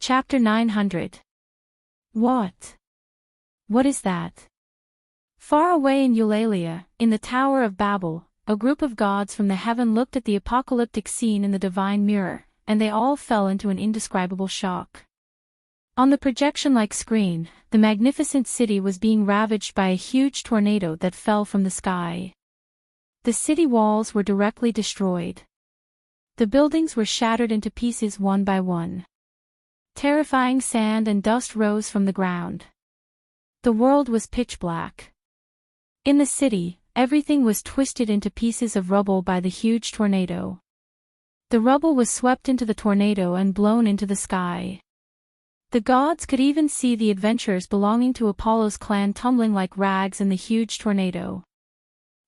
Chapter 900. What? What is that? Far away in Eulalia, in the Tower of Babel, a group of gods from the heaven looked at the apocalyptic scene in the divine mirror, and they all fell into an indescribable shock. On the projection-like screen, the magnificent city was being ravaged by a huge tornado that fell from the sky. The city walls were directly destroyed. The buildings were shattered into pieces one by one. Terrifying sand and dust rose from the ground. The world was pitch black. In the city, everything was twisted into pieces of rubble by the huge tornado. The rubble was swept into the tornado and blown into the sky. The gods could even see the adventurers belonging to Apollo's clan tumbling like rags in the huge tornado.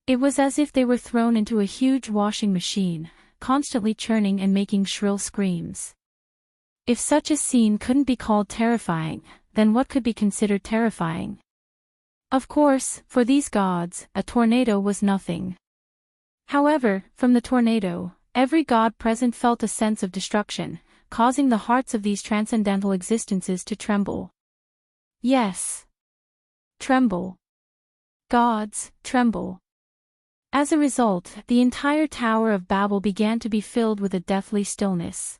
It was as if they were thrown into a huge washing machine, constantly churning and making shrill screams. If such a scene couldn't be called terrifying, then what could be considered terrifying? Of course, for these gods, a tornado was nothing. However, from the tornado, every god present felt a sense of destruction, causing the hearts of these transcendental existences to tremble. Yes. Tremble. Gods, tremble. As a result, the entire Tower of Babel began to be filled with a deathly stillness.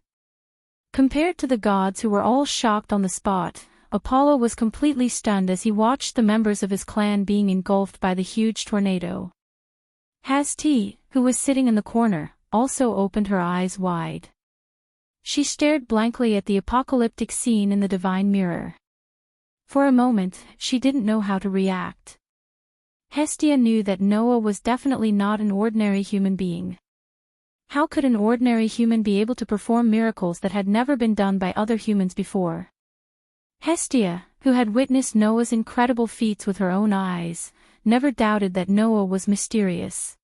Compared to the gods who were all shocked on the spot, Apollo was completely stunned as he watched the members of his clan being engulfed by the huge tornado. Hestia, who was sitting in the corner, also opened her eyes wide. She stared blankly at the apocalyptic scene in the divine mirror. For a moment, she didn't know how to react. Hestia knew that Noah was definitely not an ordinary human being. How could an ordinary human be able to perform miracles that had never been done by other humans before? Hestia, who had witnessed Noah's incredible feats with her own eyes, never doubted that Noah was mysterious.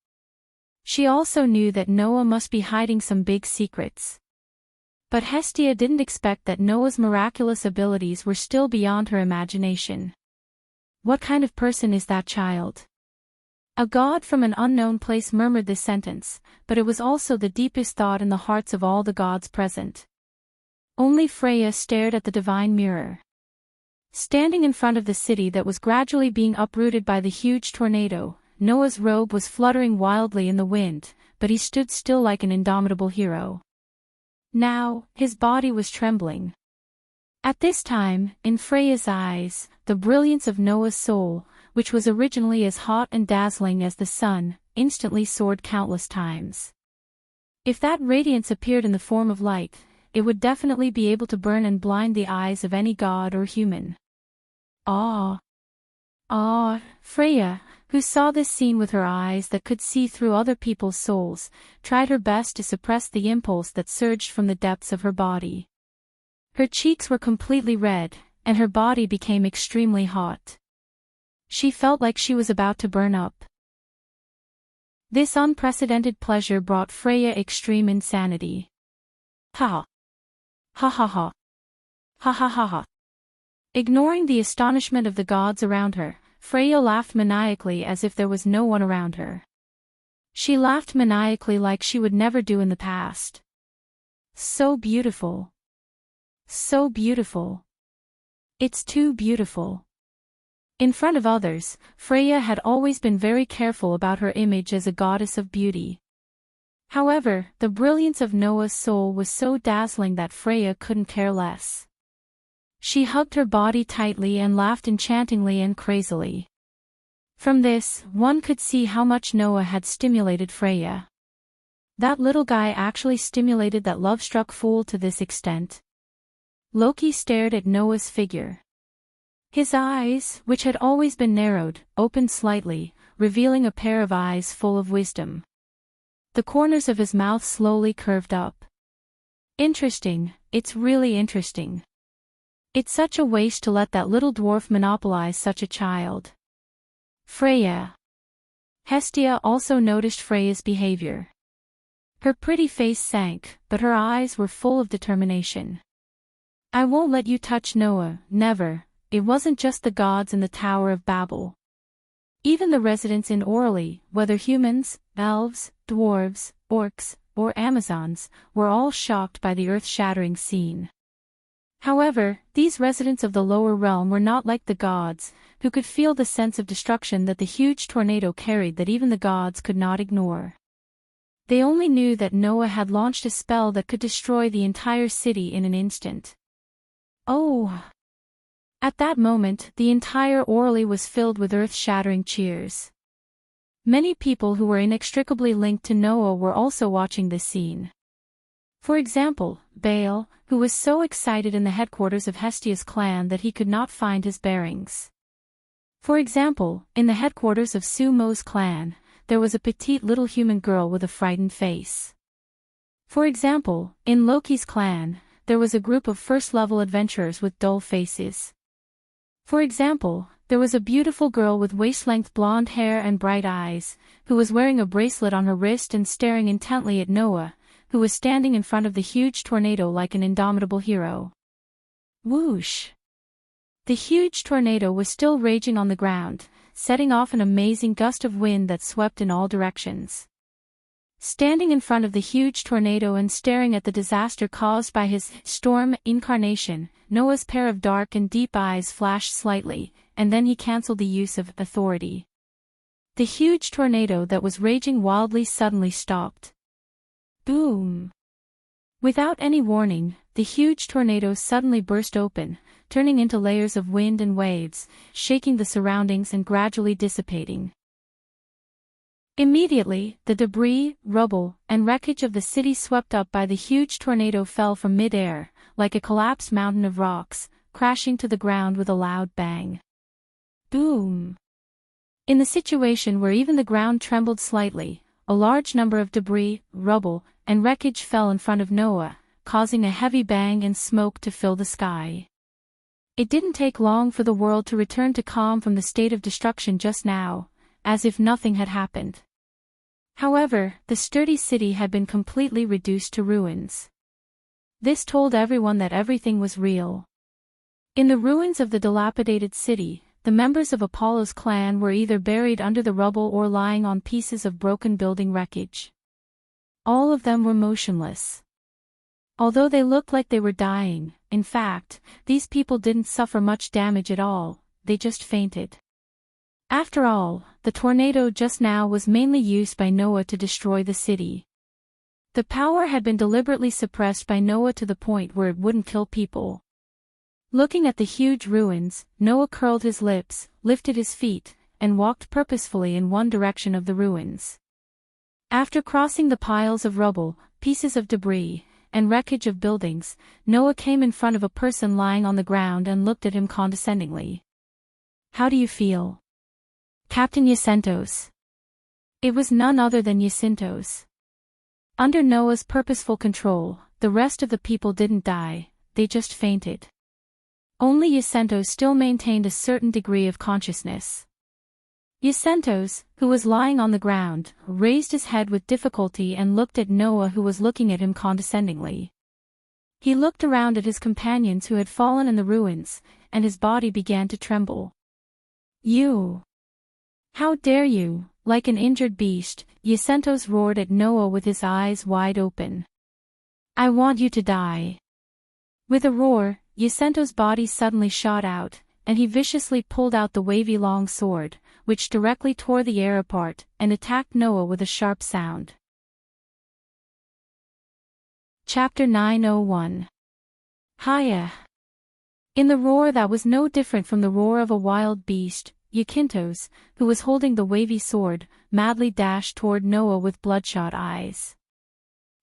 She also knew that Noah must be hiding some big secrets. But Hestia didn't expect that Noah's miraculous abilities were still beyond her imagination. What kind of person is that child? A god from an unknown place murmured this sentence, but it was also the deepest thought in the hearts of all the gods present. Only Freya stared at the divine mirror. Standing in front of the city that was gradually being uprooted by the huge tornado, Noah's robe was fluttering wildly in the wind, but he stood still like an indomitable hero. Now, his body was trembling. At this time, in Freya's eyes, the brilliance of Noah's soul, which was originally as hot and dazzling as the sun, instantly soared countless times. If that radiance appeared in the form of light, it would definitely be able to burn and blind the eyes of any god or human. Freya, who saw this scene with her eyes that could see through other people's souls, tried her best to suppress the impulse that surged from the depths of her body. Her cheeks were completely red, and her body became extremely hot. She felt like she was about to burn up. This unprecedented pleasure brought Freya extreme insanity. Ha! Ha ha ha! Ha ha ha ha! Ignoring the astonishment of the gods around her, Freya laughed maniacally as if there was no one around her. She laughed maniacally like she would never do in the past. So beautiful. So beautiful. It's too beautiful. In front of others, Freya had always been very careful about her image as a goddess of beauty. However, the brilliance of Noah's soul was so dazzling that Freya couldn't care less. She hugged her body tightly and laughed enchantingly and crazily. From this, one could see how much Noah had stimulated Freya. That little guy actually stimulated that love-struck fool to this extent. Loki stared at Noah's figure. His eyes, which had always been narrowed, opened slightly, revealing a pair of eyes full of wisdom. The corners of his mouth slowly curved up. Interesting, it's really interesting. It's such a waste to let that little dwarf monopolize such a child. Freya. Hestia also noticed Freya's behavior. Her pretty face sank, but her eyes were full of determination. I won't let you touch Noah, never. It wasn't just the gods in the Tower of Babel. Even the residents in Orly, whether humans, elves, dwarves, orcs, or Amazons, were all shocked by the earth-shattering scene. However, these residents of the lower realm were not like the gods, who could feel the sense of destruction that the huge tornado carried that even the gods could not ignore. They only knew that Noah had launched a spell that could destroy the entire city in an instant. Oh! At that moment, the entire Orly was filled with earth-shattering cheers. Many people who were inextricably linked to Noah were also watching this scene. For example, Baal, who was so excited in the headquarters of Hestia's clan that he could not find his bearings. For example, in the headquarters of Sumo's clan, there was a petite little human girl with a frightened face. For example, in Loki's clan, there was a group of first-level adventurers with dull faces. For example, there was a beautiful girl with waist-length blonde hair and bright eyes, who was wearing a bracelet on her wrist and staring intently at Noah, who was standing in front of the huge tornado like an indomitable hero. Whoosh! The huge tornado was still raging on the ground, setting off an amazing gust of wind that swept in all directions. Standing in front of the huge tornado and staring at the disaster caused by his storm incarnation, Noah's pair of dark and deep eyes flashed slightly, and then he cancelled the use of authority. The huge tornado that was raging wildly suddenly stopped. Boom! Without any warning, the huge tornado suddenly burst open, turning into layers of wind and waves, shaking the surroundings and gradually dissipating. Immediately, the debris, rubble, and wreckage of the city swept up by the huge tornado fell from mid-air, like a collapsed mountain of rocks, crashing to the ground with a loud bang. Boom! In the situation where even the ground trembled slightly, a large number of debris, rubble, and wreckage fell in front of Noah, causing a heavy bang and smoke to fill the sky. It didn't take long for the world to return to calm from the state of destruction just now, as if nothing had happened. However, the sturdy city had been completely reduced to ruins. This told everyone that everything was real. In the ruins of the dilapidated city, the members of Apollo's clan were either buried under the rubble or lying on pieces of broken building wreckage. All of them were motionless. Although they looked like they were dying, in fact, these people didn't suffer much damage at all, they just fainted. After all, the tornado just now was mainly used by Noah to destroy the city. The power had been deliberately suppressed by Noah to the point where it wouldn't kill people. Looking at the huge ruins, Noah curled his lips, lifted his feet, and walked purposefully in one direction of the ruins. After crossing the piles of rubble, pieces of debris, and wreckage of buildings, Noah came in front of a person lying on the ground and looked at him condescendingly. "How do you feel?" "Captain Jacintos." It was none other than Jacintos. Under Noah's purposeful control, the rest of the people didn't die, they just fainted. Only Jacintos still maintained a certain degree of consciousness. Jacintos, who was lying on the ground, raised his head with difficulty and looked at Noah, who was looking at him condescendingly. He looked around at his companions who had fallen in the ruins, and his body began to tremble. "You! How dare you!" Like an injured beast, Jacintos roared at Noah with his eyes wide open. "I want you to die!" With a roar, Jacintos' body suddenly shot out, and he viciously pulled out the wavy long sword, which directly tore the air apart, and attacked Noah with a sharp sound. Chapter 901. Hiya! In the roar that was no different from the roar of a wild beast, Jacintos, who was holding the wavy sword, madly dashed toward Noah with bloodshot eyes.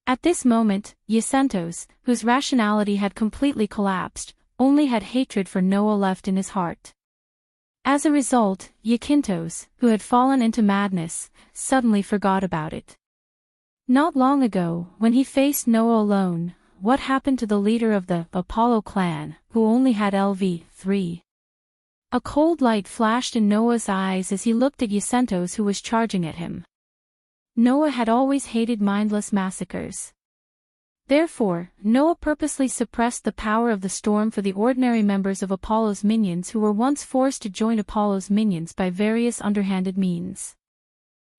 At this moment, Jacintos, whose rationality had completely collapsed, only had hatred for Noah left in his heart. As a result, Jacintos, who had fallen into madness, suddenly forgot about it. Not long ago, when he faced Noah alone, what happened to the leader of the Apollo clan, who only had LV3? A cold light flashed in Noah's eyes as he looked at Jacintos, who was charging at him. Noah had always hated mindless massacres. Therefore, Noah purposely suppressed the power of the storm for the ordinary members of Apollo's minions who were once forced to join Apollo's minions by various underhanded means.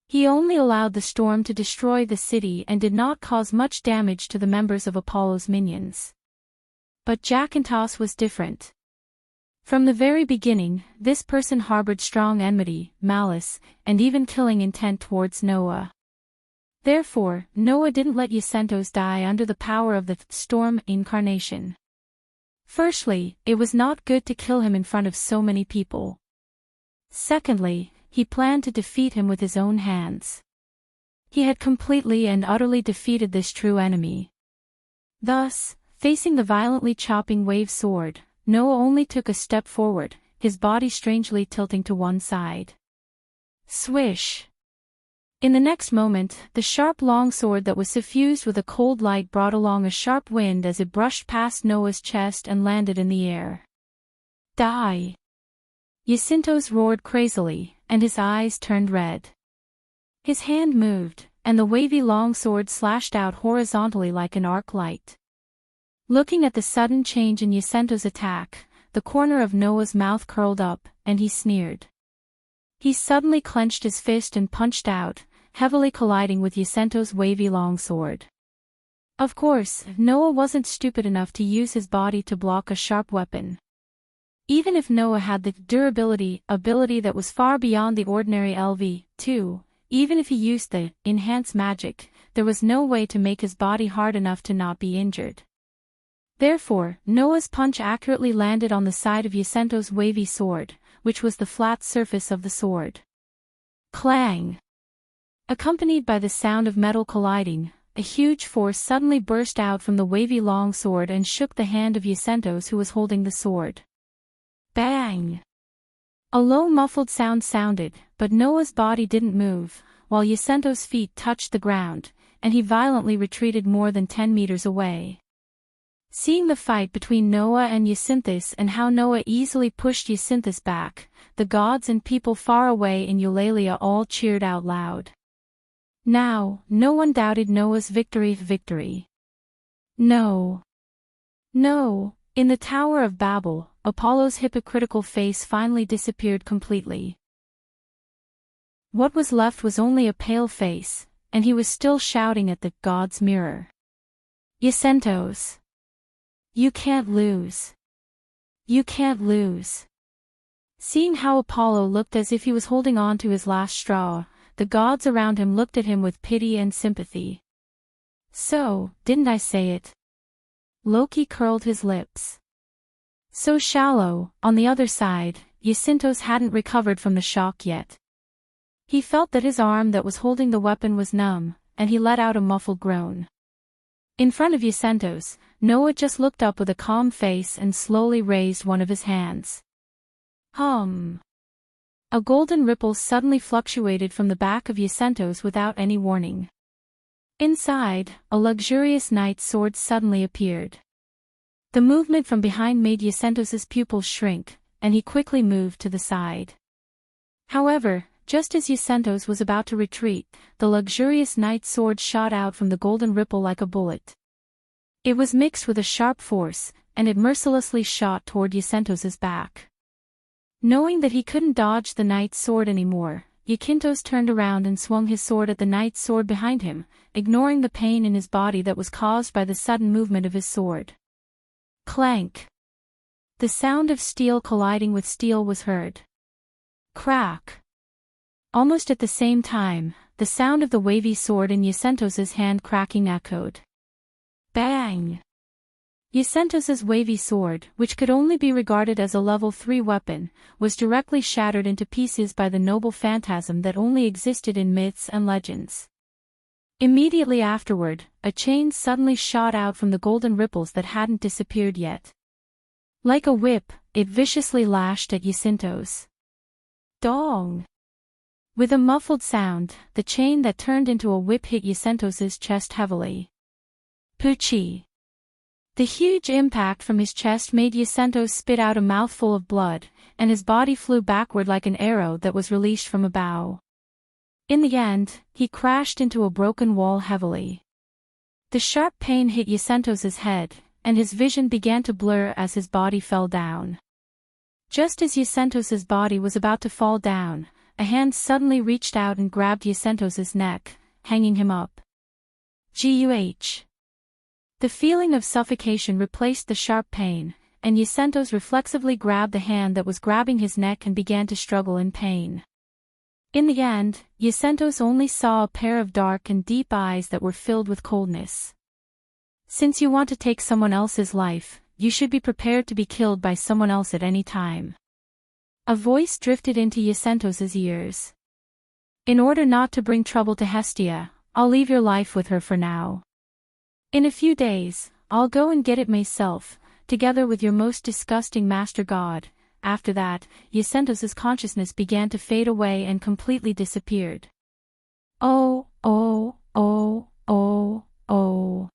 He only allowed the storm to destroy the city and did not cause much damage to the members of Apollo's minions. But Jacintos was different. From the very beginning, this person harbored strong enmity, malice, and even killing intent towards Noah. Therefore, Noah didn't let Jacintos die under the power of the storm incarnation. Firstly, it was not good to kill him in front of so many people. Secondly, he planned to defeat him with his own hands. He had completely and utterly defeated this true enemy. Thus, facing the violently chopping wave sword, Noah only took a step forward, his body strangely tilting to one side. Swish! In the next moment, the sharp long sword that was suffused with a cold light brought along a sharp wind as it brushed past Noah's chest and landed in the air. Die! Jacintos roared crazily, and his eyes turned red. His hand moved, and the wavy long sword slashed out horizontally like an arc light. Looking at the sudden change in Jacintos' attack, the corner of Noah's mouth curled up, and he sneered. He suddenly clenched his fist and punched out, heavily colliding with Jacintos' wavy longsword. Of course, Noah wasn't stupid enough to use his body to block a sharp weapon. Even if Noah had the durability ability that was far beyond the ordinary LV2, even if he used the enhanced magic, there was no way to make his body hard enough to not be injured. Therefore, Noah's punch accurately landed on the side of Jacintos' wavy sword, which was the flat surface of the sword. Clang! Accompanied by the sound of metal colliding, a huge force suddenly burst out from the wavy long sword and shook the hand of Jacintos who was holding the sword. Bang! A low muffled sound sounded, but Noah's body didn't move, while Jacintos' feet touched the ground, and he violently retreated more than 10 meters away. Seeing the fight between Noah and Jacintos and how Noah easily pushed Jacintos back, the gods and people far away in Eulalia all cheered out loud. Now, no one doubted Noah's victory. No. No, in the Tower of Babel, Apollo's hypocritical face finally disappeared completely. What was left was only a pale face, and he was still shouting at the god's mirror. Jacintos! You can't lose. You can't lose. Seeing how Apollo looked as if he was holding on to his last straw, the gods around him looked at him with pity and sympathy. So, didn't I say it? Loki curled his lips. So shallow. On the other side, Jacintos hadn't recovered from the shock yet. He felt that his arm that was holding the weapon was numb, and he let out a muffled groan. In front of Jacintos, Noah just looked up with a calm face and slowly raised one of his hands. Hum. A golden ripple suddenly fluctuated from the back of Jacintos without any warning. Inside, a luxurious knight's sword suddenly appeared. The movement from behind made Jacintos' pupils shrink, and he quickly moved to the side. However, just as Jacintos was about to retreat, the luxurious knight's sword shot out from the golden ripple like a bullet. It was mixed with a sharp force, and it mercilessly shot toward Jacintos' back. Knowing that he couldn't dodge the knight's sword anymore, Jacintos turned around and swung his sword at the knight's sword behind him, ignoring the pain in his body that was caused by the sudden movement of his sword. Clank! The sound of steel colliding with steel was heard. Crack! Almost at the same time, the sound of the wavy sword in Jacintos' hand cracking echoed. Bang! Jacintos' wavy sword, which could only be regarded as a level 3 weapon, was directly shattered into pieces by the noble phantasm that only existed in myths and legends. Immediately afterward, a chain suddenly shot out from the golden ripples that hadn't disappeared yet. Like a whip, it viciously lashed at Jacintos. Dong! With a muffled sound, the chain that turned into a whip hit Jacintos' chest heavily. Poochie! The huge impact from his chest made Jacintos spit out a mouthful of blood, and his body flew backward like an arrow that was released from a bow. In the end, he crashed into a broken wall heavily. The sharp pain hit Jacintos' head, and his vision began to blur as his body fell down. Just as Jacintos' body was about to fall down, a hand suddenly reached out and grabbed Jacintos' neck, hanging him up. Guh! The feeling of suffocation replaced the sharp pain, and Yacentos reflexively grabbed the hand that was grabbing his neck and began to struggle in pain. In the end, Yacentos only saw a pair of dark and deep eyes that were filled with coldness. Since you want to take someone else's life, you should be prepared to be killed by someone else at any time. A voice drifted into Yacentos's ears. In order not to bring trouble to Hestia, I'll leave your life with her for now. In a few days, I'll go and get it myself, together with your most disgusting master god. After that, Yacentos's consciousness began to fade away and completely disappeared. Oh, oh, oh, oh, oh.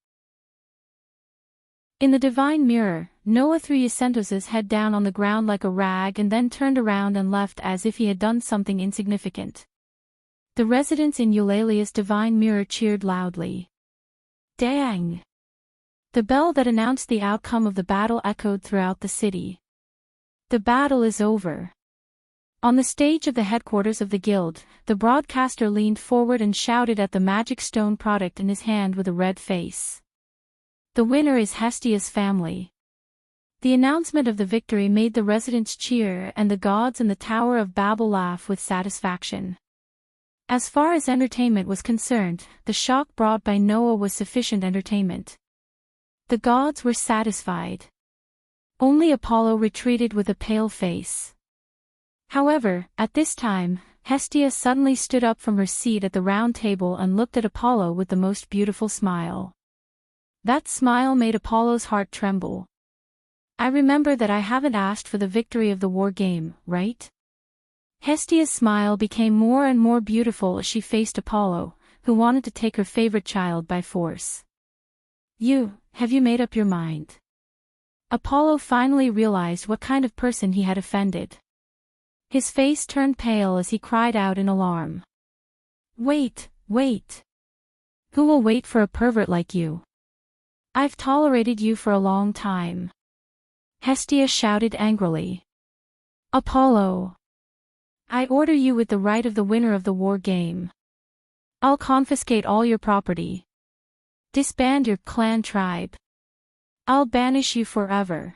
In the divine mirror, Noah threw Yacentos's head down on the ground like a rag and then turned around and left as if he had done something insignificant. The residents in Eulalia's divine mirror cheered loudly. Dang! The bell that announced the outcome of the battle echoed throughout the city. The battle is over. On the stage of the headquarters of the guild, the broadcaster leaned forward and shouted at the magic stone product in his hand with a red face. The winner is Hestia's family. The announcement of the victory made the residents cheer and the gods in the Tower of Babel laugh with satisfaction. As far as entertainment was concerned, the shock brought by Noah was sufficient entertainment. The gods were satisfied. Only Apollo retreated with a pale face. However, at this time, Hestia suddenly stood up from her seat at the round table and looked at Apollo with the most beautiful smile. That smile made Apollo's heart tremble. I remember that I haven't asked for the victory of the war game, right? Hestia's smile became more and more beautiful as she faced Apollo, who wanted to take her favorite child by force. Have you made up your mind? Apollo finally realized what kind of person he had offended. His face turned pale as he cried out in alarm. Wait! Who will wait for a pervert like you? I've tolerated you for a long time. Hestia shouted angrily. Apollo! I order you with the right of the winner of the war game. I'll confiscate all your property. Disband your clan tribe. I'll banish you forever.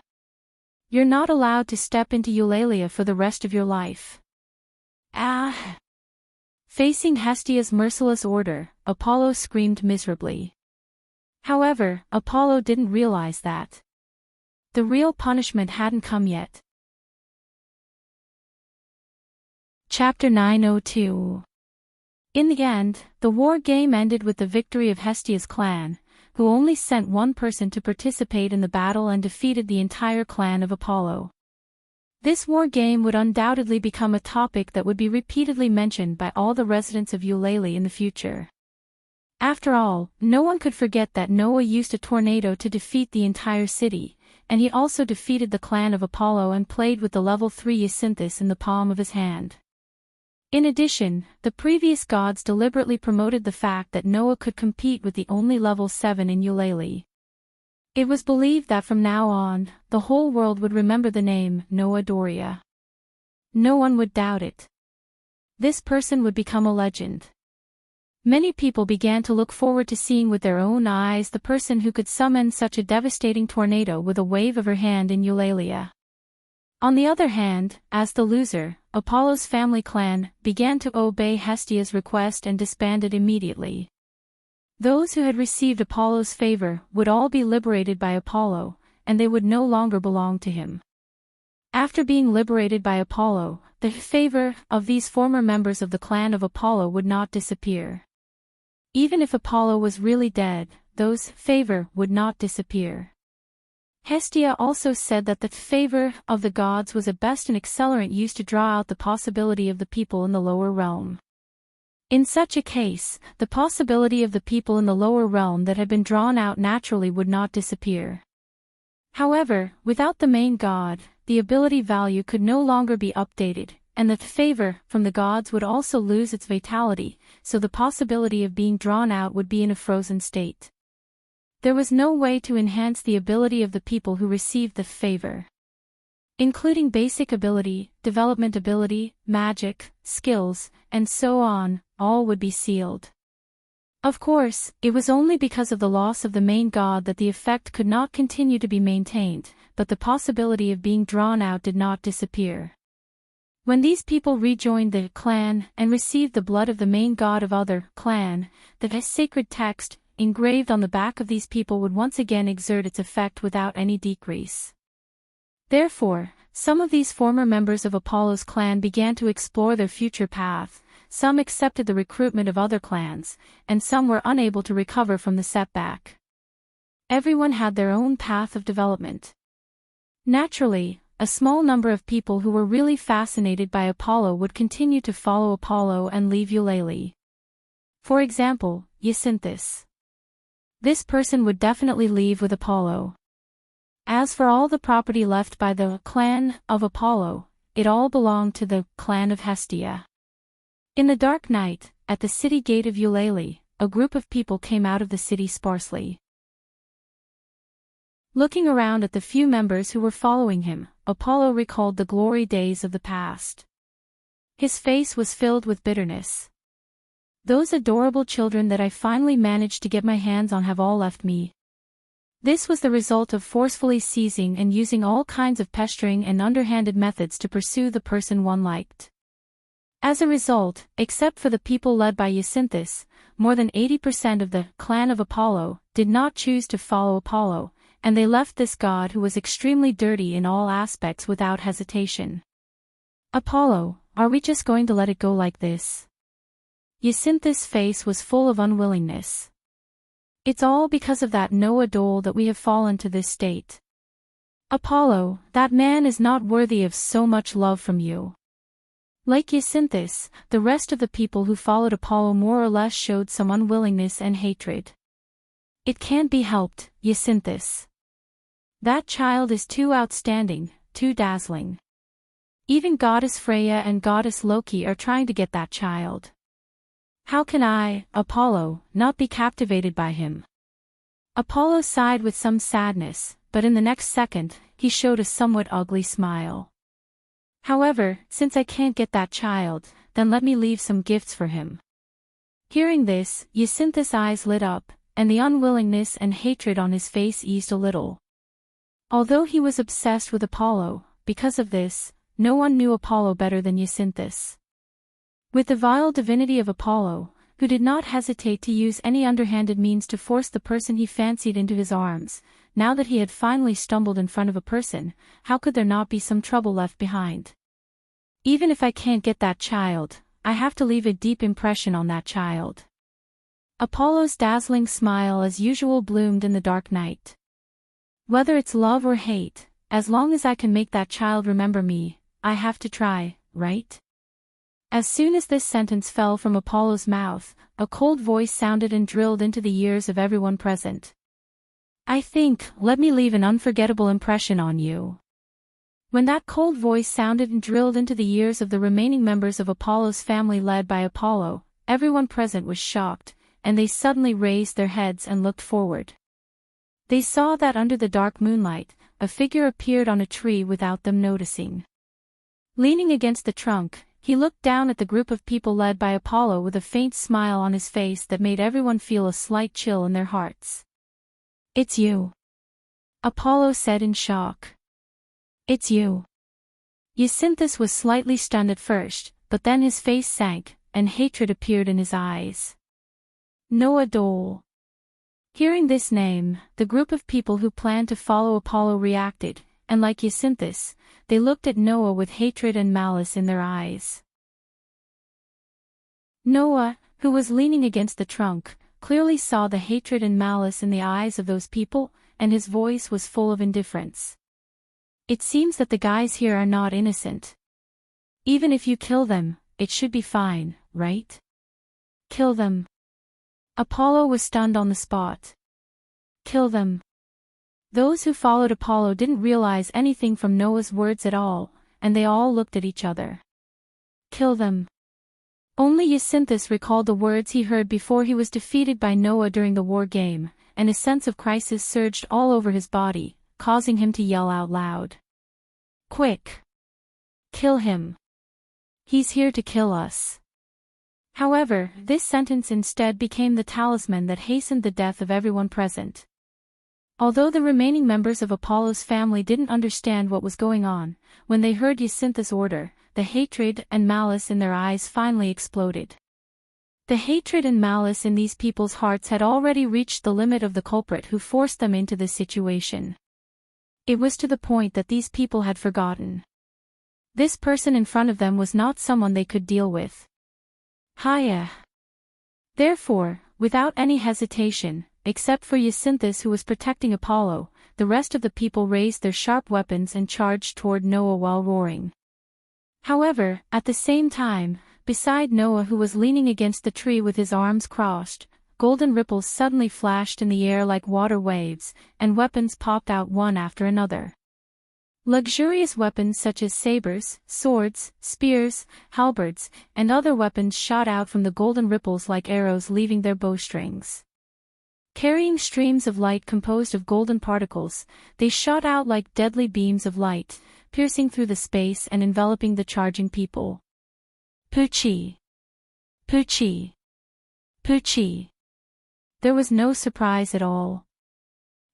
You're not allowed to step into Eulalia for the rest of your life. Ah! Facing Hestia's merciless order, Apollo screamed miserably. However, Apollo didn't realize that the real punishment hadn't come yet. Chapter 902. In the end, the war game ended with the victory of Hestia's clan, who only sent one person to participate in the battle and defeated the entire clan of Apollo. This war game would undoubtedly become a topic that would be repeatedly mentioned by all the residents of Eulalia in the future. After all, no one could forget that Noah used a tornado to defeat the entire city, and he also defeated the clan of Apollo and played with the level 3 Jacinthus in the palm of his hand. In addition, the previous gods deliberately promoted the fact that Noah could compete with the only level 7 in Eulalia. It was believed that from now on, the whole world would remember the name Noah Doria. No one would doubt it. This person would become a legend. Many people began to look forward to seeing with their own eyes the person who could summon such a devastating tornado with a wave of her hand in Eulalia. On the other hand, as the loser, Apollo's family clan began to obey Hestia's request and disbanded immediately. Those who had received Apollo's favor would all be liberated by Apollo, and they would no longer belong to him. After being liberated by Apollo, the favor of these former members of the clan of Apollo would not disappear. Even if Apollo was really dead, those favor would not disappear. Hestia also said that the favor of the gods was at best an accelerant used to draw out the possibility of the people in the lower realm. In such a case, the possibility of the people in the lower realm that had been drawn out naturally would not disappear. However, without the main god, the ability value could no longer be updated, and the favor from the gods would also lose its vitality, so the possibility of being drawn out would be in a frozen state. There was no way to enhance the ability of the people who received the favor. Including basic ability, development ability, magic, skills, and so on, all would be sealed. Of course, it was only because of the loss of the main god that the effect could not continue to be maintained, but the possibility of being drawn out did not disappear. When these people rejoined the clan and received the blood of the main god of other clan, the sacred text, engraved on the back of these people would once again exert its effect without any decrease. Therefore, some of these former members of Apollo's clan began to explore their future path, some accepted the recruitment of other clans, and some were unable to recover from the setback. Everyone had their own path of development. Naturally, a small number of people who were really fascinated by Apollo would continue to follow Apollo and leave Eulalie. For example, Jacinthus. This person would definitely leave with Apollo. As for all the property left by the clan of Apollo, it all belonged to the clan of Hestia. In the dark night, at the city gate of Eulalie, a group of people came out of the city sparsely. Looking around at the few members who were following him, Apollo recalled the glory days of the past. His face was filled with bitterness. Those adorable children that I finally managed to get my hands on have all left me. This was the result of forcefully seizing and using all kinds of pestering and underhanded methods to pursue the person one liked. As a result, except for the people led by Jacinthus, more than 80% of the clan of Apollo did not choose to follow Apollo, and they left this god who was extremely dirty in all aspects without hesitation. Apollo, are we just going to let it go like this? Jacinthus' face was full of unwillingness. It's all because of that Noah Dole that we have fallen to this state. Apollo, that man is not worthy of so much love from you. Like Jacinthus, the rest of the people who followed Apollo more or less showed some unwillingness and hatred. It can't be helped, Jacinthus. That child is too outstanding, too dazzling. Even Goddess Freya and Goddess Loki are trying to get that child. How can I, Apollo, not be captivated by him? Apollo sighed with some sadness, but in the next second, he showed a somewhat ugly smile. However, since I can't get that child, then let me leave some gifts for him. Hearing this, Jacinthus' eyes lit up, and the unwillingness and hatred on his face eased a little. Although he was obsessed with Apollo, because of this, no one knew Apollo better than Jacinthus. With the vile divinity of Apollo, who did not hesitate to use any underhanded means to force the person he fancied into his arms, now that he had finally stumbled in front of a person, how could there not be some trouble left behind? Even if I can't get that child, I have to leave a deep impression on that child. Apollo's dazzling smile as usual bloomed in the dark night. Whether it's love or hate, as long as I can make that child remember me, I have to try, right? As soon as this sentence fell from Apollo's mouth, a cold voice sounded and drilled into the ears of everyone present. Let me leave an unforgettable impression on you. When that cold voice sounded and drilled into the ears of the remaining members of Apollo's family led by Apollo, everyone present was shocked, and they suddenly raised their heads and looked forward. They saw that under the dark moonlight, a figure appeared on a tree without them noticing. Leaning against the trunk, he looked down at the group of people led by Apollo with a faint smile on his face that made everyone feel a slight chill in their hearts. "It's you," Apollo said in shock. "It's you." Jacinthus was slightly stunned at first, but then his face sank, and hatred appeared in his eyes. Noah Dole. Hearing this name, the group of people who planned to follow Apollo reacted, and like Jacinthus, they looked at Noah with hatred and malice in their eyes. Noah, who was leaning against the trunk, clearly saw the hatred and malice in the eyes of those people, and his voice was full of indifference. "It seems that the guys here are not innocent. Even if you kill them, it should be fine, right? Kill them." Apollo was stunned on the spot. Kill them. Those who followed Apollo didn't realize anything from Noah's words at all, and they all looked at each other. Kill them. Only Jacinthus recalled the words he heard before he was defeated by Noah during the war game, and a sense of crisis surged all over his body, causing him to yell out loud. "Quick! Kill him! He's here to kill us!" However, this sentence instead became the talisman that hastened the death of everyone present. Although the remaining members of Apollo's family didn't understand what was going on, when they heard Jacinthus' order, the hatred and malice in their eyes finally exploded. The hatred and malice in these people's hearts had already reached the limit of the culprit who forced them into this situation. It was to the point that these people had forgotten. This person in front of them was not someone they could deal with. Hiya. Therefore, without any hesitation, except for Jacinthus who was protecting Apollo, the rest of the people raised their sharp weapons and charged toward Noah while roaring. However, at the same time, beside Noah who was leaning against the tree with his arms crossed, golden ripples suddenly flashed in the air like water waves, and weapons popped out one after another. Luxurious weapons such as sabers, swords, spears, halberds, and other weapons shot out from the golden ripples like arrows leaving their bowstrings. Carrying streams of light composed of golden particles, they shot out like deadly beams of light, piercing through the space and enveloping the charging people. Poochie! Poochie! Poochie! There was no surprise at all.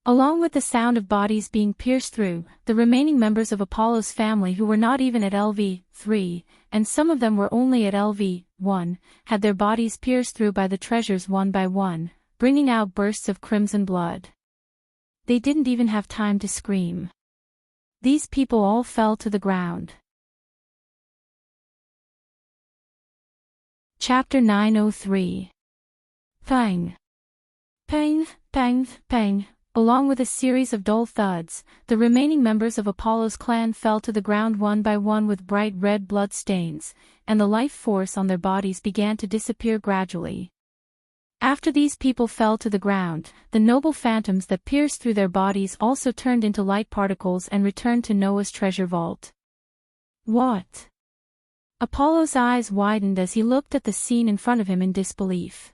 Along with the sound of bodies being pierced through, the remaining members of Apollo's family who were not even at LV-3, and some of them were only at LV-1, had their bodies pierced through by the treasures one by one, bringing out bursts of crimson blood. They didn't even have time to scream. These people all fell to the ground. Chapter 903. Pang. Pang, pang, pang. Along with a series of dull thuds, the remaining members of Apollo's clan fell to the ground one by one with bright red blood stains, and the life force on their bodies began to disappear gradually. After these people fell to the ground, the noble phantoms that pierced through their bodies also turned into light particles and returned to Noah's treasure vault. What? Apollo's eyes widened as he looked at the scene in front of him in disbelief.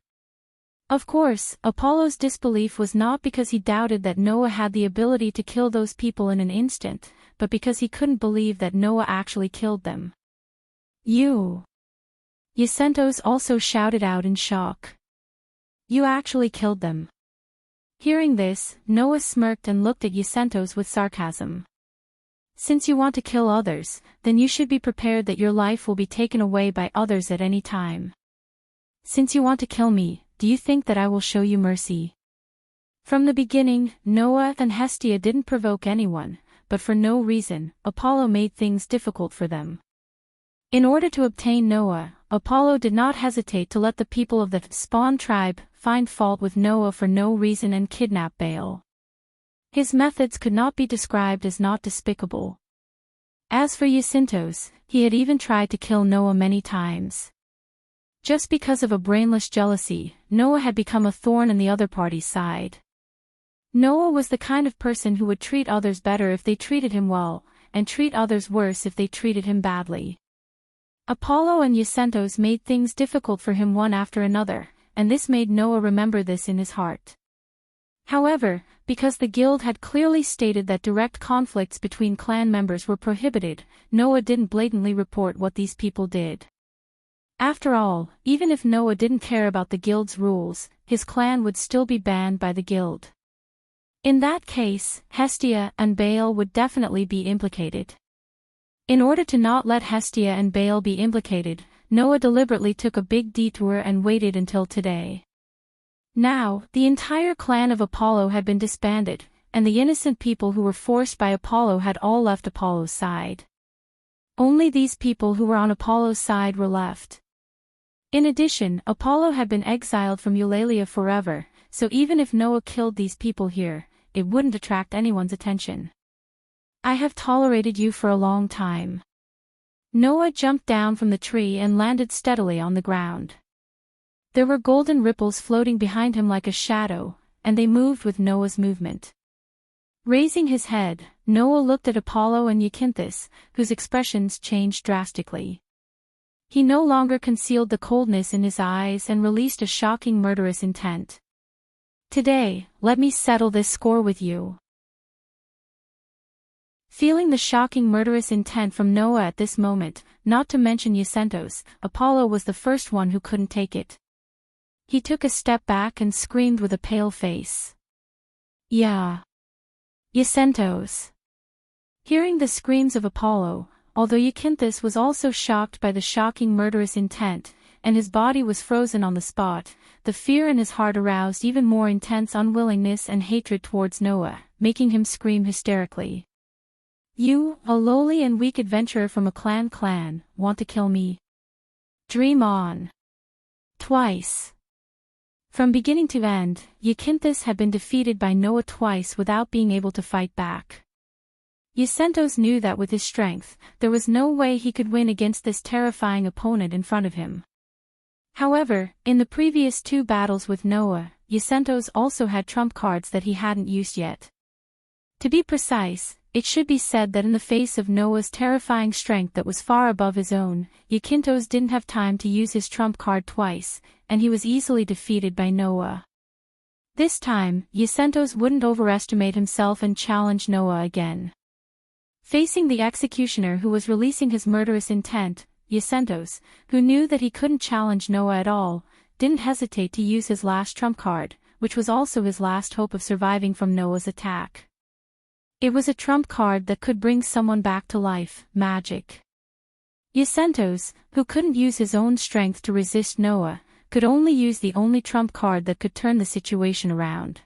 Of course, Apollo's disbelief was not because he doubted that Noah had the ability to kill those people in an instant, but because he couldn't believe that Noah actually killed them. You! Jacinthus also shouted out in shock. You actually killed them. Hearing this, Noah smirked and looked at Jacinthus with sarcasm. Since you want to kill others, then you should be prepared that your life will be taken away by others at any time. Since you want to kill me, do you think that I will show you mercy? From the beginning, Noah and Hestia didn't provoke anyone, but for no reason, Apollo made things difficult for them. In order to obtain Noah, Apollo did not hesitate to let the people of the Spawn tribe find fault with Noah for no reason and kidnap Baal. His methods could not be described as not despicable. As for Jacinthus, he had even tried to kill Noah many times. Just because of a brainless jealousy, Noah had become a thorn in the other party's side. Noah was the kind of person who would treat others better if they treated him well, and treat others worse if they treated him badly. Apollo and Jacinthus made things difficult for him one after another, and this made Noah remember this in his heart. However, because the guild had clearly stated that direct conflicts between clan members were prohibited, Noah didn't blatantly report what these people did. After all, even if Noah didn't care about the guild's rules, his clan would still be banned by the guild. In that case, Hestia and Baal would definitely be implicated. In order to not let Hestia and Baal be implicated, Noah deliberately took a big detour and waited until today. Now, the entire clan of Apollo had been disbanded, and the innocent people who were forced by Apollo had all left Apollo's side. Only these people who were on Apollo's side were left. In addition, Apollo had been exiled from Eulalia forever, so even if Noah killed these people here, it wouldn't attract anyone's attention. I have tolerated you for a long time. Noah jumped down from the tree and landed steadily on the ground. There were golden ripples floating behind him like a shadow, and they moved with Noah's movement. Raising his head, Noah looked at Apollo and Jacinthus, whose expressions changed drastically. He no longer concealed the coldness in his eyes and released a shocking murderous intent. Today, let me settle this score with you. Feeling the shocking murderous intent from Noah at this moment, not to mention Yacentos, Apollo was the first one who couldn't take it. He took a step back and screamed with a pale face. Yeah. Yacentos. Hearing the screams of Apollo, although Yacinthus was also shocked by the shocking murderous intent, and his body was frozen on the spot, the fear in his heart aroused even more intense unwillingness and hatred towards Noah, making him scream hysterically. You, a lowly and weak adventurer from a clan, want to kill me? Dream on. Twice. From beginning to end, Yacinthus had been defeated by Noah twice without being able to fight back. Yacentos knew that with his strength, there was no way he could win against this terrifying opponent in front of him. However, in the previous 2 battles with Noah, Yacentos also had trump cards that he hadn't used yet. To be precise, it should be said that in the face of Noah's terrifying strength that was far above his own, Yacinthos didn't have time to use his trump card twice, and he was easily defeated by Noah. This time, Yacentos wouldn't overestimate himself and challenge Noah again. Facing the executioner who was releasing his murderous intent, Yacentos, who knew that he couldn't challenge Noah at all, didn't hesitate to use his last trump card, which was also his last hope of surviving from Noah's attack. It was a trump card that could bring someone back to life, magic. Yacentos, who couldn't use his own strength to resist Noah, could only use the only trump card that could turn the situation around.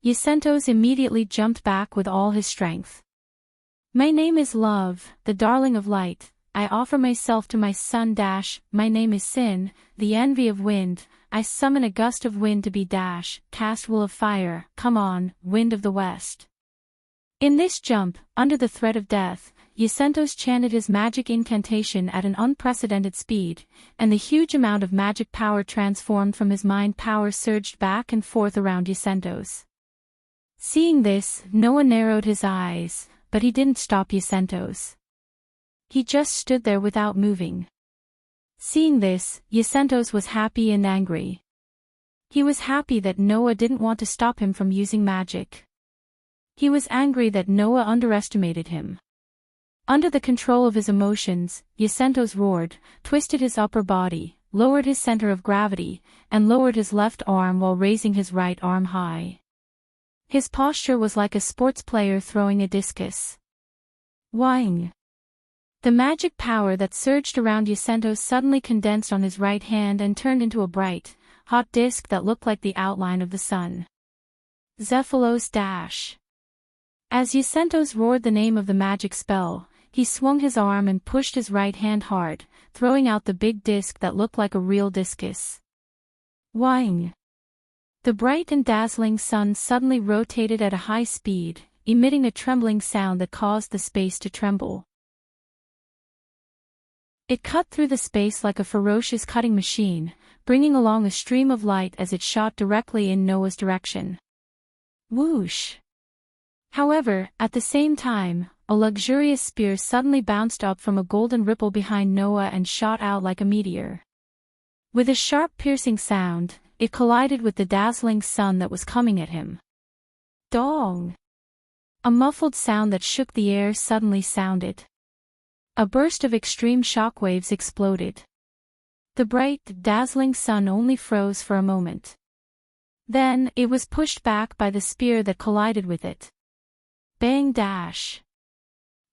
Yacentos immediately jumped back with all his strength. My name is Love, the darling of light. I offer myself to my son. My name is Sin, the envy of wind. I summon a gust of wind to be cast will of fire. Come on, wind of the west. In this jump, under the threat of death, Yacentos chanted his magic incantation at an unprecedented speed, and the huge amount of magic power transformed from his mind power surged back and forth around Yacentos. Seeing this, Noah narrowed his eyes, but he didn't stop Yacentos. He just stood there without moving. Seeing this, Yacentos was happy and angry. He was happy that Noah didn't want to stop him from using magic. He was angry that Noah underestimated him. Under the control of his emotions, Yacentos roared, twisted his upper body, lowered his center of gravity, and lowered his left arm while raising his right arm high. His posture was like a sports player throwing a discus. Whang! The magic power that surged around Yacentos suddenly condensed on his right hand and turned into a bright, hot disk that looked like the outline of the sun. Zephylos. As Yacentos roared the name of the magic spell, he swung his arm and pushed his right hand hard, throwing out the big disk that looked like a real discus. Whang! The bright and dazzling sun suddenly rotated at a high speed, emitting a trembling sound that caused the space to tremble. It cut through the space like a ferocious cutting machine, bringing along a stream of light as it shot directly in Noah's direction. Whoosh! However, at the same time, a luxurious spear suddenly bounced up from a golden ripple behind Noah and shot out like a meteor. With a sharp piercing sound, it collided with the dazzling sun that was coming at him. Dong! A muffled sound that shook the air suddenly sounded. A burst of extreme shockwaves exploded. The bright, dazzling sun only froze for a moment. Then, it was pushed back by the spear that collided with it. Bang!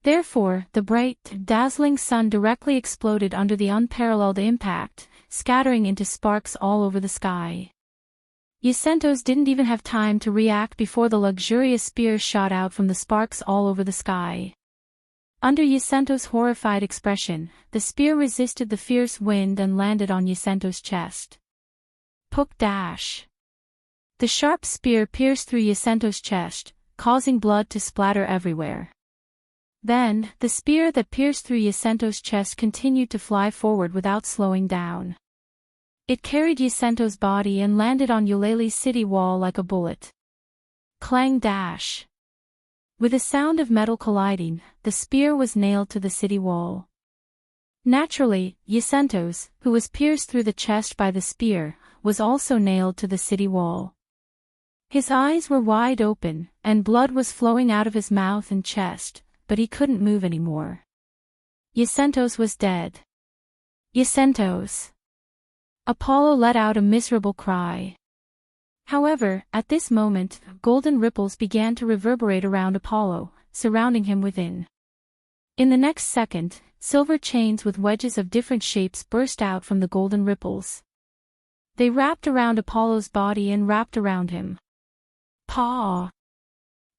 Therefore, the bright, dazzling sun directly exploded under the unparalleled impact, scattering into sparks all over the sky. Yacentos didn't even have time to react before the luxurious spear shot out from the sparks all over the sky. Under Yacentos' horrified expression, the spear resisted the fierce wind and landed on Yacentos' chest. Pook! The sharp spear pierced through Yacentos' chest, causing blood to splatter everywhere. Then, the spear that pierced through Yacentos' chest continued to fly forward without slowing down. It carried Yacentos' body and landed on Eulalie's city wall like a bullet. Clang! With a sound of metal colliding, the spear was nailed to the city wall. Naturally, Yacentos, who was pierced through the chest by the spear, was also nailed to the city wall. His eyes were wide open, and blood was flowing out of his mouth and chest, but he couldn't move anymore. Jacintos was dead. Jacintos! Apollo let out a miserable cry. However, at this moment, golden ripples began to reverberate around Apollo, surrounding him within. In the next second, silver chains with wedges of different shapes burst out from the golden ripples. They wrapped around Apollo's body and wrapped around him. Paw!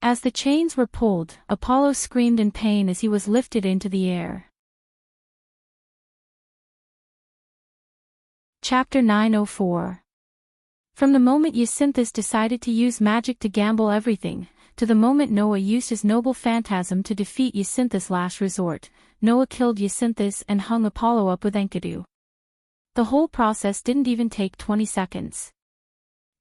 As the chains were pulled, Apollo screamed in pain as he was lifted into the air. Chapter 904. From the moment Jacinthus decided to use magic to gamble everything, to the moment Noah used his noble phantasm to defeat Jacinthus' last resort, Noah killed Jacinthus and hung Apollo up with Enkidu. The whole process didn't even take 20 seconds.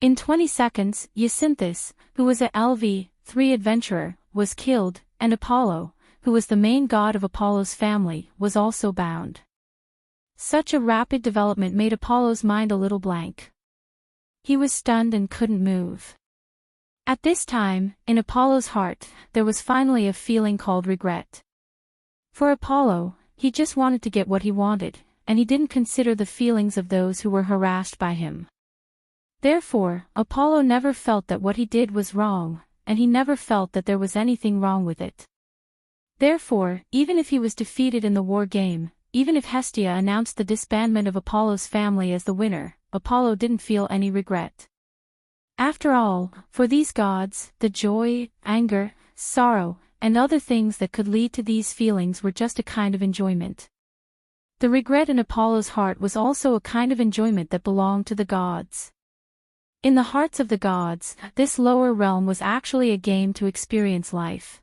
In 20 seconds, Jacinthus, who was a LV-3 adventurer, was killed, and Apollo, who was the main god of Apollo's family, was also bound. Such a rapid development made Apollo's mind a little blank. He was stunned and couldn't move. At this time, in Apollo's heart, there was finally a feeling called regret. For Apollo, he just wanted to get what he wanted, and he didn't consider the feelings of those who were harassed by him. Therefore, Apollo never felt that what he did was wrong, and he never felt that there was anything wrong with it. Therefore, even if he was defeated in the war game, even if Hestia announced the disbandment of Apollo's family as the winner, Apollo didn't feel any regret. After all, for these gods, the joy, anger, sorrow, and other things that could lead to these feelings were just a kind of enjoyment. The regret in Apollo's heart was also a kind of enjoyment that belonged to the gods. In the hearts of the gods, this lower realm was actually a game to experience life.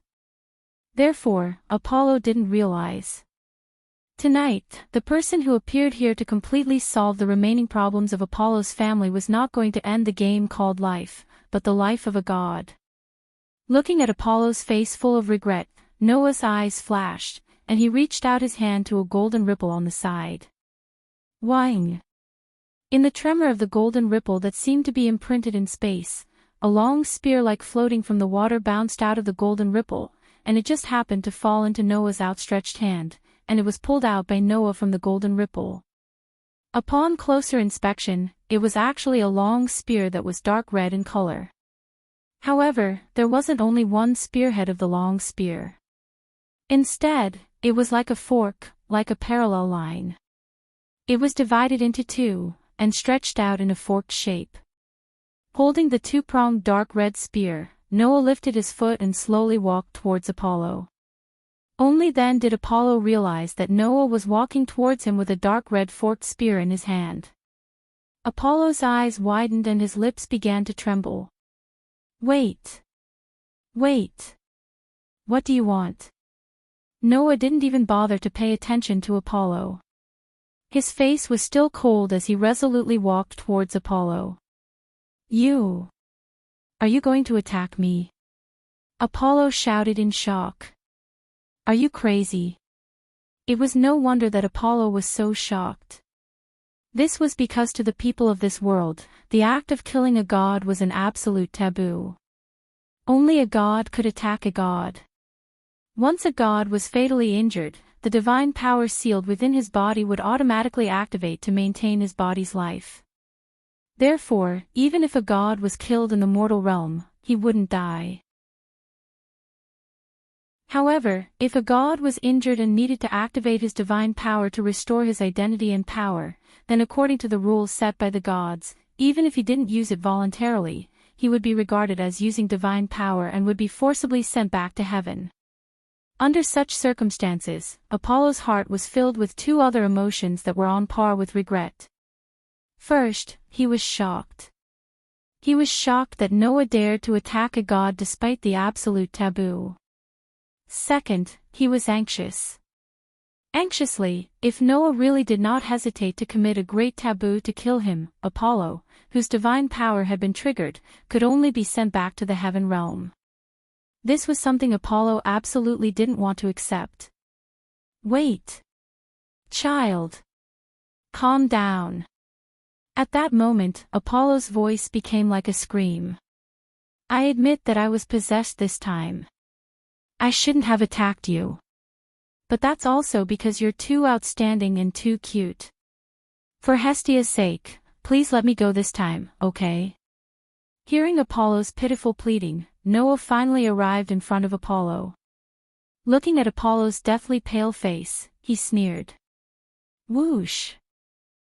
Therefore, Apollo didn't realize. Tonight, the person who appeared here to completely solve the remaining problems of Apollo's family was not going to end the game called life, but the life of a god. Looking at Apollo's face full of regret, Noah's eyes flashed, and he reached out his hand to a golden ripple on the side. Whing! In the tremor of the golden ripple that seemed to be imprinted in space, a long spear like floating from the water bounced out of the golden ripple, and it just happened to fall into Noah's outstretched hand, and it was pulled out by Noah from the golden ripple. Upon closer inspection, it was actually a long spear that was dark red in color. However, there wasn't only one spearhead of the long spear. Instead, it was like a fork, like a parallel line. It was divided into two, and stretched out in a forked shape. Holding the two-pronged dark red spear, Noah lifted his foot and slowly walked towards Apollo. Only then did Apollo realize that Noah was walking towards him with a dark red forked spear in his hand. Apollo's eyes widened and his lips began to tremble. Wait. Wait. What do you want? Noah didn't even bother to pay attention to Apollo. His face was still cold as he resolutely walked towards Apollo. You! Are you going to attack me? Apollo shouted in shock. Are you crazy? It was no wonder that Apollo was so shocked. This was because to the people of this world, the act of killing a god was an absolute taboo. Only a god could attack a god. Once a god was fatally injured, the divine power sealed within his body would automatically activate to maintain his body's life. Therefore, even if a god was killed in the mortal realm, he wouldn't die. However, if a god was injured and needed to activate his divine power to restore his identity and power, then according to the rules set by the gods, even if he didn't use it voluntarily, he would be regarded as using divine power and would be forcibly sent back to heaven. Under such circumstances, Apollo's heart was filled with two other emotions that were on par with regret. First, he was shocked. He was shocked that Noah dared to attack a god despite the absolute taboo. Second, he was anxious. Anxiously, if Noah really did not hesitate to commit a great taboo to kill him, Apollo, whose divine power had been triggered, could only be sent back to the heaven realm. This was something Apollo absolutely didn't want to accept. Wait. Child. Calm down. At that moment, Apollo's voice became like a scream. I admit that I was possessed this time. I shouldn't have attacked you. But that's also because you're too outstanding and too cute. For Hestia's sake, please let me go this time, okay? Hearing Apollo's pitiful pleading, Noah finally arrived in front of Apollo. Looking at Apollo's deathly pale face, he sneered. Whoosh!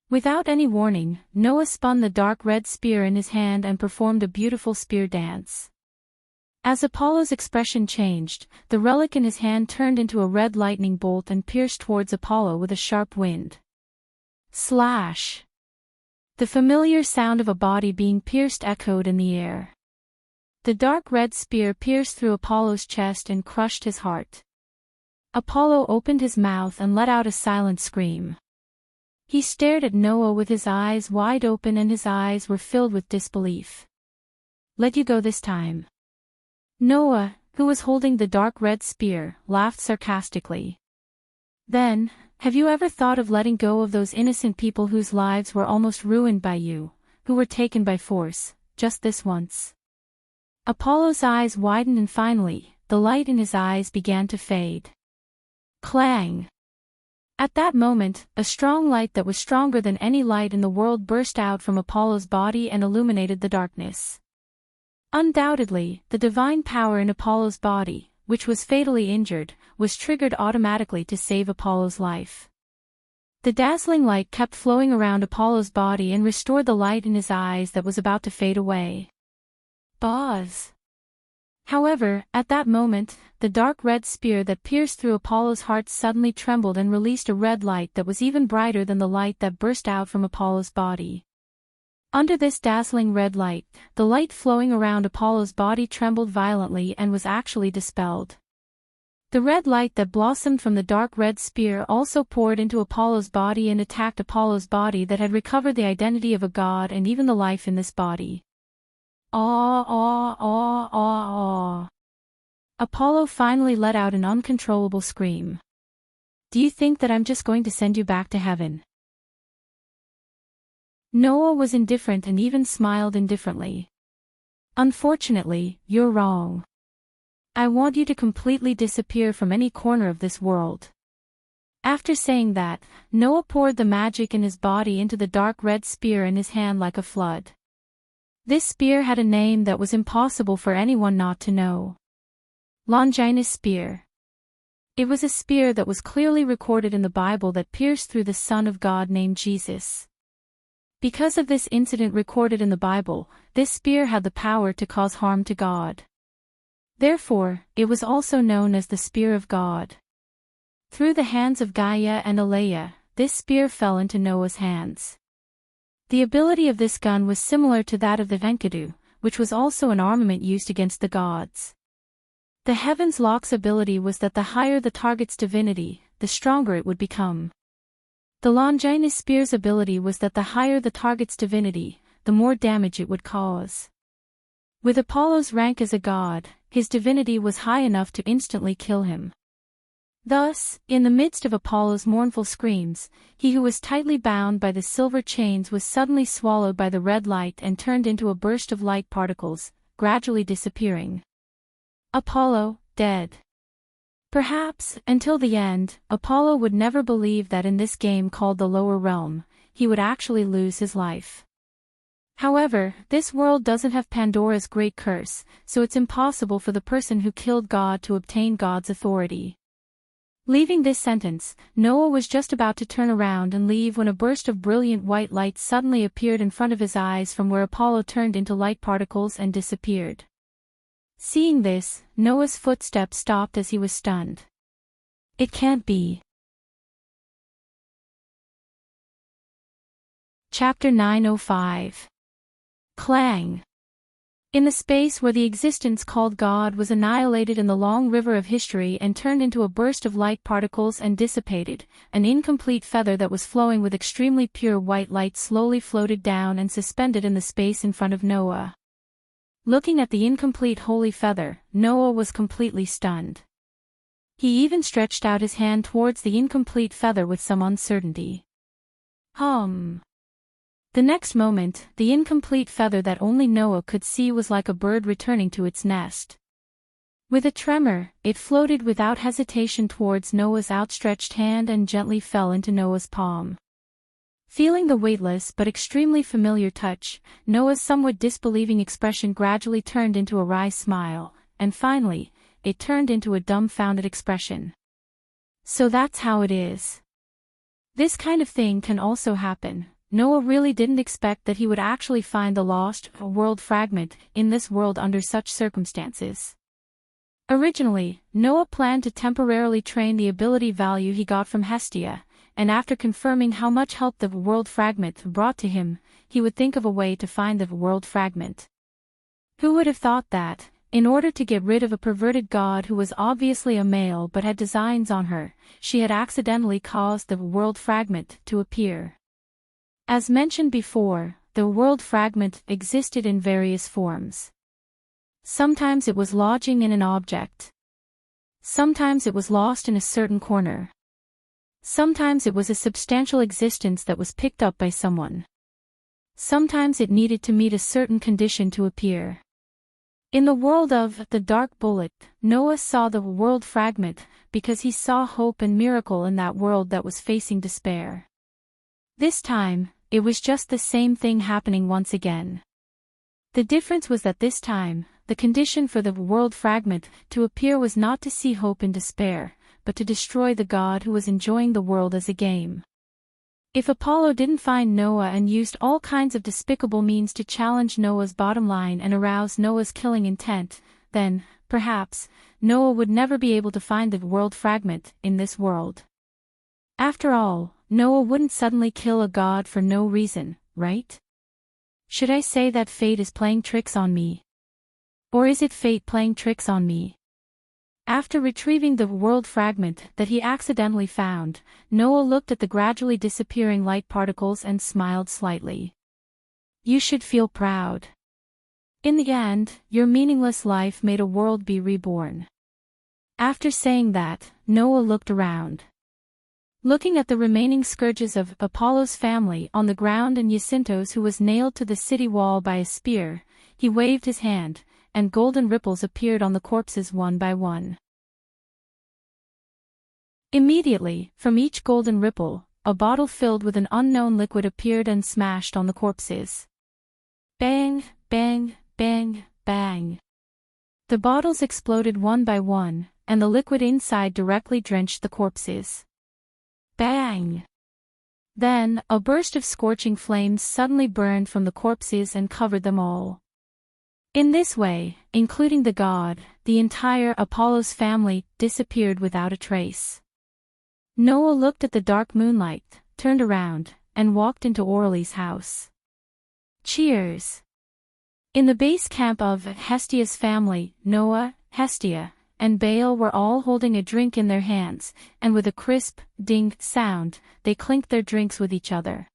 Without any warning, Noah spun the dark red spear in his hand and performed a beautiful spear dance. As Apollo's expression changed, the relic in his hand turned into a red lightning bolt and pierced towards Apollo with a sharp wind. Slash! The familiar sound of a body being pierced echoed in the air. The dark red spear pierced through Apollo's chest and crushed his heart. Apollo opened his mouth and let out a silent scream. He stared at Noah with his eyes wide open, and his eyes were filled with disbelief. Let you go this time. Noah, who was holding the dark red spear, laughed sarcastically. Then, have you ever thought of letting go of those innocent people whose lives were almost ruined by you, who were taken by force, just this once? Apollo's eyes widened and finally, the light in his eyes began to fade. Clang! At that moment, a strong light that was stronger than any light in the world burst out from Apollo's body and illuminated the darkness. Undoubtedly, the divine power in Apollo's body, which was fatally injured, was triggered automatically to save Apollo's life. The dazzling light kept flowing around Apollo's body and restored the light in his eyes that was about to fade away. Buzz! However, at that moment, the dark red spear that pierced through Apollo's heart suddenly trembled and released a red light that was even brighter than the light that burst out from Apollo's body. Under this dazzling red light, the light flowing around Apollo's body trembled violently and was actually dispelled. The red light that blossomed from the dark red spear also poured into Apollo's body and attacked Apollo's body that had recovered the identity of a god and even the life in this body. Aw, aw, aw, aw, aw. Apollo finally let out an uncontrollable scream. Do you think that I'm just going to send you back to heaven? Noah was indifferent and even smiled indifferently. Unfortunately, you're wrong. I want you to completely disappear from any corner of this world. After saying that, Noah poured the magic in his body into the dark red spear in his hand like a flood. This spear had a name that was impossible for anyone not to know. Longinus spear. It was a spear that was clearly recorded in the Bible that pierced through the Son of God named Jesus. Because of this incident recorded in the Bible, this spear had the power to cause harm to God. Therefore, it was also known as the Spear of God. Through the hands of Gaia and Aleia, this spear fell into Noah's hands. The ability of this gun was similar to that of the Enkidu, which was also an armament used against the gods. The Heaven's Lock's ability was that the higher the target's divinity, the stronger it would become. The Longinus spear's ability was that the higher the target's divinity, the more damage it would cause. With Apollo's rank as a god, his divinity was high enough to instantly kill him. Thus, in the midst of Apollo's mournful screams, he who was tightly bound by the silver chains was suddenly swallowed by the red light and turned into a burst of light particles, gradually disappearing. Apollo, dead. Perhaps, until the end, Apollo would never believe that in this game called the Lower Realm, he would actually lose his life. However, this world doesn't have Pandora's great curse, so it's impossible for the person who killed God to obtain God's authority. Leaving this sentence, Noah was just about to turn around and leave when a burst of brilliant white light suddenly appeared in front of his eyes from where Apollo turned into light particles and disappeared. Seeing this, Noah's footsteps stopped as he was stunned. It can't be. Chapter 905. Clang. In the space where the existence called God was annihilated in the long river of history and turned into a burst of light particles and dissipated, an incomplete feather that was flowing with extremely pure white light slowly floated down and suspended in the space in front of Noah. Looking at the incomplete holy feather, Noah was completely stunned. He even stretched out his hand towards the incomplete feather with some uncertainty. The next moment, the incomplete feather that only Noah could see was like a bird returning to its nest. With a tremor, it floated without hesitation towards Noah's outstretched hand and gently fell into Noah's palm. Feeling the weightless but extremely familiar touch, Noah's somewhat disbelieving expression gradually turned into a wry smile, and finally, it turned into a dumbfounded expression. So that's how it is. This kind of thing can also happen. Noah really didn't expect that he would actually find the lost world fragment in this world under such circumstances. Originally, Noah planned to temporarily train the ability value he got from Hestia, and after confirming how much help the world fragment brought to him, he would think of a way to find the world fragment. Who would have thought that, in order to get rid of a perverted god who was obviously a male but had designs on her, she had accidentally caused the world fragment to appear. As mentioned before, the world fragment existed in various forms. Sometimes it was lodging in an object. Sometimes it was lost in a certain corner. Sometimes it was a substantial existence that was picked up by someone. Sometimes it needed to meet a certain condition to appear. In the world of the Dark Bullet, Noah saw the world fragment because he saw hope and miracle in that world that was facing despair. This time, it was just the same thing happening once again. The difference was that this time, the condition for the world fragment to appear was not to see hope in despair, but to destroy the god who was enjoying the world as a game. If Apollo didn't find Noah and used all kinds of despicable means to challenge Noah's bottom line and arouse Noah's killing intent, then, perhaps, Noah would never be able to find the world fragment in this world. After all, Noah wouldn't suddenly kill a god for no reason, right? Should I say that fate is playing tricks on me? Or is it fate playing tricks on me? After retrieving the world fragment that he accidentally found, Noah looked at the gradually disappearing light particles and smiled slightly. You should feel proud. In the end, your meaningless life made a world be reborn. After saying that, Noah looked around. Looking at the remaining scourges of Apollo's family on the ground and Jacinto's who was nailed to the city wall by a spear, he waved his hand, and golden ripples appeared on the corpses one by one. Immediately, from each golden ripple, a bottle filled with an unknown liquid appeared and smashed on the corpses. Bang, bang, bang, bang. The bottles exploded one by one, and the liquid inside directly drenched the corpses. Bang! Then, a burst of scorching flames suddenly burned from the corpses and covered them all. In this way, including the god, the entire Apollo's family disappeared without a trace. Noah looked at the dark moonlight, turned around, and walked into Orly's house. Cheers! In the base camp of Hestia's family, Noah, Hestia, and Baal were all holding a drink in their hands, and with a crisp, ding sound, they clinked their drinks with each other.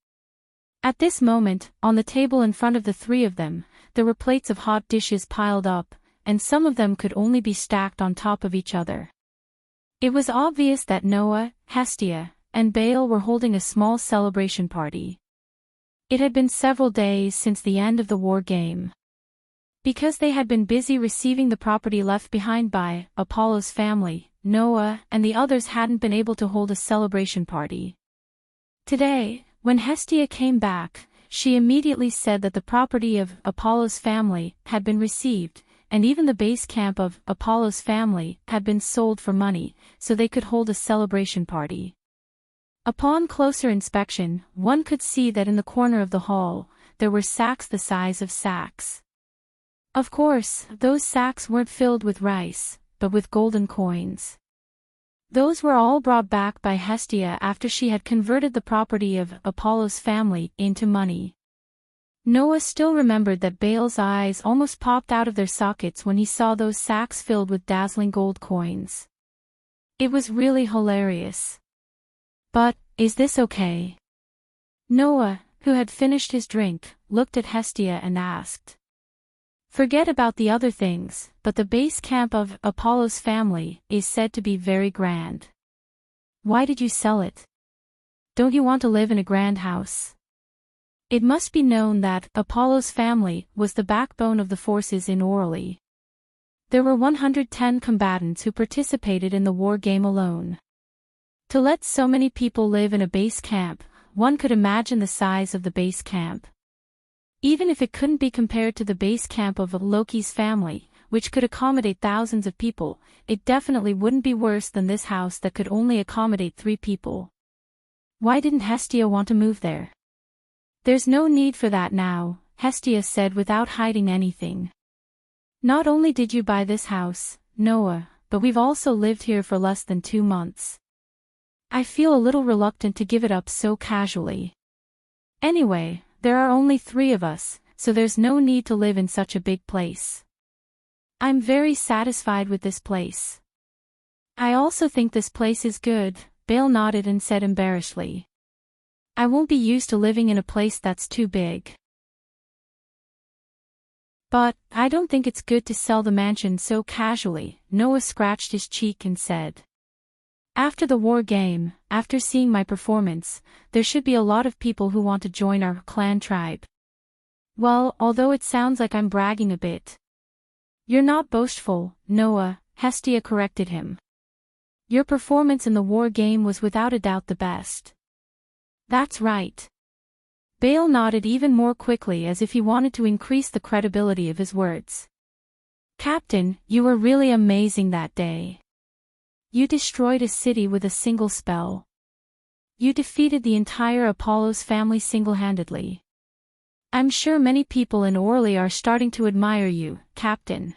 At this moment, on the table in front of the three of them, there were plates of hot dishes piled up, and some of them could only be stacked on top of each other. It was obvious that Noah, Hestia, and Baal were holding a small celebration party. It had been several days since the end of the war game. Because they had been busy receiving the property left behind by Apollo's family, Noah and the others hadn't been able to hold a celebration party. Today, when Hestia came back, she immediately said that the property of Apollo's family had been received, and even the base camp of Apollo's family had been sold for money, so they could hold a celebration party. Upon closer inspection, one could see that in the corner of the hall, there were sacks the size of sacks. Of course, those sacks weren't filled with rice, but with golden coins. Those were all brought back by Hestia after she had converted the property of Apollo's family into money. Noah still remembered that Baal's eyes almost popped out of their sockets when he saw those sacks filled with dazzling gold coins. It was really hilarious. But, is this okay? Noah, who had finished his drink, looked at Hestia and asked. Forget about the other things, but the base camp of Apollo's family is said to be very grand. Why did you sell it? Don't you want to live in a grand house? It must be known that Apollo's family was the backbone of the forces in Orly. There were 110 combatants who participated in the war game alone. To let so many people live in a base camp, one could imagine the size of the base camp. Even if it couldn't be compared to the base camp of Loki's family, which could accommodate thousands of people, it definitely wouldn't be worse than this house that could only accommodate 3 people. Why didn't Hestia want to move there? There's no need for that now, Hestia said without hiding anything. Not only did you buy this house, Noah, but we've also lived here for less than 2 months. I feel a little reluctant to give it up so casually. Anyway, there are only 3 of us, so there's no need to live in such a big place. I'm very satisfied with this place. I also think this place is good, Bale nodded and said embarrassedly. I won't be used to living in a place that's too big. But, I don't think it's good to sell the mansion so casually, Noah scratched his cheek and said. After the war game, after seeing my performance, there should be a lot of people who want to join our clan tribe. Well, although it sounds like I'm bragging a bit. You're not boastful, Noah, Hestia corrected him. Your performance in the war game was without a doubt the best. That's right. Bale nodded even more quickly as if he wanted to increase the credibility of his words. Captain, you were really amazing that day. You destroyed a city with a single spell. You defeated the entire Apollo's family single-handedly. I'm sure many people in Orly are starting to admire you, Captain.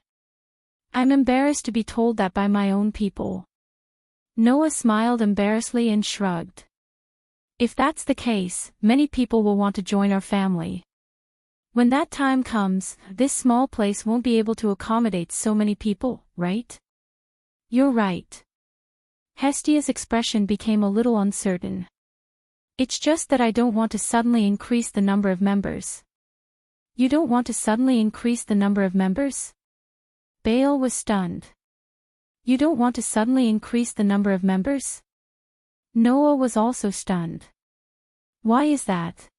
I'm embarrassed to be told that by my own people. Noah smiled embarrassedly and shrugged. If that's the case, many people will want to join our family. When that time comes, this small place won't be able to accommodate so many people, right? You're right. Hestia's expression became a little uncertain. It's just that I don't want to suddenly increase the number of members. You don't want to suddenly increase the number of members? Bale was stunned. You don't want to suddenly increase the number of members? Noah was also stunned. Why is that?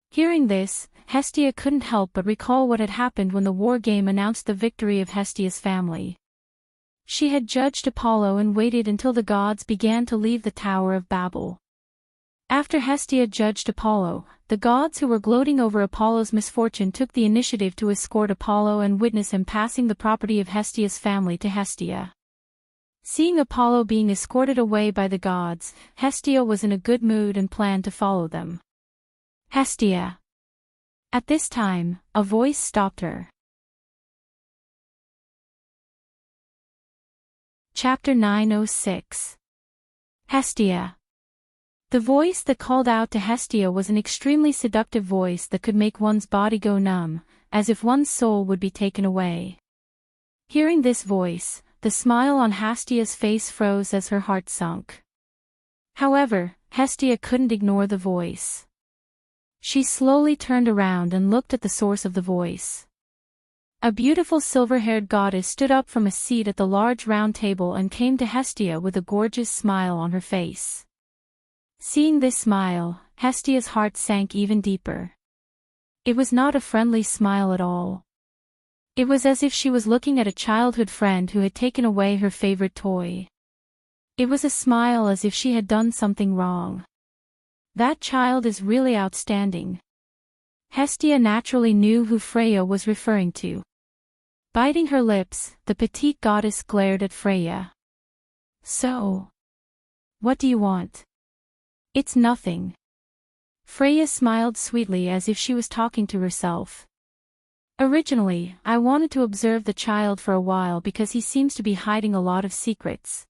Hearing this, Hestia couldn't help but recall what had happened when the war game announced the victory of Hestia's family. She had judged Apollo and waited until the gods began to leave the Tower of Babel. After Hestia judged Apollo, the gods who were gloating over Apollo's misfortune took the initiative to escort Apollo and witness him passing the property of Hestia's family to Hestia. Seeing Apollo being escorted away by the gods, Hestia was in a good mood and planned to follow them. Hestia. At this time, a voice stopped her. Chapter 906. Hestia. The voice that called out to Hestia was an extremely seductive voice that could make one's body go numb, as if one's soul would be taken away. Hearing this voice, the smile on Hestia's face froze as her heart sunk. However, Hestia couldn't ignore the voice. She slowly turned around and looked at the source of the voice. A beautiful silver-haired goddess stood up from a seat at the large round table and came to Hestia with a gorgeous smile on her face. Seeing this smile, Hestia's heart sank even deeper. It was not a friendly smile at all. It was as if she was looking at a childhood friend who had taken away her favorite toy. It was a smile as if she had done something wrong. That child is really outstanding. Hestia naturally knew who Freya was referring to. Biting her lips, the petite goddess glared at Freya. So, what do you want? It's nothing. Freya smiled sweetly as if she was talking to herself. Originally, I wanted to observe the child for a while because he seems to be hiding a lot of secrets.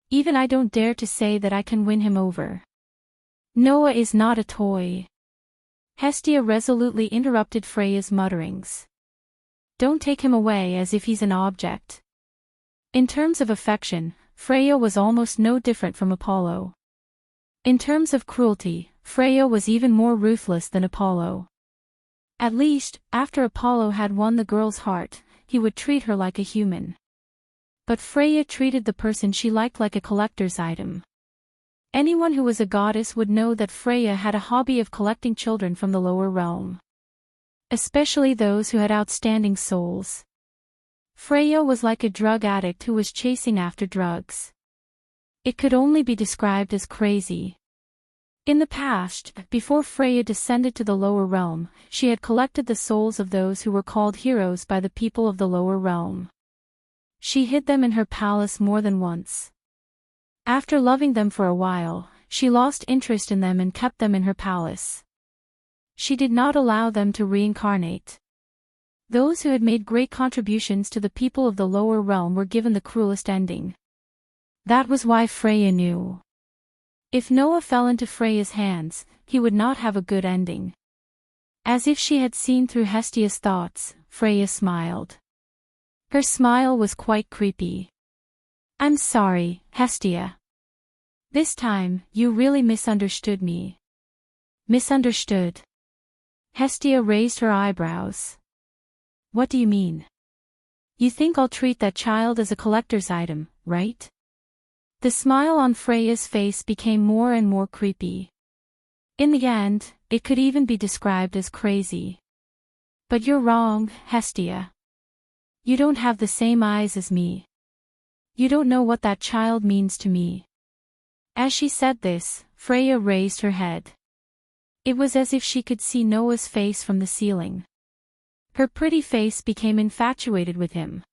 Even I don't dare to say that I can win him over. Noah is not a toy. Hestia resolutely interrupted Freya's mutterings. Don't take him away as if he's an object. In terms of affection, Freya was almost no different from Apollo. In terms of cruelty, Freya was even more ruthless than Apollo. At least, after Apollo had won the girl's heart, he would treat her like a human. But Freya treated the person she liked like a collector's item. Anyone who was a goddess would know that Freya had a hobby of collecting children from the lower realm. Especially those who had outstanding souls. Freya was like a drug addict who was chasing after drugs. It could only be described as crazy. In the past, before Freya descended to the lower realm, she had collected the souls of those who were called heroes by the people of the lower realm. She hid them in her palace more than once. After loving them for a while, she lost interest in them and kept them in her palace. She did not allow them to reincarnate. Those who had made great contributions to the people of the lower realm were given the cruelest ending. That was why Freya knew. If Noah fell into Freya's hands, he would not have a good ending. As if she had seen through Hestia's thoughts, Freya smiled. Her smile was quite creepy. I'm sorry, Hestia. This time, you really misunderstood me. Misunderstood? Hestia raised her eyebrows. What do you mean? You think I'll treat that child as a collector's item, right? The smile on Freya's face became more and more creepy. In the end, it could even be described as crazy. But you're wrong, Hestia. You don't have the same eyes as me. You don't know what that child means to me. As she said this, Freya raised her head. It was as if she could see Noah's face from the ceiling. Her pretty face became infatuated with him.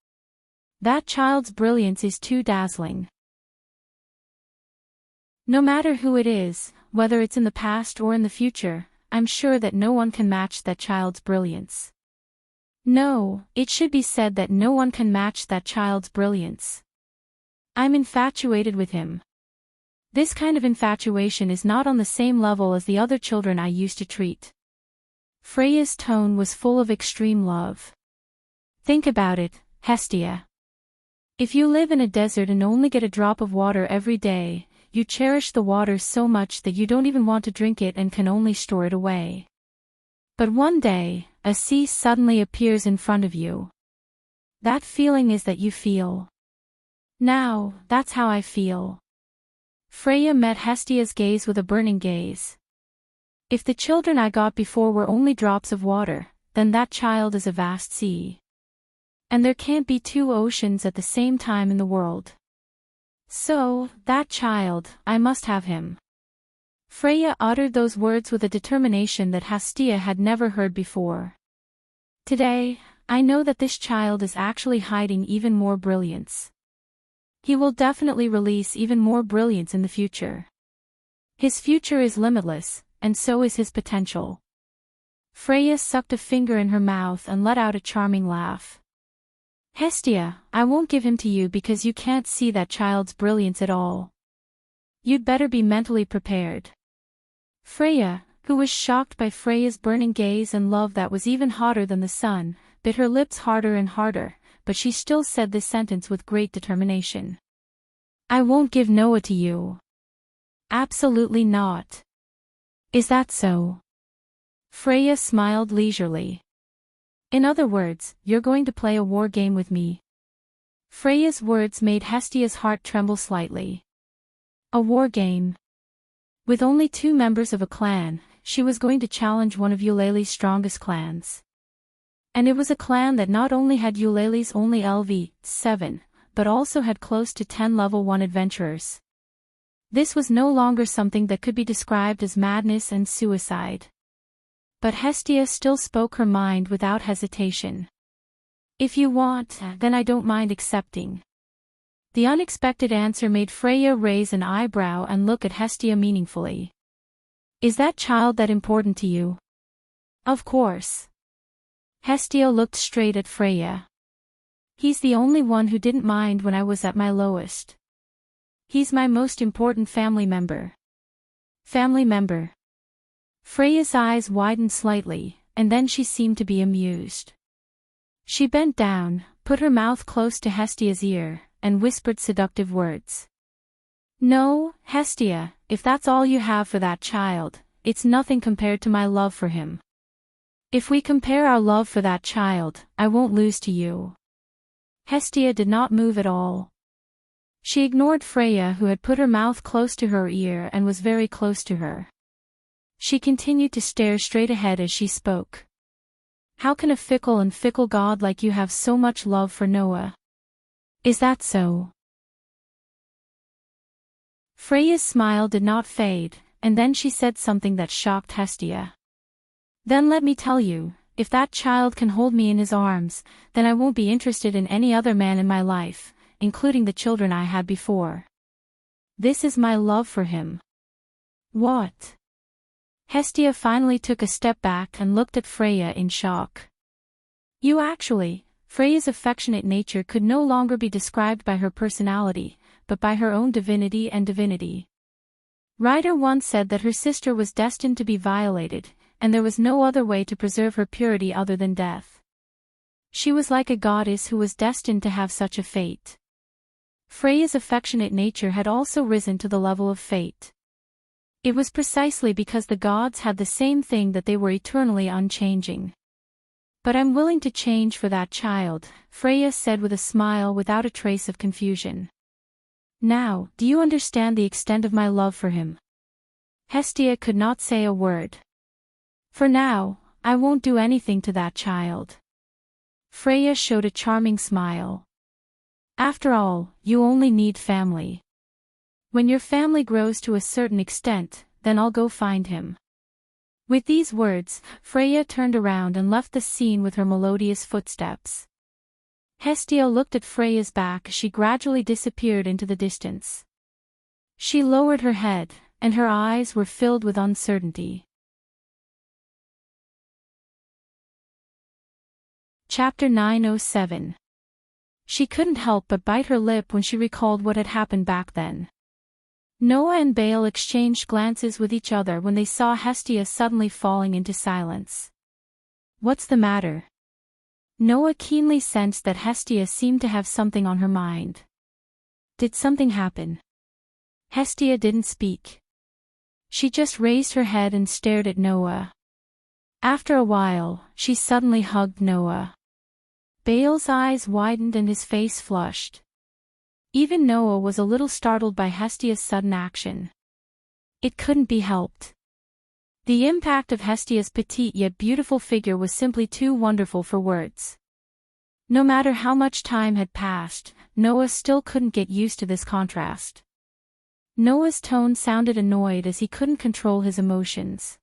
That child's brilliance is too dazzling. No matter who it is, whether it's in the past or in the future, I'm sure that no one can match that child's brilliance. No, it should be said that no one can match that child's brilliance. I'm infatuated with him. This kind of infatuation is not on the same level as the other children I used to treat. Freya's tone was full of extreme love. Think about it, Hestia. If you live in a desert and only get a drop of water every day, you cherish the water so much that you don't even want to drink it and can only store it away. But one day, a sea suddenly appears in front of you. That feeling is that you feel. Now, that's how I feel. Freya met Hestia's gaze with a burning gaze. If the children I got before were only drops of water, then that child is a vast sea. And there can't be two oceans at the same time in the world. So, that child, I must have him. Freya uttered those words with a determination that Hestia had never heard before. Today, I know that this child is actually hiding even more brilliance. He will definitely release even more brilliance in the future. His future is limitless, and so is his potential. Freya sucked a finger in her mouth and let out a charming laugh. Hestia, I won't give him to you because you can't see that child's brilliance at all. You'd better be mentally prepared. Freya, who was shocked by Freya's burning gaze and love that was even hotter than the sun, bit her lips harder and harder, but she still said this sentence with great determination. I won't give Noah to you. Absolutely not. Is that so? Freya smiled leisurely. In other words, you're going to play a war game with me. Freya's words made Hestia's heart tremble slightly. A war game. With only 2 members of a clan, she was going to challenge one of Eulalie's strongest clans. And it was a clan that not only had Eulalie's only LV7, but also had close to 10 level 1 adventurers. This was no longer something that could be described as madness and suicide. But Hestia still spoke her mind without hesitation. If you want, then I don't mind accepting. The unexpected answer made Freya raise an eyebrow and look at Hestia meaningfully. Is that child that important to you? Of course. Hestia looked straight at Freya. He's the only one who didn't mind when I was at my lowest. He's my most important family member. Family member. Freya's eyes widened slightly, and then she seemed to be amused. She bent down, put her mouth close to Hestia's ear, and whispered seductive words. No, Hestia, if that's all you have for that child, it's nothing compared to my love for him. If we compare our love for that child, I won't lose to you. Hestia did not move at all. She ignored Freya, who had put her mouth close to her ear and was very close to her. She continued to stare straight ahead as she spoke. How can a fickle god like you have so much love for Noah? Is that so? Freya's smile did not fade, and then she said something that shocked Hestia. Then let me tell you, if that child can hold me in his arms, then I won't be interested in any other man in my life, including the children I had before. This is my love for him. What? Hestia finally took a step back and looked at Freya in shock. Freya's affectionate nature could no longer be described by her personality, but by her own divinity and divinity. Ryder once said that her sister was destined to be violated, and there was no other way to preserve her purity other than death. She was like a goddess who was destined to have such a fate. Freya's affectionate nature had also risen to the level of fate. It was precisely because the gods had the same thing that they were eternally unchanging. But I'm willing to change for that child, Freya said with a smile without a trace of confusion. Now, do you understand the extent of my love for him? Hestia could not say a word. For now, I won't do anything to that child. Freya showed a charming smile. After all, you only need family. When your family grows to a certain extent, then I'll go find him. With these words, Freya turned around and left the scene with her melodious footsteps. Hestia looked at Freya's back as she gradually disappeared into the distance. She lowered her head, and her eyes were filled with uncertainty. Chapter 907. She couldn't help but bite her lip when she recalled what had happened back then. Noah and Baal exchanged glances with each other when they saw Hestia suddenly falling into silence. What's the matter? Noah keenly sensed that Hestia seemed to have something on her mind. Did something happen? Hestia didn't speak. She just raised her head and stared at Noah. After a while, she suddenly hugged Noah. Baal's eyes widened and his face flushed. Even Noah was a little startled by Hestia's sudden action. It couldn't be helped. The impact of Hestia's petite yet beautiful figure was simply too wonderful for words. No matter how much time had passed, Noah still couldn't get used to this contrast. Noah's tone sounded annoyed as he couldn't control his emotions.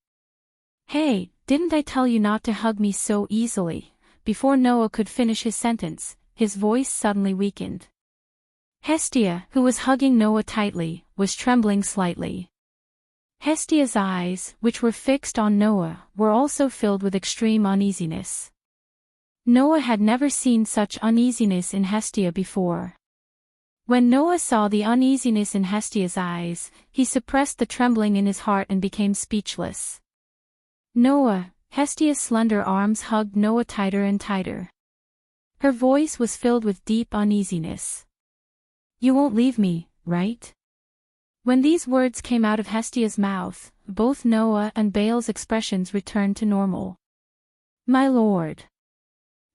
Hey, didn't I tell you not to hug me so easily? Before Noah could finish his sentence, his voice suddenly weakened. Hestia, who was hugging Noah tightly, was trembling slightly. Hestia's eyes, which were fixed on Noah, were also filled with extreme uneasiness. Noah had never seen such uneasiness in Hestia before. When Noah saw the uneasiness in Hestia's eyes, he suppressed the trembling in his heart and became speechless. Noah, Hestia's slender arms hugged Noah tighter and tighter. Her voice was filled with deep uneasiness. You won't leave me, right? When these words came out of Hestia's mouth, both Noah and Baal's expressions returned to normal. My lord.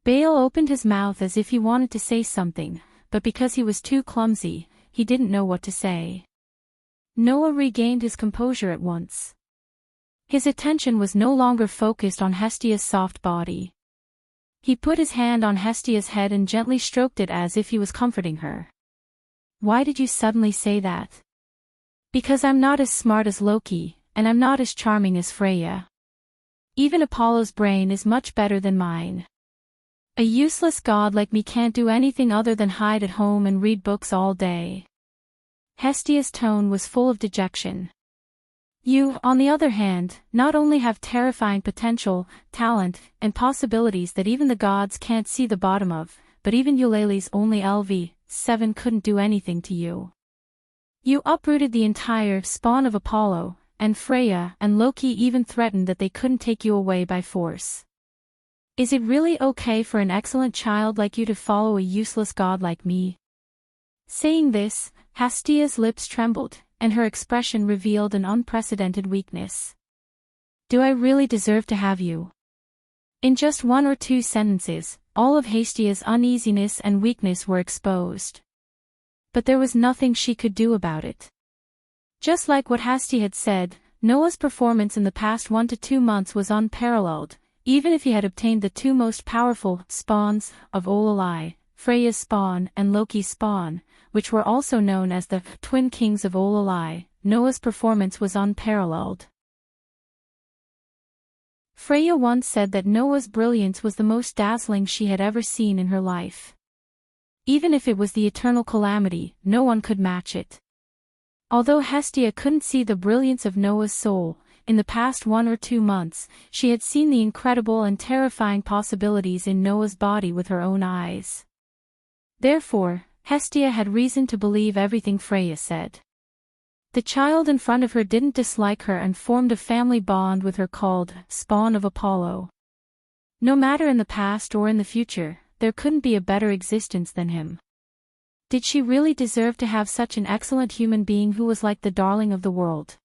Baal opened his mouth as if he wanted to say something, but because he was too clumsy, he didn't know what to say. Noah regained his composure at once. His attention was no longer focused on Hestia's soft body. He put his hand on Hestia's head and gently stroked it as if he was comforting her. Why did you suddenly say that? Because I'm not as smart as Loki, and I'm not as charming as Freya. Even Apollo's brain is much better than mine. A useless god like me can't do anything other than hide at home and read books all day. Hestia's tone was full of dejection. You, on the other hand, not only have terrifying potential, talent, and possibilities that even the gods can't see the bottom of, but even Eulalie's only LV7 couldn't do anything to you. You uprooted the entire spawn of Apollo, and Freya and Loki even threatened that they couldn't take you away by force. Is it really okay for an excellent child like you to follow a useless god like me? Saying this, Hestia's lips trembled, and her expression revealed an unprecedented weakness. Do I really deserve to have you? In just one or two sentences, all of Hestia's uneasiness and weakness were exposed. But there was nothing she could do about it. Just like what Hestia had said, Noah's performance in the past 1 to 2 months was unparalleled, even if he had obtained the two most powerful spawns of Ololai, Freya's spawn and Loki's spawn, which were also known as the twin kings of Ololai, Noah's performance was unparalleled. Freya once said that Noah's brilliance was the most dazzling she had ever seen in her life. Even if it was the eternal calamity, no one could match it. Although Hestia couldn't see the brilliance of Noah's soul, in the past 1 or 2 months, she had seen the incredible and terrifying possibilities in Noah's body with her own eyes. Therefore, Hestia had reason to believe everything Freya said. The child in front of her didn't dislike her and formed a family bond with her called Spawn of Apollo. No matter in the past or in the future, there couldn't be a better existence than him. Did she really deserve to have such an excellent human being who was like the darling of the world?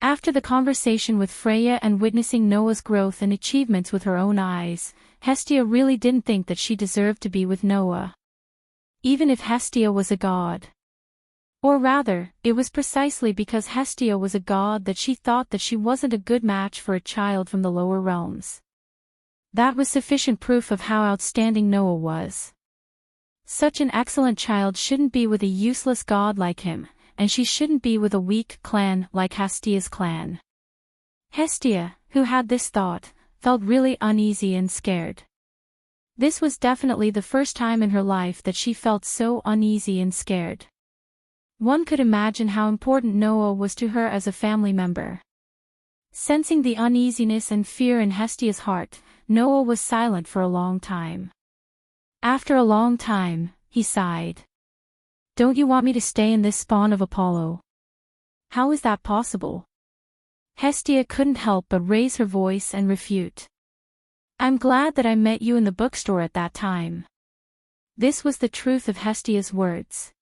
After the conversation with Freya and witnessing Noah's growth and achievements with her own eyes, Hestia really didn't think that she deserved to be with Noah. Even if Hestia was a god. Or rather, it was precisely because Hestia was a god that she thought that she wasn't a good match for a child from the lower realms. That was sufficient proof of how outstanding Noah was. Such an excellent child shouldn't be with a useless god like him, and she shouldn't be with a weak clan like Hestia's clan. Hestia, who had this thought, felt really uneasy and scared. This was definitely the first time in her life that she felt so uneasy and scared. One could imagine how important Noah was to her as a family member. Sensing the uneasiness and fear in Hestia's heart, Noah was silent for a long time. After a long time, he sighed. "Don't you want me to stay in this spawn of Apollo?" "How is that possible?" Hestia couldn't help but raise her voice and refute. "I'm glad that I met you in the bookstore at that time." This was the truth of Hestia's words.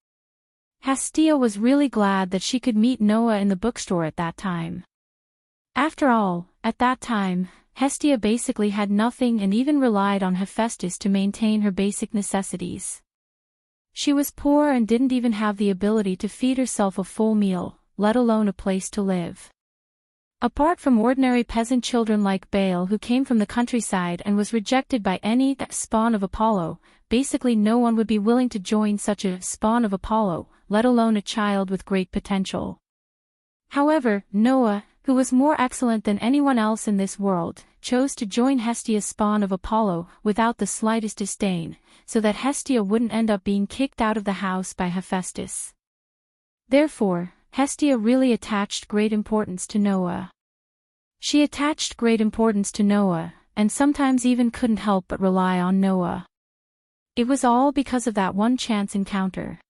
Hestia was really glad that she could meet Noah in the bookstore at that time. After all, at that time, Hestia basically had nothing and even relied on Hephaestus to maintain her basic necessities. She was poor and didn't even have the ability to feed herself a full meal, let alone a place to live. Apart from ordinary peasant children like Baal who came from the countryside and was rejected by any spawn of Apollo, basically no one would be willing to join such a spawn of Apollo, let alone a child with great potential. However, Noah, who was more excellent than anyone else in this world, chose to join Hestia's spawn of Apollo without the slightest disdain, so that Hestia wouldn't end up being kicked out of the house by Hephaestus. Therefore, Hestia really attached great importance to Noah. She attached great importance to Noah, and sometimes even couldn't help but rely on Noah. It was all because of that one chance encounter.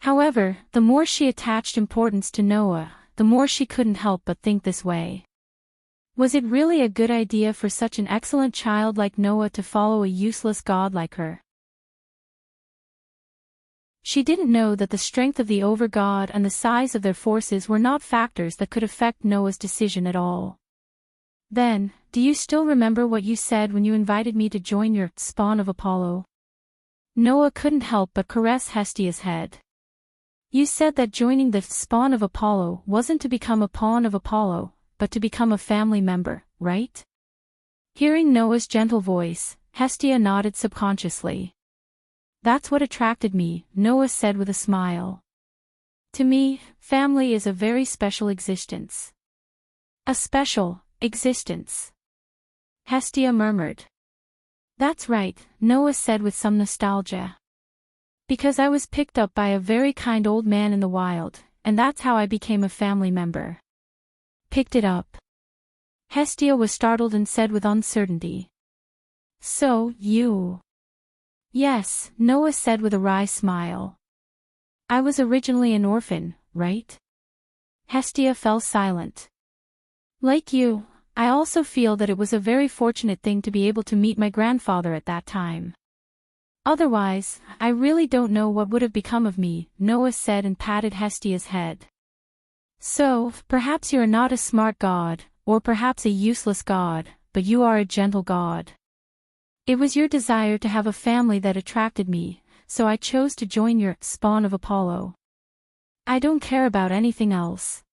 However, the more she attached importance to Noah, the more she couldn't help but think this way. Was it really a good idea for such an excellent child like Noah to follow a useless god like her? She didn't know that the strength of the over-god and the size of their forces were not factors that could affect Noah's decision at all. "Then, do you still remember what you said when you invited me to join your spawn of Apollo?" Noah couldn't help but caress Hestia's head. "You said that joining the spawn of Apollo wasn't to become a pawn of Apollo, but to become a family member, right?" Hearing Noah's gentle voice, Hestia nodded subconsciously. "That's what attracted me," Noah said with a smile. "To me, family is a very special existence." "A special existence," Hestia murmured. "That's right," Noah said with some nostalgia. "Because I was picked up by a very kind old man in the wild, and that's how I became a family member." "Picked it up?" Hestia was startled and said with uncertainty. "So, you..." "Yes," Noah said with a wry smile. "I was originally an orphan, right?" Hestia fell silent. "Like you, I also feel that it was a very fortunate thing to be able to meet my grandfather at that time. Otherwise, I really don't know what would have become of me," Noah said and patted Hestia's head. "So, perhaps you are not a smart god, or perhaps a useless god, but you are a gentle god. It was your desire to have a family that attracted me, so I chose to join your spawn of Apollo. I don't care about anything else."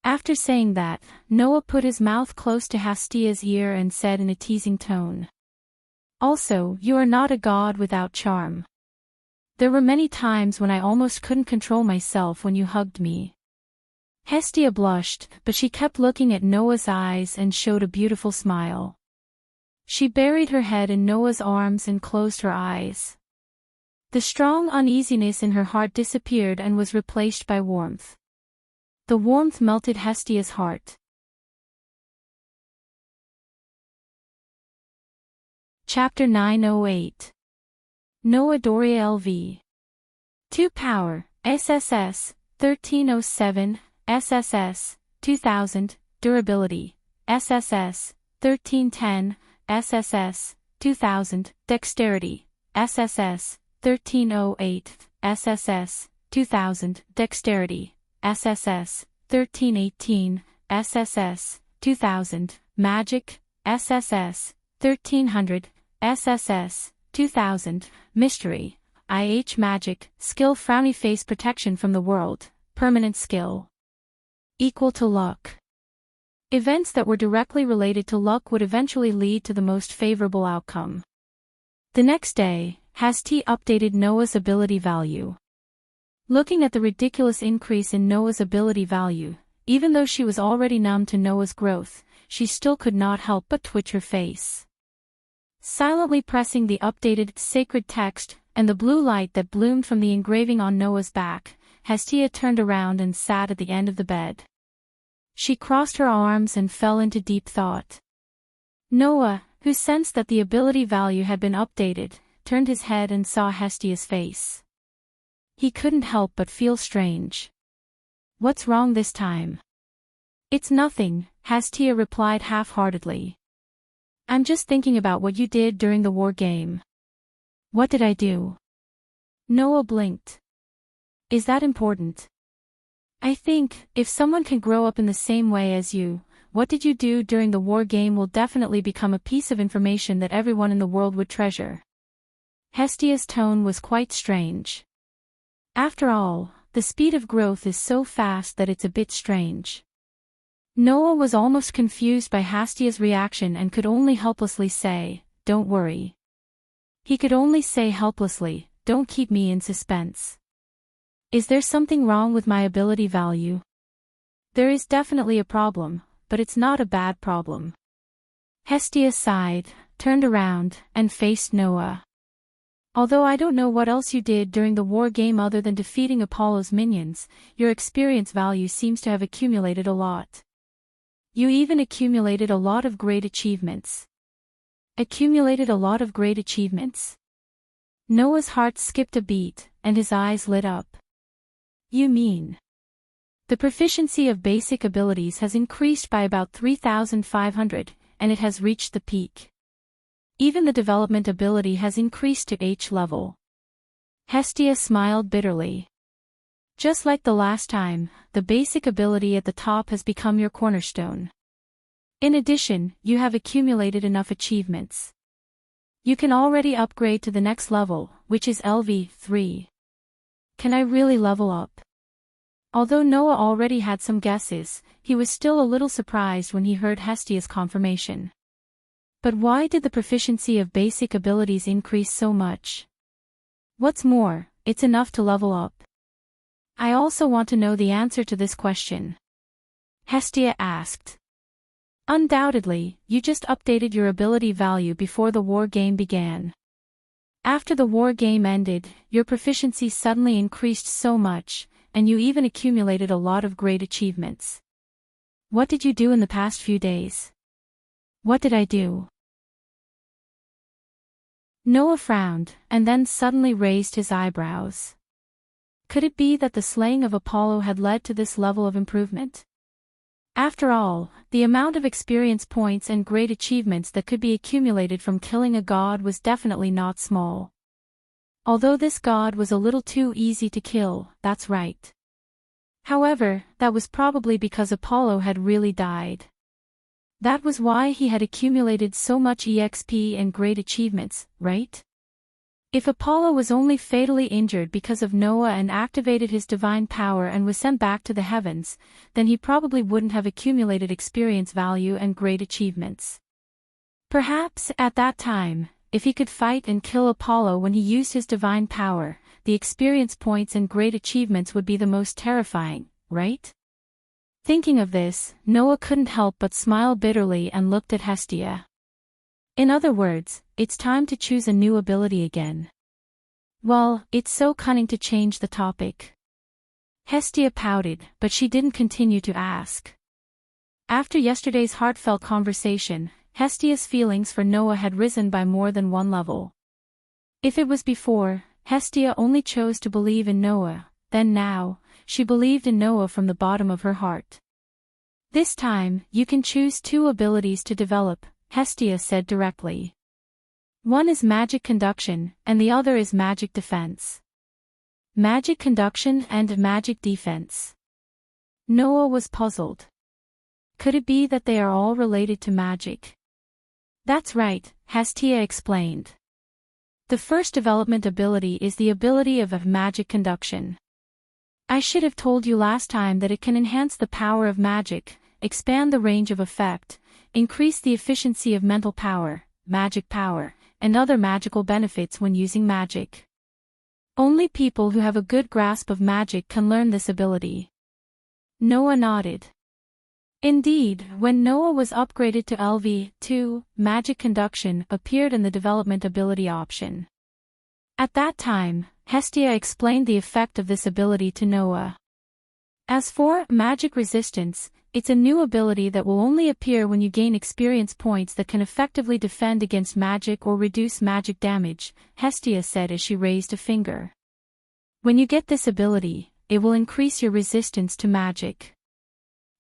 After saying that, Noah put his mouth close to Hestia's ear and said in a teasing tone, "Also, you are not a god without charm. There were many times when I almost couldn't control myself when you hugged me." Hestia blushed, but she kept looking at Noah's eyes and showed a beautiful smile. She buried her head in Noah's arms and closed her eyes. The strong uneasiness in her heart disappeared and was replaced by warmth. The warmth melted Hestia's heart. Chapter 908. Noah Doria LV. 2 Power, SSS, 1307, SSS, 2000, Durability, SSS, 1310, SSS, 2000, Dexterity, SSS, 1308, SSS, 2000, Dexterity, SSS, 1318, SSS, 2000, Magic, SSS, 1300, SSS, 2000, Mystery, IH Magic, Skill Frowny Face Protection from the World, Permanent Skill. Equal to Luck. Events that were directly related to luck would eventually lead to the most favorable outcome. The next day, Hasti updated Noah's ability value. Looking at the ridiculous increase in Noah's ability value, even though she was already numb to Noah's growth, she still could not help but twitch her face. Silently pressing the updated sacred text and the blue light that bloomed from the engraving on Noah's back, Hestia turned around and sat at the end of the bed. She crossed her arms and fell into deep thought. Noah, who sensed that the ability value had been updated, turned his head and saw Hestia's face. He couldn't help but feel strange. "What's wrong this time?" "It's nothing," Hestia replied half-heartedly. "I'm just thinking about what you did during the war game." "What did I do?" Noah blinked. "Is that important?" "I think, if someone can grow up in the same way as you, what did you do during the war game will definitely become a piece of information that everyone in the world would treasure." Hestia's tone was quite strange. After all, the speed of growth is so fast that it's a bit strange. Noah was almost confused by Hestia's reaction and could only helplessly say, "Don't worry." He could only say helplessly, "Don't keep me in suspense." "Is there something wrong with my ability value?" "There is definitely a problem, but it's not a bad problem." Hestia sighed, turned around, and faced Noah. "Although I don't know what else you did during the war game other than defeating Apollo's minions, your experience value seems to have accumulated a lot. You even accumulated a lot of great achievements." "Accumulated a lot of great achievements?" Noah's heart skipped a beat, and his eyes lit up. "You mean?" "The proficiency of basic abilities has increased by about 3,500, and it has reached the peak. Even the development ability has increased to H level." Hestia smiled bitterly. "Just like the last time, the basic ability at the top has become your cornerstone. In addition, you have accumulated enough achievements. You can already upgrade to the next level, which is LV3. Can I really level up?" Although Noah already had some guesses, he was still a little surprised when he heard Hestia's confirmation. "But why did the proficiency of basic abilities increase so much?" "What's more, it's enough to level up." "I also want to know the answer to this question," Hestia asked. "Undoubtedly, you just updated your ability value before the war game began. After the war game ended, your proficiency suddenly increased so much, and you even accumulated a lot of great achievements. What did you do in the past few days?" "What did I do?" Noah frowned, and then suddenly raised his eyebrows. Could it be that the slaying of Apollo had led to this level of improvement? After all, the amount of experience points and great achievements that could be accumulated from killing a god was definitely not small. Although this god was a little too easy to kill, that's right. However, that was probably because Apollo had really died. That was why he had accumulated so much EXP and great achievements, right? If Apollo was only fatally injured because of Noah and activated his divine power and was sent back to the heavens, then he probably wouldn't have accumulated experience value and great achievements. Perhaps, at that time, if he could fight and kill Apollo when he used his divine power, the experience points and great achievements would be the most terrifying, right? Thinking of this, Noah couldn't help but smile bitterly and looked at Hestia. In other words, it's time to choose a new ability again. Well, it's so cunning to change the topic. Hestia pouted, but she didn't continue to ask. After yesterday's heartfelt conversation, Hestia's feelings for Noah had risen by more than one level. If it was before, Hestia only chose to believe in Noah, then now, she believed in Noah from the bottom of her heart. This time, you can choose two abilities to develop, Hestia said directly. One is magic conduction, and the other is magic defense. Magic conduction and magic defense. Noah was puzzled. Could it be that they are all related to magic? That's right, Hestia explained. The first development ability is the ability of magic conduction. I should have told you last time that it can enhance the power of magic, expand the range of effect, increase the efficiency of mental power, magic power, and other magical benefits when using magic. Only people who have a good grasp of magic can learn this ability. Noah nodded. Indeed, when Noah was upgraded to LV2, magic conduction appeared in the development ability option. At that time, Hestia explained the effect of this ability to Noah. As for magic resistance, it's a new ability that will only appear when you gain experience points that can effectively defend against magic or reduce magic damage, Hestia said as she raised a finger. When you get this ability, it will increase your resistance to magic.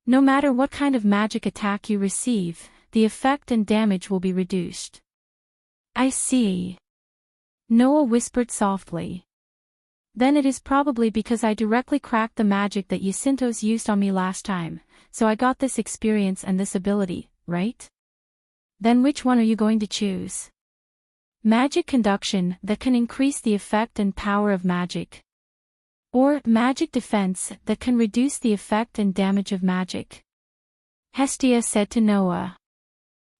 No matter what kind of magic attack you receive, the effect and damage will be reduced. I see. Noah whispered softly. Then it is probably because I directly cracked the magic that Jacintos used on me last time, so I got this experience and this ability, right? Then which one are you going to choose? Magic conduction that can increase the effect and power of magic. Or magic defense that can reduce the effect and damage of magic. Hestia said to Noah.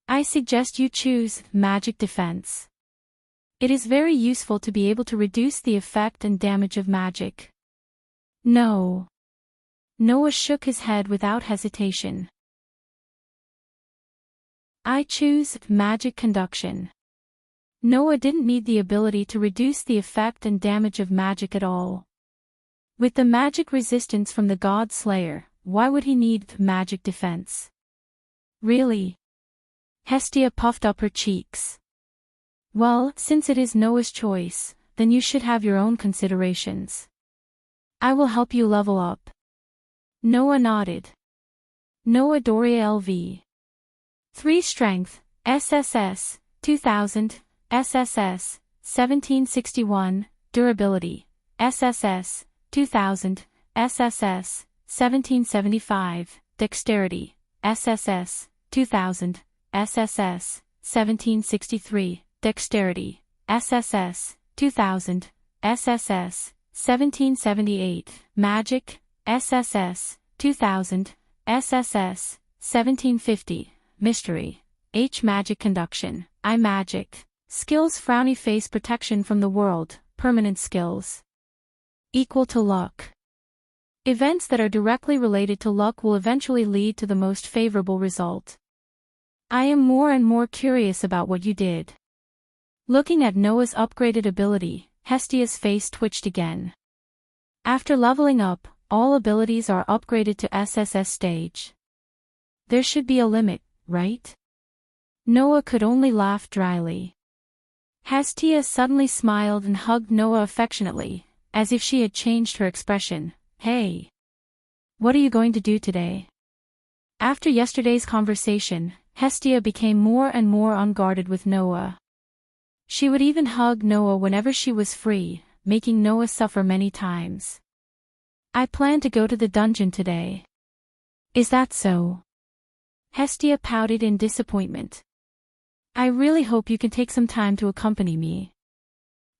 I suggest you choose magic defense. It is very useful to be able to reduce the effect and damage of magic. No. Noah shook his head without hesitation. I choose magic conduction. Noah didn't need the ability to reduce the effect and damage of magic at all. With the magic resistance from the God Slayer, why would he need magic defense? Really? Hestia puffed up her cheeks. Well, since it is Noah's choice, then you should have your own considerations. I will help you level up. Noah nodded. Noah Doria LV. 3 Strength, SSS, 2000, SSS, 1761, Durability, SSS, 2000, SSS, 1775, Dexterity, SSS, 2000, SSS, 1763, Dexterity, SSS, 2000, SSS, 1778, Magic, SSS, 2000, SSS, 1750, Mystery, H Magic Conduction, I Magic, Skills Frowny Face Protection from the World, Permanent Skills. Equal to luck. Events that are directly related to luck will eventually lead to the most favorable result. I am more and more curious about what you did. Looking at Noah's upgraded ability, Hestia's face twitched again. After leveling up, all abilities are upgraded to SSS stage. There should be a limit, right? Noah could only laugh dryly. Hestia suddenly smiled and hugged Noah affectionately, as if she had changed her expression. Hey! What are you going to do today? After yesterday's conversation, Hestia became more and more unguarded with Noah. She would even hug Noah whenever she was free, making Noah suffer many times. I plan to go to the dungeon today. Is that so? Hestia pouted in disappointment. I really hope you can take some time to accompany me.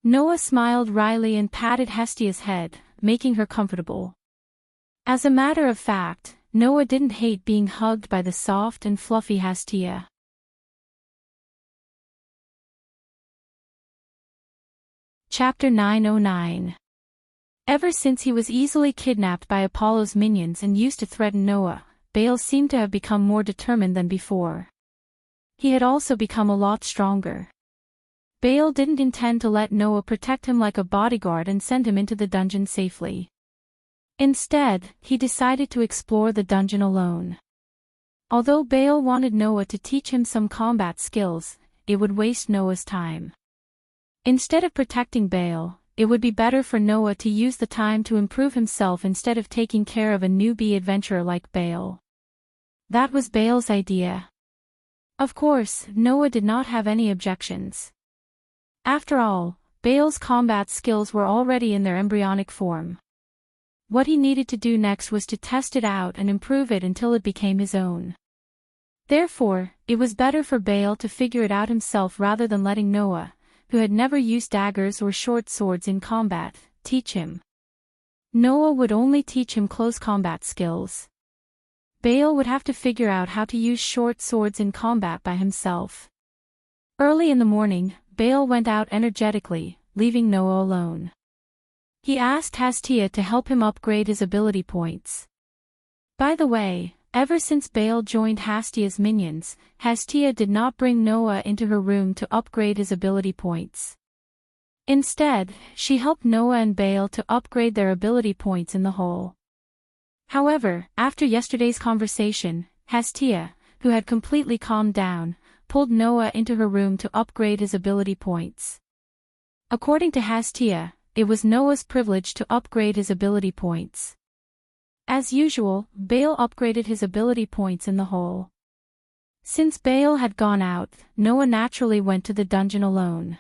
Noah smiled wryly and patted Hestia's head, making her comfortable. As a matter of fact, Noah didn't hate being hugged by the soft and fluffy Hestia. Chapter 909. Ever since he was easily kidnapped by Apollo's minions and used to threaten Noah, Baal seemed to have become more determined than before. He had also become a lot stronger. Baal didn't intend to let Noah protect him like a bodyguard and send him into the dungeon safely. Instead, he decided to explore the dungeon alone. Although Baal wanted Noah to teach him some combat skills, it would waste Noah's time. Instead of protecting Baal, it would be better for Noah to use the time to improve himself instead of taking care of a newbie adventurer like Baal. That was Baal's idea. Of course, Noah did not have any objections. After all, Baal's combat skills were already in their embryonic form. What he needed to do next was to test it out and improve it until it became his own. Therefore, it was better for Baal to figure it out himself rather than letting Noah, who had never used daggers or short swords in combat, teach him. Noah would only teach him close combat skills. Baal would have to figure out how to use short swords in combat by himself. Early in the morning, Baal went out energetically, leaving Noah alone. He asked Hestia to help him upgrade his ability points. By the way, ever since Baal joined Hestia's minions, Hestia did not bring Noah into her room to upgrade his ability points. Instead, she helped Noah and Baal to upgrade their ability points in the hole. However, after yesterday's conversation, Hestia, who had completely calmed down, pulled Noah into her room to upgrade his ability points. According to Hestia, it was Noah's privilege to upgrade his ability points. As usual, Baal upgraded his ability points in the hole. Since Baal had gone out, Noah naturally went to the dungeon alone.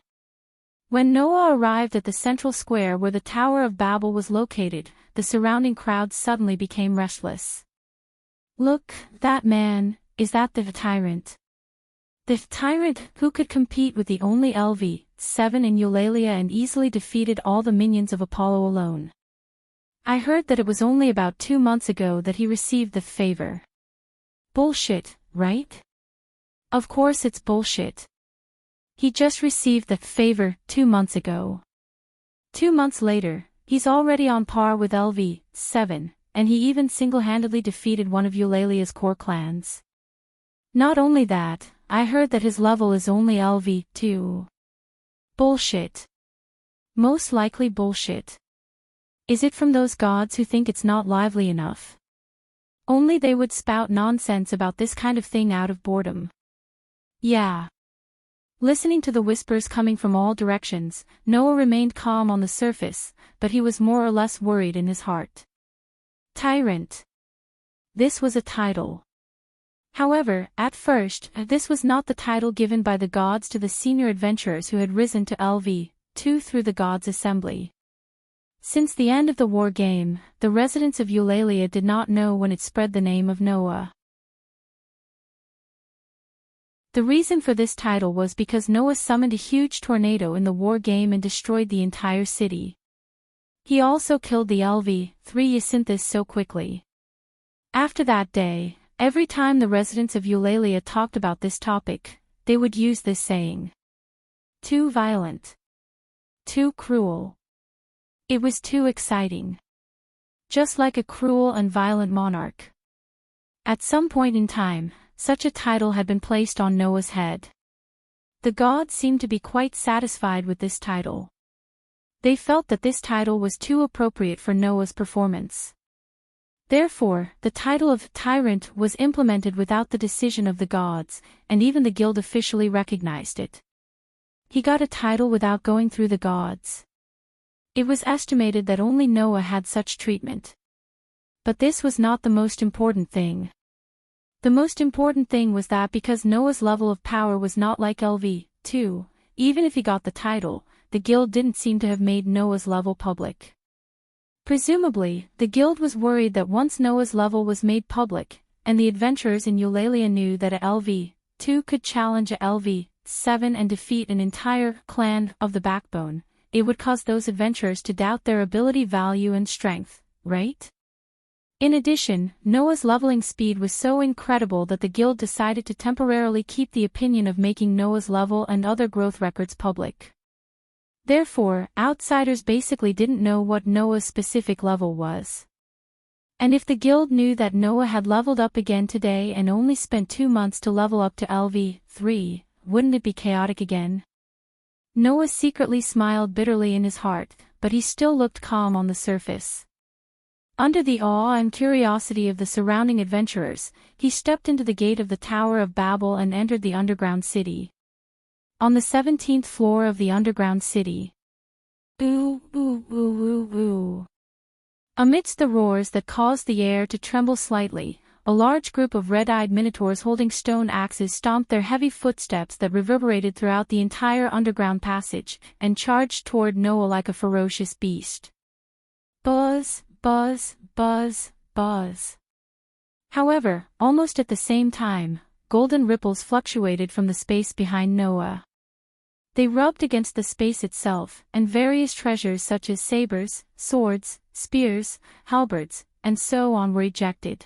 When Noah arrived at the central square where the Tower of Babel was located, the surrounding crowd suddenly became restless. Look, that man, is that the tyrant? The tyrant who could compete with the only LV-7 in Eulalia and easily defeated all the minions of Apollo alone. I heard that it was only about 2 months ago that he received the favor. Bullshit, right? Of course it's bullshit. He just received the favor 2 months ago. 2 months later, he's already on par with LV-7, and he even single-handedly defeated one of Eulalia's core clans. Not only that, I heard that his level is only LV-2. Bullshit. Most likely bullshit. Is it from those gods who think it's not lively enough? Only they would spout nonsense about this kind of thing out of boredom. Yeah. Listening to the whispers coming from all directions, Noah remained calm on the surface, but he was more or less worried in his heart. Tyrant. This was a title. However, at first, this was not the title given by the gods to the senior adventurers who had risen to LV-2 through the gods' assembly. Since the end of the war game, the residents of Eulalia did not know when it spread the name of Noah. The reason for this title was because Noah summoned a huge tornado in the war game and destroyed the entire city. He also killed the LV-3 Ysynthus so quickly. After that day, every time the residents of Eulalia talked about this topic, they would use this saying. Too violent. Too cruel. It was too exciting. Just like a cruel and violent monarch. At some point in time, such a title had been placed on Noah's head. The gods seemed to be quite satisfied with this title. They felt that this title was too appropriate for Noah's performance. Therefore, the title of Tyrant was implemented without the decision of the gods, and even the guild officially recognized it. He got a title without going through the gods. It was estimated that only Noah had such treatment. But this was not the most important thing. The most important thing was that because Noah's level of power was not like LV-2, even if he got the title, the guild didn't seem to have made Noah's level public. Presumably, the guild was worried that once Noah's level was made public, and the adventurers in Eulalia knew that a LV-2 could challenge a LV-7 and defeat an entire clan of the Backbone, it would cause those adventurers to doubt their ability, value, and strength, right? In addition, Noah's leveling speed was so incredible that the guild decided to temporarily keep the opinion of making Noah's level and other growth records public. Therefore, outsiders basically didn't know what Noah's specific level was. And if the guild knew that Noah had leveled up again today and only spent 2 months to level up to LV3, wouldn't it be chaotic again? Noah secretly smiled bitterly in his heart, but he still looked calm on the surface. Under the awe and curiosity of the surrounding adventurers, he stepped into the gate of the Tower of Babel and entered the underground city. On the 17th floor of the underground city. Ooh, ooh, ooh, ooh, ooh. Amidst the roars that caused the air to tremble slightly, a large group of red-eyed minotaurs holding stone axes stomped their heavy footsteps that reverberated throughout the entire underground passage, and charged toward Noah like a ferocious beast. Buzz, buzz, buzz, buzz. However, almost at the same time, golden ripples fluctuated from the space behind Noah. They rubbed against the space itself, and various treasures such as sabers, swords, spears, halberds, and so on were ejected.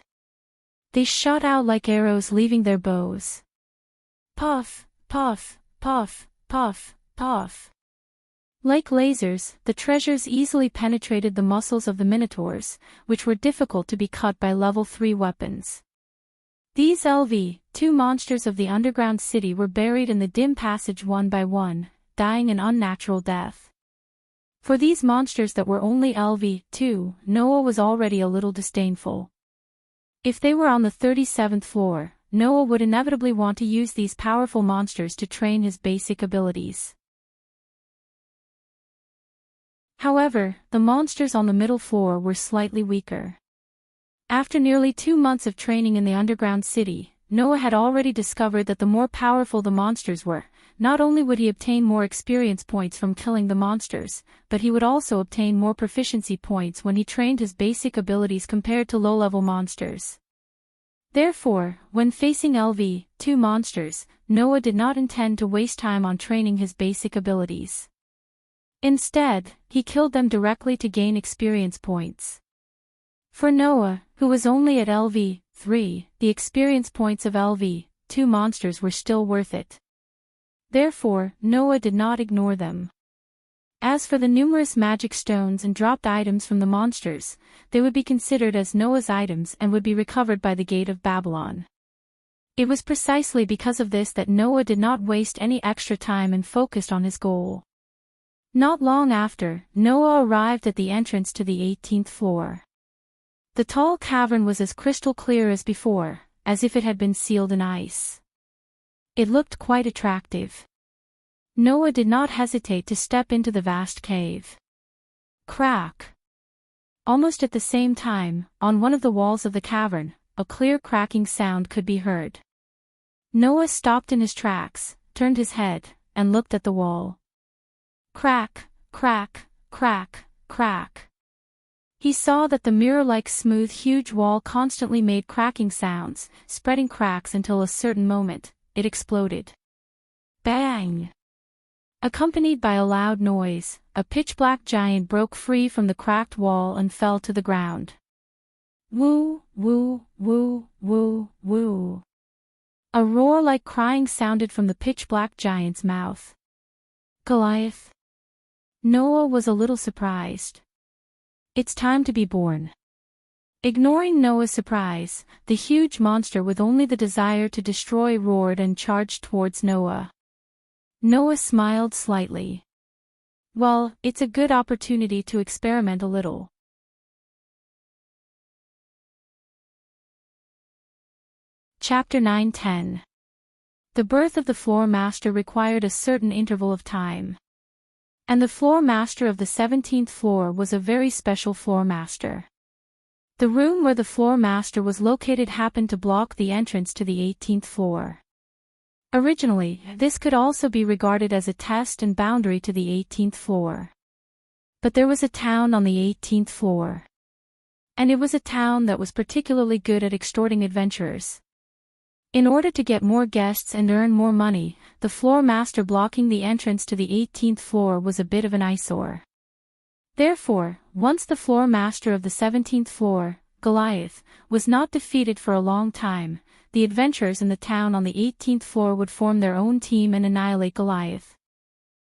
They shot out like arrows leaving their bows. Puff, puff, puff, puff, puff. Like lasers, the treasures easily penetrated the muscles of the minotaurs, which were difficult to be cut by level 3 weapons. These LV2 monsters of the underground city were buried in the dim passage one by one, dying an unnatural death. For these monsters that were only LV2, Noah was already a little disdainful. If they were on the 37th floor, Noah would inevitably want to use these powerful monsters to train his basic abilities. However, the monsters on the middle floor were slightly weaker. After nearly 2 months of training in the underground city, Noah had already discovered that the more powerful the monsters were, not only would he obtain more experience points from killing the monsters, but he would also obtain more proficiency points when he trained his basic abilities compared to low-level monsters. Therefore, when facing LV2 monsters, Noah did not intend to waste time on training his basic abilities. Instead, he killed them directly to gain experience points. For Noah, who was only at LV3, the experience points of LV2 monsters were still worth it. Therefore, Noah did not ignore them. As for the numerous magic stones and dropped items from the monsters, they would be considered as Noah's items and would be recovered by the Gate of Babylon. It was precisely because of this that Noah did not waste any extra time and focused on his goal. Not long after, Noah arrived at the entrance to the 18th floor. The tall cavern was as crystal clear as before, as if it had been sealed in ice. It looked quite attractive. Noah did not hesitate to step into the vast cave. Crack! Almost at the same time, on one of the walls of the cavern, a clear cracking sound could be heard. Noah stopped in his tracks, turned his head, and looked at the wall. Crack, crack, crack, crack. He saw that the mirror-like smooth huge wall constantly made cracking sounds, spreading cracks until a certain moment, it exploded. Bang! Accompanied by a loud noise, a pitch-black giant broke free from the cracked wall and fell to the ground. Woo, woo, woo, woo, woo. A roar like crying sounded from the pitch-black giant's mouth. Goliath. Noah was a little surprised. It's time to be born. Ignoring Noah's surprise, the huge monster with only the desire to destroy roared and charged towards Noah. Noah smiled slightly. Well, it's a good opportunity to experiment a little. Chapter 9-10. The birth of the floor master required a certain interval of time. And the floor master of the 17th floor was a very special floor master. The room where the floor master was located happened to block the entrance to the 18th floor. Originally, this could also be regarded as a test and boundary to the 18th floor. But there was a town on the 18th floor. And it was a town that was particularly good at extorting adventurers. In order to get more guests and earn more money, the floor master blocking the entrance to the 18th floor was a bit of an eyesore. Therefore, once the floor master of the 17th floor, Goliath, was not defeated for a long time, the adventurers in the town on the 18th floor would form their own team and annihilate Goliath.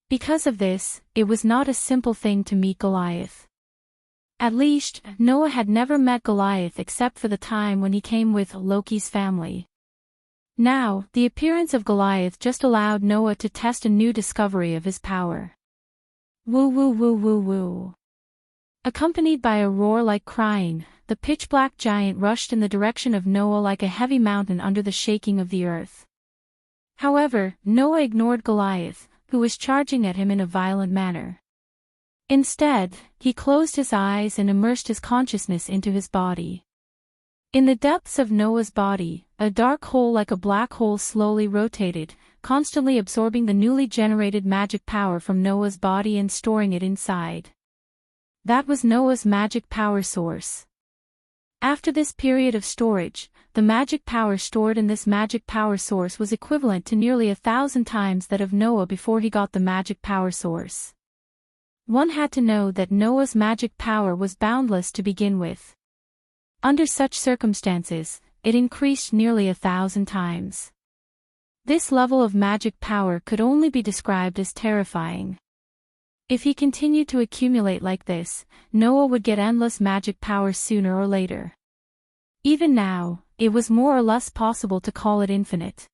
Because of this, it was not a simple thing to meet Goliath. At least, Noah had never met Goliath except for the time when he came with Loki's family. Now, the appearance of Goliath just allowed Noah to test a new discovery of his power. Woo woo woo woo woo. Accompanied by a roar like crying, the pitch-black giant rushed in the direction of Noah like a heavy mountain under the shaking of the earth. However, Noah ignored Goliath, who was charging at him in a violent manner. Instead, he closed his eyes and immersed his consciousness into his body. In the depths of Noah's body, a dark hole like a black hole slowly rotated, constantly absorbing the newly generated magic power from Noah's body and storing it inside. That was Noah's magic power source. After this period of storage, the magic power stored in this magic power source was equivalent to nearly 1,000 times that of Noah before he got the magic power source. One had to know that Noah's magic power was boundless to begin with. Under such circumstances, it increased nearly 1,000 times. This level of magic power could only be described as terrifying. If he continued to accumulate like this, Noah would get endless magic power sooner or later. Even now, it was more or less possible to call it infinite.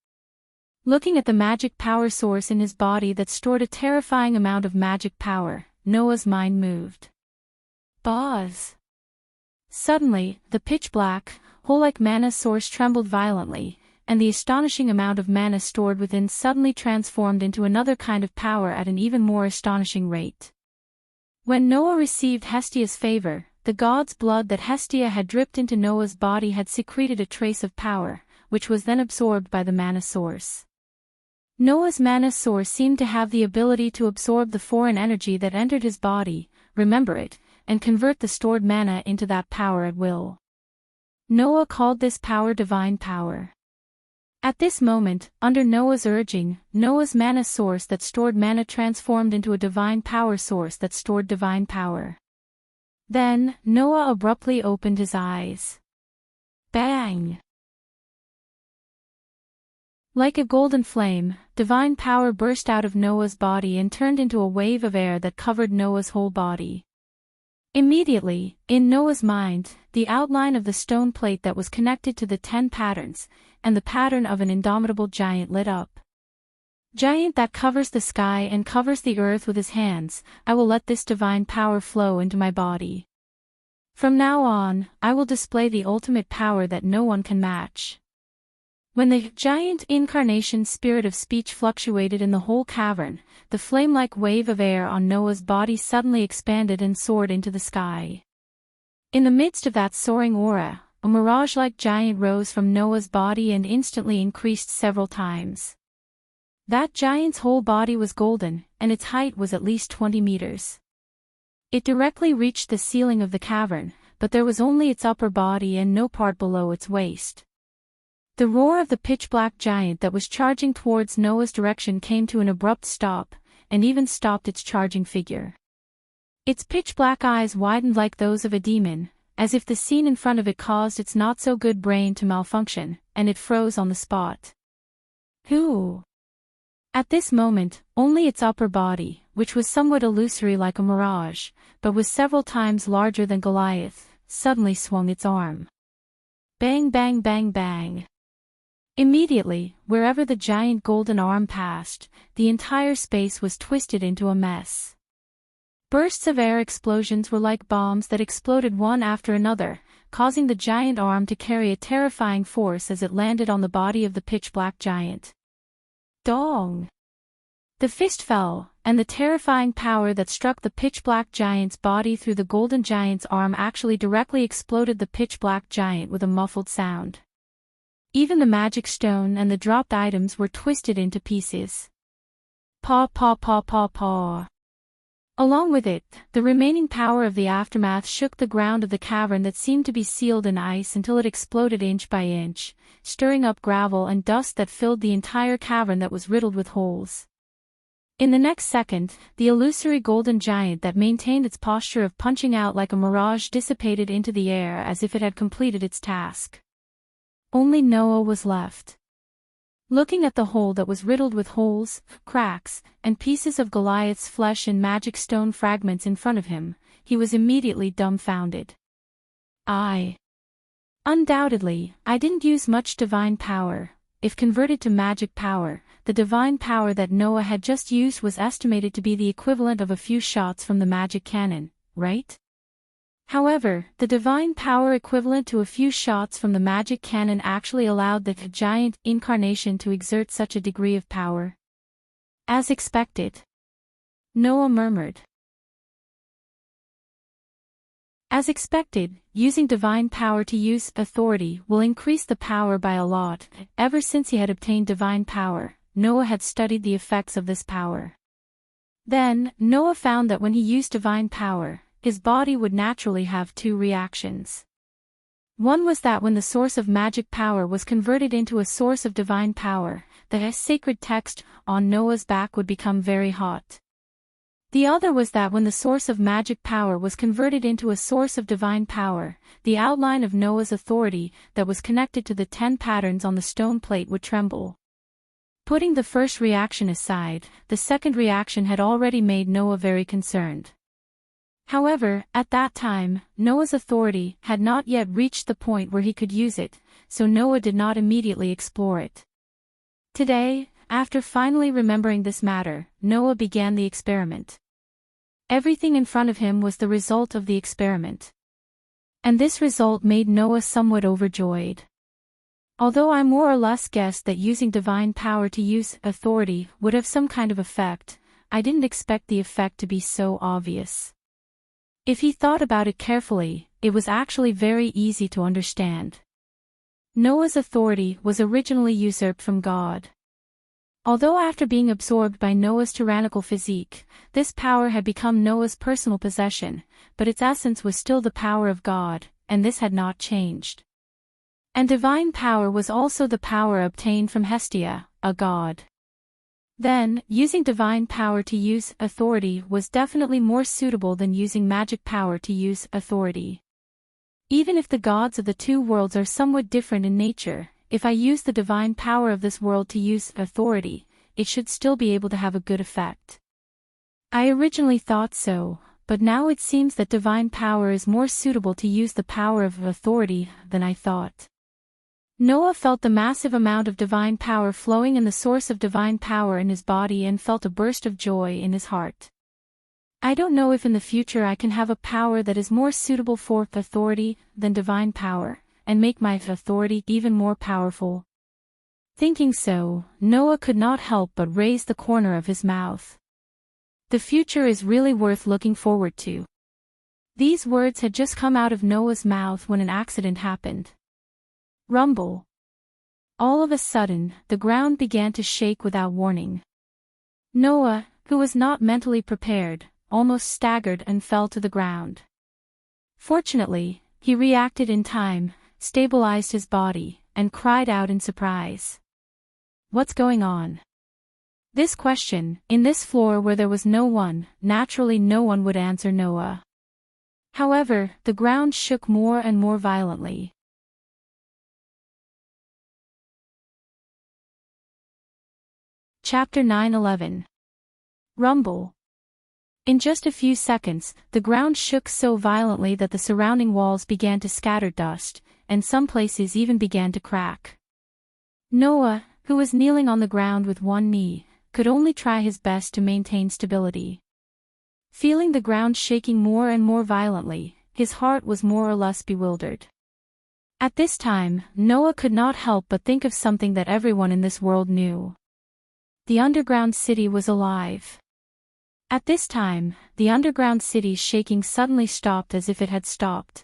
Looking at the magic power source in his body that stored a terrifying amount of magic power, Noah's mind moved. Buzz! Suddenly, the pitch-black, hole-like mana source trembled violently, and the astonishing amount of mana stored within suddenly transformed into another kind of power at an even more astonishing rate. When Noah received Hestia's favor, the god's blood that Hestia had dripped into Noah's body had secreted a trace of power, which was then absorbed by the mana source. Noah's mana source seemed to have the ability to absorb the foreign energy that entered his body, remember it, and convert the stored mana into that power at will. Noah called this power divine power. At this moment, under Noah's urging, Noah's mana source that stored mana transformed into a divine power source that stored divine power. Then, Noah abruptly opened his eyes. Bang! Like a golden flame, divine power burst out of Noah's body and turned into a wave of air that covered Noah's whole body. Immediately, in Noah's mind, the outline of the stone plate that was connected to the 10 patterns, and the pattern of an indomitable giant lit up. Giant that covers the sky and covers the earth with his hands, I will let this divine power flow into my body. From now on, I will display the ultimate power that no one can match. When the giant incarnation spirit of speech fluctuated in the whole cavern, the flame-like wave of air on Noah's body suddenly expanded and soared into the sky. In the midst of that soaring aura, a mirage-like giant rose from Noah's body and instantly increased several times. That giant's whole body was golden, and its height was at least 20 meters. It directly reached the ceiling of the cavern, but there was only its upper body and no part below its waist. The roar of the pitch-black giant that was charging towards Noah's direction came to an abrupt stop, and even stopped its charging figure. Its pitch-black eyes widened like those of a demon, as if the scene in front of it caused its not-so-good brain to malfunction, and it froze on the spot. Who? At this moment, only its upper body, which was somewhat illusory like a mirage, but was several times larger than Goliath, suddenly swung its arm. Bang bang bang bang. Immediately, wherever the giant golden arm passed, the entire space was twisted into a mess. Bursts of air explosions were like bombs that exploded one after another, causing the giant arm to carry a terrifying force as it landed on the body of the pitch-black giant. Dong! The fist fell, and the terrifying power that struck the pitch-black giant's body through the golden giant's arm actually directly exploded the pitch-black giant with a muffled sound. Even the magic stone and the dropped items were twisted into pieces. Paw paw paw paw paw. Along with it, the remaining power of the aftermath shook the ground of the cavern that seemed to be sealed in ice until it exploded inch by inch, stirring up gravel and dust that filled the entire cavern that was riddled with holes. In the next second, the illusory golden giant that maintained its posture of punching out like a mirage dissipated into the air as if it had completed its task. Only Noah was left. Looking at the hole that was riddled with holes, cracks, and pieces of Goliath's flesh and magic stone fragments in front of him, he was immediately dumbfounded. Undoubtedly, I didn't use much divine power. If converted to magic power, the divine power that Noah had just used was estimated to be the equivalent of a few shots from the magic cannon, right? However, the divine power equivalent to a few shots from the magic cannon actually allowed the giant incarnation to exert such a degree of power. As expected. Noah murmured. As expected, using divine power to use authority will increase the power by a lot. Ever since he had obtained divine power, Noah had studied the effects of this power. Then, Noah found that when he used divine power, his body would naturally have two reactions. One was that when the source of magic power was converted into a source of divine power, the sacred text on Noah's back would become very hot. The other was that when the source of magic power was converted into a source of divine power, the outline of Noah's authority that was connected to the 10 patterns on the stone plate would tremble. Putting the first reaction aside, the second reaction had already made Noah very concerned. However, at that time, Noah's authority had not yet reached the point where he could use it, so Noah did not immediately explore it. Today, after finally remembering this matter, Noah began the experiment. Everything in front of him was the result of the experiment. And this result made Noah somewhat overjoyed. Although I more or less guessed that using divine power to use authority would have some kind of effect, I didn't expect the effect to be so obvious. If he thought about it carefully, it was actually very easy to understand. Noah's authority was originally usurped from God. Although after being absorbed by Noah's tyrannical physique, this power had become Noah's personal possession, but its essence was still the power of God, and this had not changed. And divine power was also the power obtained from Hestia, a god. Then, using divine power to use authority was definitely more suitable than using magic power to use authority. Even if the gods of the two worlds are somewhat different in nature, if I use the divine power of this world to use authority, it should still be able to have a good effect. I originally thought so, but now it seems that divine power is more suitable to use the power of authority than I thought. Noah felt the massive amount of divine power flowing in the source of divine power in his body and felt a burst of joy in his heart. I don't know if in the future I can have a power that is more suitable for authority than divine power, and make my authority even more powerful. Thinking so, Noah could not help but raise the corner of his mouth. The future is really worth looking forward to. These words had just come out of Noah's mouth when an accident happened. Rumble. All of a sudden, the ground began to shake without warning. Noah, who was not mentally prepared, almost staggered and fell to the ground. Fortunately, he reacted in time, stabilized his body, and cried out in surprise. What's going on? This question, in this floor where there was no one, naturally no one would answer Noah. However, the ground shook more and more violently. Chapter 9:11. Rumble. In just a few seconds, the ground shook so violently that the surrounding walls began to scatter dust, and some places even began to crack. Noah, who was kneeling on the ground with one knee, could only try his best to maintain stability. Feeling the ground shaking more and more violently, his heart was more or less bewildered. At this time, Noah could not help but think of something that everyone in this world knew. The underground city was alive. At this time, the underground city's shaking suddenly stopped as if it had stopped.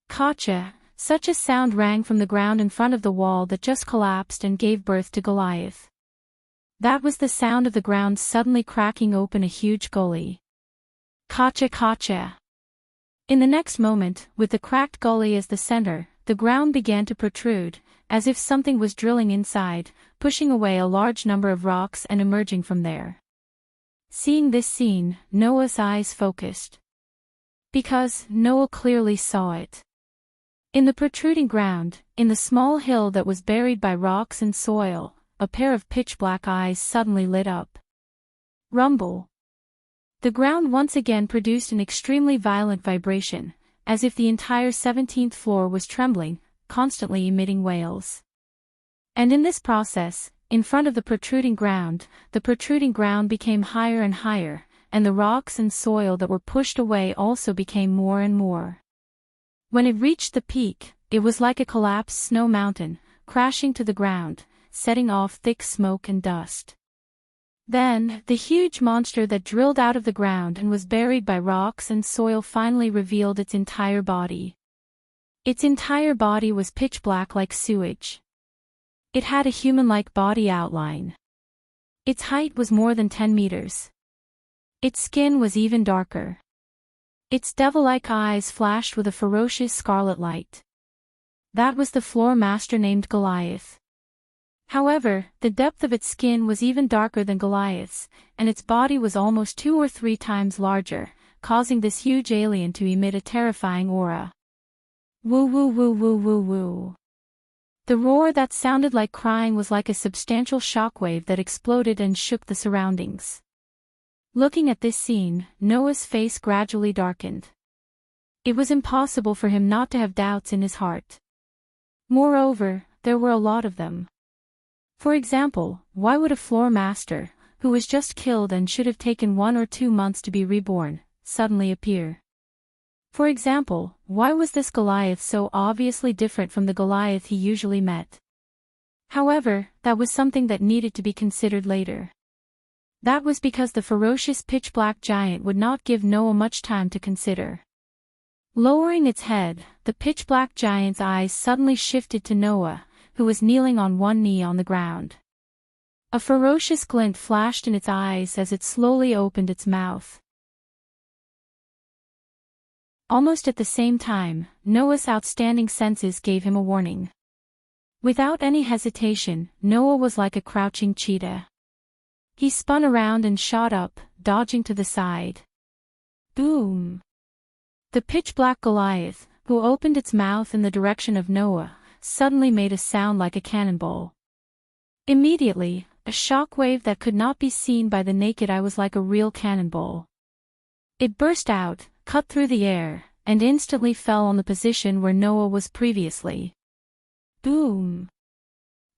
Gotcha! Such a sound rang from the ground in front of the wall that just collapsed and gave birth to Goliath. That was the sound of the ground suddenly cracking open a huge gully. Gotcha, gotcha. In the next moment, with the cracked gully as the center, the ground began to protrude, as if something was drilling inside, pushing away a large number of rocks and emerging from there. Seeing this scene, Noah's eyes focused. Because Noah clearly saw it. In the protruding ground, in the small hill that was buried by rocks and soil, a pair of pitch-black eyes suddenly lit up. Rumble. The ground once again produced an extremely violent vibration, as if the entire 17th floor was trembling, constantly emitting wails. And in this process, in front of the protruding ground became higher and higher, and the rocks and soil that were pushed away also became more and more. When it reached the peak, it was like a collapsed snow mountain, crashing to the ground, setting off thick smoke and dust. Then, the huge monster that drilled out of the ground and was buried by rocks and soil finally revealed its entire body. Its entire body was pitch black like sewage. It had a human-like body outline. Its height was more than 10 meters. Its skin was even darker. Its devil-like eyes flashed with a ferocious scarlet light. That was the floor master named Goliath. However, the depth of its skin was even darker than Goliath's, and its body was almost 2 or 3 times larger, causing this huge alien to emit a terrifying aura. Woo woo woo woo woo woo. The roar that sounded like crying was like a substantial shockwave that exploded and shook the surroundings. Looking at this scene, Noah's face gradually darkened. It was impossible for him not to have doubts in his heart. Moreover, there were a lot of them. For example, why would a floor master, who was just killed and should have taken 1 or 2 months to be reborn, suddenly appear? For example, why was this Goliath so obviously different from the Goliath he usually met? However, that was something that needed to be considered later. That was because the ferocious pitch-black giant would not give Noah much time to consider. Lowering its head, the pitch-black giant's eyes suddenly shifted to Noah, who was kneeling on one knee on the ground. A ferocious glint flashed in its eyes as it slowly opened its mouth. Almost at the same time, Noah's outstanding senses gave him a warning. Without any hesitation, Noah was like a crouching cheetah. He spun around and shot up, dodging to the side. Boom! The pitch-black Goliath, who opened its mouth in the direction of Noah, suddenly made a sound like a cannonball. Immediately, a shockwave that could not be seen by the naked eye was like a real cannonball. It burst out, cut through the air, and instantly fell on the position where Noah was previously. Boom!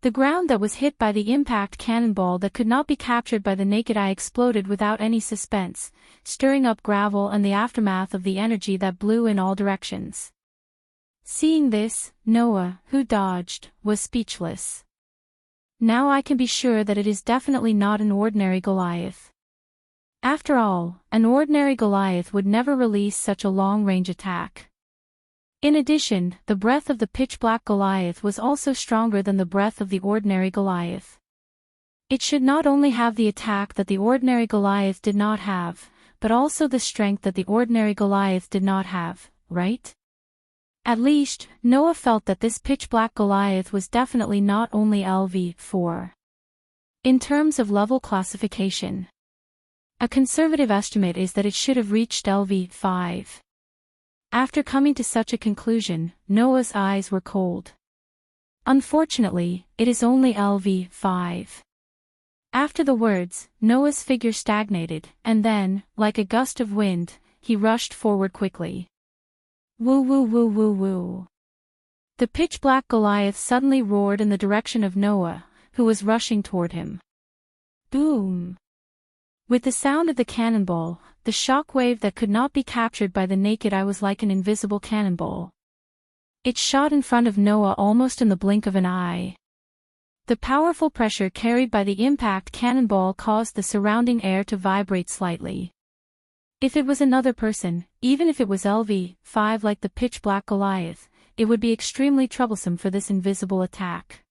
The ground that was hit by the impact cannonball that could not be captured by the naked eye exploded without any suspense, stirring up gravel and the aftermath of the energy that blew in all directions. Seeing this, Noah, who dodged, was speechless. Now I can be sure that it is definitely not an ordinary Goliath. After all, an ordinary Goliath would never release such a long-range attack. In addition, the breath of the pitch-black Goliath was also stronger than the breath of the ordinary Goliath. It should not only have the attack that the ordinary Goliath did not have, but also the strength that the ordinary Goliath did not have, right? At least, Noah felt that this pitch-black Goliath was definitely not only LV4. In terms of level classification, a conservative estimate is that it should have reached LV5. After coming to such a conclusion, Noah's eyes were cold. Unfortunately, it is only LV5. After the words, Noah's figure stagnated, and then, like a gust of wind, he rushed forward quickly. Woo woo woo woo woo. The pitch-black Goliath suddenly roared in the direction of Noah, who was rushing toward him. Boom! With the sound of the cannonball, the shock wave that could not be captured by the naked eye was like an invisible cannonball. It shot in front of Noah almost in the blink of an eye. The powerful pressure carried by the impact cannonball caused the surrounding air to vibrate slightly. If it was another person, even if it was LV5 like the pitch-black Goliath, it would be extremely troublesome for this invisible attack.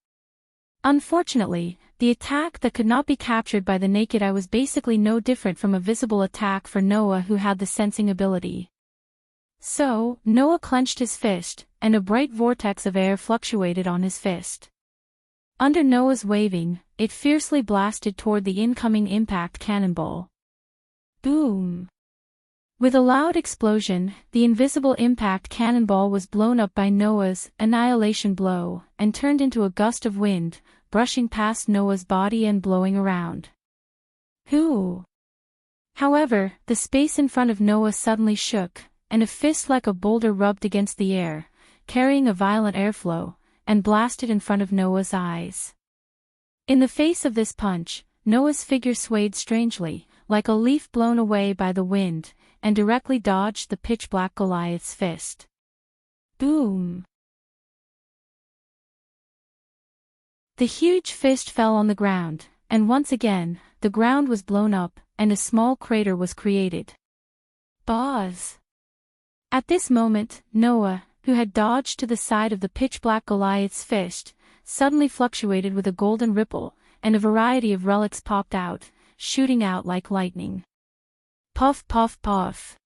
Unfortunately, The attack that could not be captured by the naked eye was basically no different from a visible attack for Noah, who had the sensing ability. So, Noah clenched his fist, and a bright vortex of air fluctuated on his fist. Under Noah's waving, it fiercely blasted toward the incoming impact cannonball. Boom! With a loud explosion, the invisible impact cannonball was blown up by Noah's annihilation blow, and turned into a gust of wind, brushing past Noah's body and blowing around. Hoo! However, the space in front of Noah suddenly shook, and a fist like a boulder rubbed against the air, carrying a violent airflow, and blasted in front of Noah's eyes. In the face of this punch, Noah's figure swayed strangely, like a leaf blown away by the wind, and directly dodged the pitch-black Goliath's fist. Boom! The huge fist fell on the ground, and once again, the ground was blown up, and a small crater was created. Buzz! At this moment, Noah, who had dodged to the side of the pitch-black Goliath's fist, suddenly fluctuated with a golden ripple, and a variety of relics popped out, shooting out like lightning. Puff puff puff.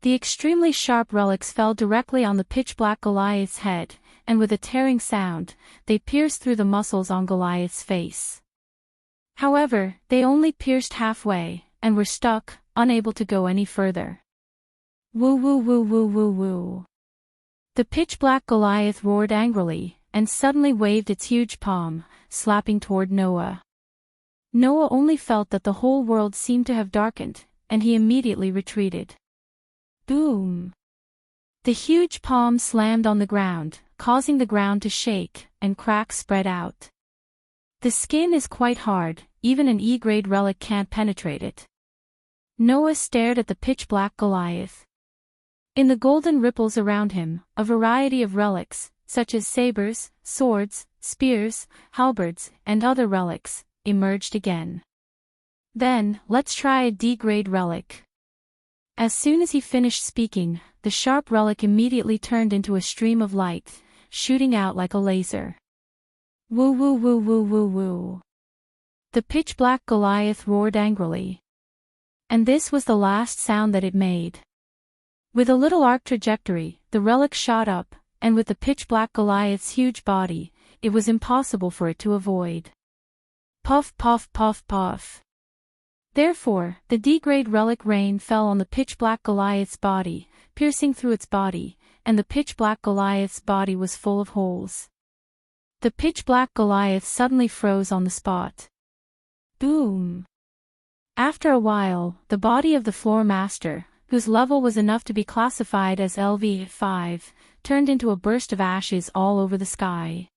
The extremely sharp relics fell directly on the pitch-black Goliath's head, and with a tearing sound, they pierced through the muscles on Goliath's face. However, they only pierced halfway, and were stuck, unable to go any further. Woo woo woo woo woo woo. The pitch-black Goliath roared angrily, and suddenly waved its huge palm, slapping toward Noah. Noah only felt that the whole world seemed to have darkened, and he immediately retreated. Boom! The huge palm slammed on the ground, causing the ground to shake, and cracks spread out. The skin is quite hard, even an E-grade relic can't penetrate it. Noah stared at the pitch-black Goliath. In the golden ripples around him, a variety of relics, such as sabers, swords, spears, halberds, and other relics, emerged again. Then, let's try a D-grade relic. As soon as he finished speaking, the sharp relic immediately turned into a stream of light, shooting out like a laser. Woo woo woo woo woo woo. The pitch-black Goliath roared angrily. And this was the last sound that it made. With a little arc trajectory, the relic shot up, and with the pitch-black Goliath's huge body, it was impossible for it to avoid. Puff puff puff puff. Therefore, the D-grade relic rain fell on the pitch-black Goliath's body, piercing through its body, and the pitch-black Goliath's body was full of holes. The pitch-black Goliath suddenly froze on the spot. Boom! After a while, the body of the floor master, whose level was enough to be classified as LV5, turned into a burst of ashes all over the sky.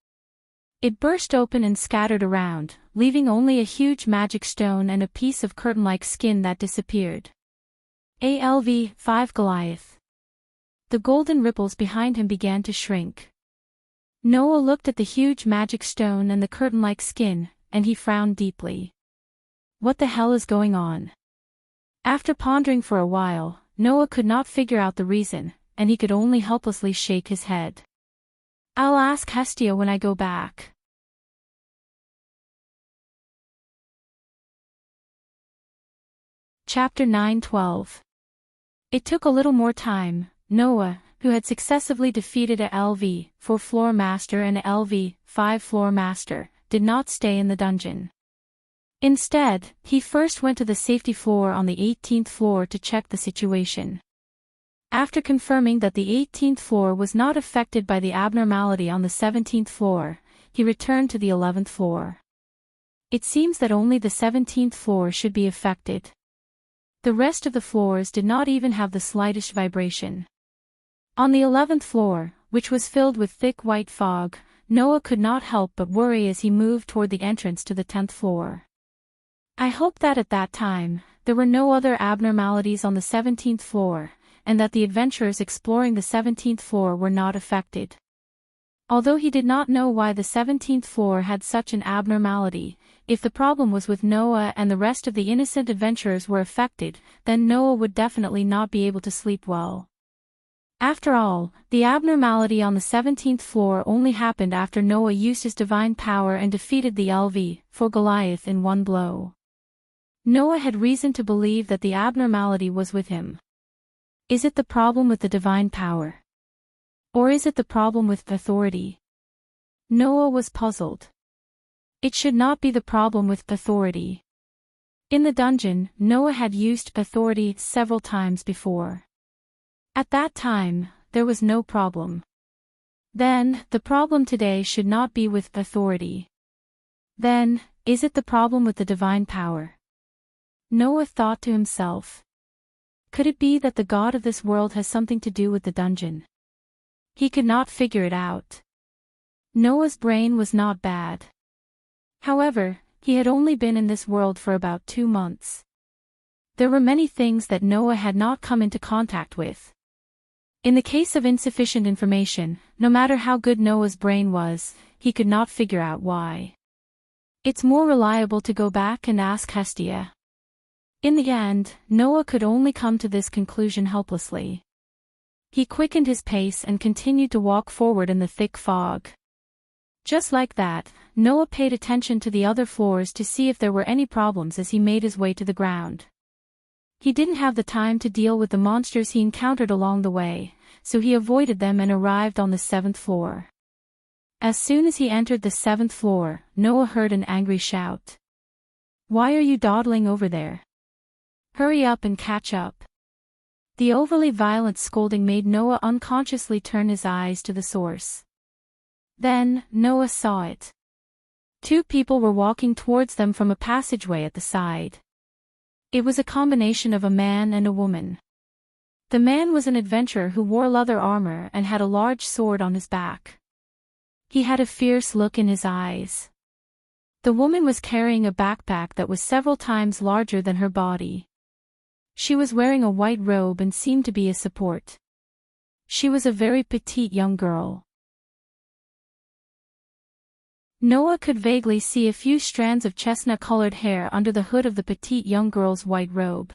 It burst open and scattered around, leaving only a huge magic stone and a piece of curtain-like skin that disappeared. ALV5 Goliath. The golden ripples behind him began to shrink. Noah looked at the huge magic stone and the curtain-like skin, and he frowned deeply. What the hell is going on? After pondering for a while, Noah could not figure out the reason, and he could only helplessly shake his head. I'll ask Hestia when I go back. Chapter 9:12. It took a little more time. Noah, who had successively defeated a LV4 floor master and a LV5 floor master, did not stay in the dungeon. Instead, he first went to the safety floor on the 18th floor to check the situation. After confirming that the 18th floor was not affected by the abnormality on the 17th floor, he returned to the 11th floor. It seems that only the 17th floor should be affected. The rest of the floors did not even have the slightest vibration. On the 11th floor, which was filled with thick white fog, Noah could not help but worry as he moved toward the entrance to the 10th floor. I hope that at that time, there were no other abnormalities on the 17th floor, and that the adventurers exploring the 17th floor were not affected. Although he did not know why the 17th floor had such an abnormality, if the problem was with Noah and the rest of the innocent adventurers were affected, then Noah would definitely not be able to sleep well. After all, the abnormality on the 17th floor only happened after Noah used his divine power and defeated the LV for Goliath in one blow. Noah had reason to believe that the abnormality was with him. Is it the problem with the divine power? Or is it the problem with authority? Noah was puzzled. It should not be the problem with authority. In the dungeon, Noah had used authority several times before. At that time, there was no problem. Then, the problem today should not be with authority. Then, is it the problem with the divine power? Noah thought to himself. Could it be that the god of this world has something to do with the dungeon? He could not figure it out. Noah's brain was not bad. However, he had only been in this world for about 2 months. There were many things that Noah had not come into contact with. In the case of insufficient information, no matter how good Noah's brain was, he could not figure out why. It's more reliable to go back and ask Hestia. In the end, Noah could only come to this conclusion helplessly. He quickened his pace and continued to walk forward in the thick fog. Just like that, Noah paid attention to the other floors to see if there were any problems as he made his way to the ground. He didn't have the time to deal with the monsters he encountered along the way, so he avoided them and arrived on the 7th floor. As soon as he entered the 7th floor, Noah heard an angry shout. "Why are you dawdling over there? Hurry up and catch up." The overly violent scolding made Noah unconsciously turn his eyes to the source. Then, Noah saw it. 2 people were walking towards them from a passageway at the side. It was a combination of a man and a woman. The man was an adventurer who wore leather armor and had a large sword on his back. He had a fierce look in his eyes. The woman was carrying a backpack that was several times larger than her body. She was wearing a white robe and seemed to be a support. She was a very petite young girl. Noah could vaguely see a few strands of chestnut-colored hair under the hood of the petite young girl's white robe.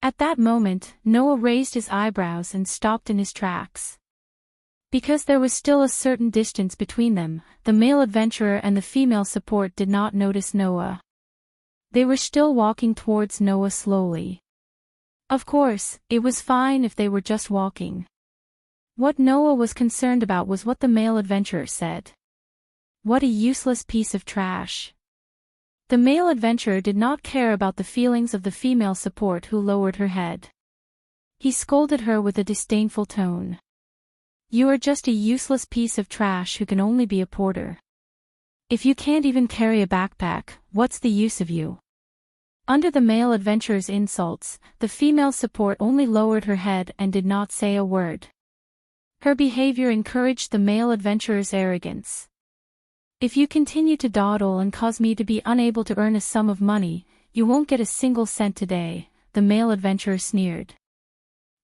At that moment, Noah raised his eyebrows and stopped in his tracks. Because there was still a certain distance between them, the male adventurer and the female support did not notice Noah. They were still walking towards Noah slowly. Of course, it was fine if they were just walking. What Noah was concerned about was what the male adventurer said. What a useless piece of trash. The male adventurer did not care about the feelings of the female support who lowered her head. He scolded her with a disdainful tone. "You are just a useless piece of trash who can only be a porter. If you can't even carry a backpack, what's the use of you?" Under the male adventurer's insults, the female support only lowered her head and did not say a word. Her behavior encouraged the male adventurer's arrogance. "If you continue to dawdle and cause me to be unable to earn a sum of money, you won't get a single cent today," the male adventurer sneered.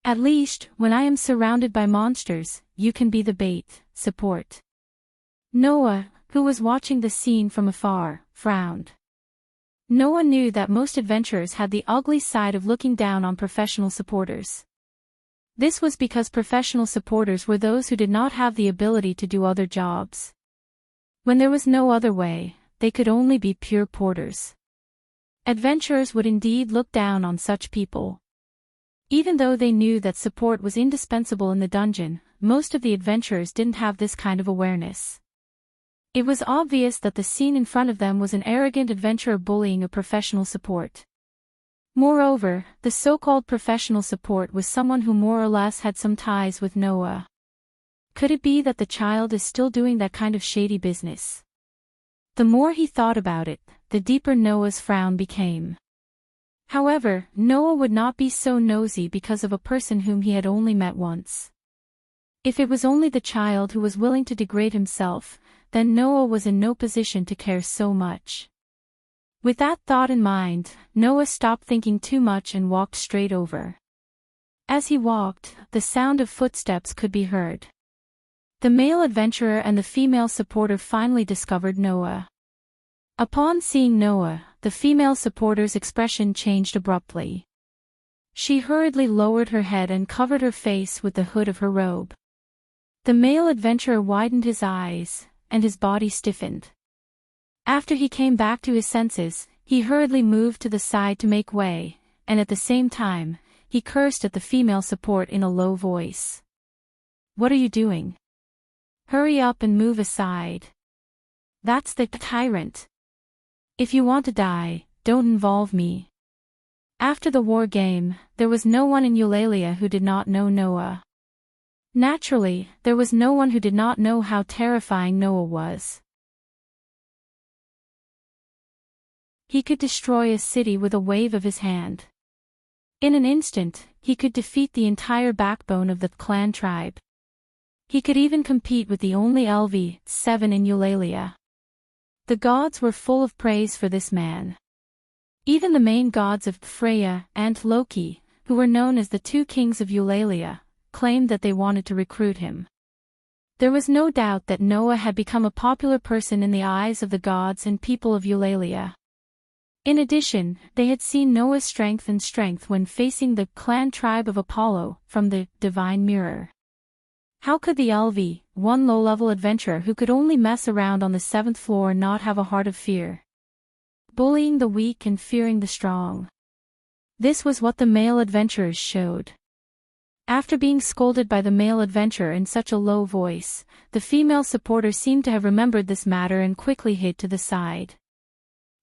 "At least, when I am surrounded by monsters, you can be the bait, support." Noah, who was watching the scene from afar, frowned. Noah knew that most adventurers had the ugly side of looking down on professional supporters. This was because professional supporters were those who did not have the ability to do other jobs. When there was no other way, they could only be pure porters. Adventurers would indeed look down on such people. Even though they knew that support was indispensable in the dungeon, most of the adventurers didn't have this kind of awareness. It was obvious that the scene in front of them was an arrogant adventurer bullying a professional support. Moreover, the so-called professional support was someone who more or less had some ties with Noah. Could it be that the child is still doing that kind of shady business? The more he thought about it, the deeper Noah's frown became. However, Noah would not be so nosy because of a person whom he had only met once. If it was only the child who was willing to degrade himself, then Noah was in no position to care so much. With that thought in mind, Noah stopped thinking too much and walked straight over. As he walked, the sound of footsteps could be heard. The male adventurer and the female supporter finally discovered Noah. Upon seeing Noah, the female supporter's expression changed abruptly. She hurriedly lowered her head and covered her face with the hood of her robe. The male adventurer widened his eyes, and his body stiffened. After he came back to his senses, he hurriedly moved to the side to make way, and at the same time, he cursed at the female support in a low voice. "What are you doing? Hurry up and move aside. That's the tyrant. If you want to die, don't involve me." After the war game, there was no one in Eulalia who did not know Noah. Naturally, there was no one who did not know how terrifying Noah was. He could destroy a city with a wave of his hand. In an instant, he could defeat the entire backbone of the clan tribe. He could even compete with the only LV7 in Eulalia. The gods were full of praise for this man. Even the main gods of Freya and Loki, who were known as the two kings of Eulalia, claimed that they wanted to recruit him. There was no doubt that Noah had become a popular person in the eyes of the gods and people of Eulalia. In addition, they had seen Noah's strength when facing the clan tribe of Apollo from the divine mirror. How could the LV1 low-level adventurer who could only mess around on the 7th floor not have a heart of fear? Bullying the weak and fearing the strong. This was what the male adventurers showed. After being scolded by the male adventurer in such a low voice, the female supporter seemed to have remembered this matter and quickly hid to the side.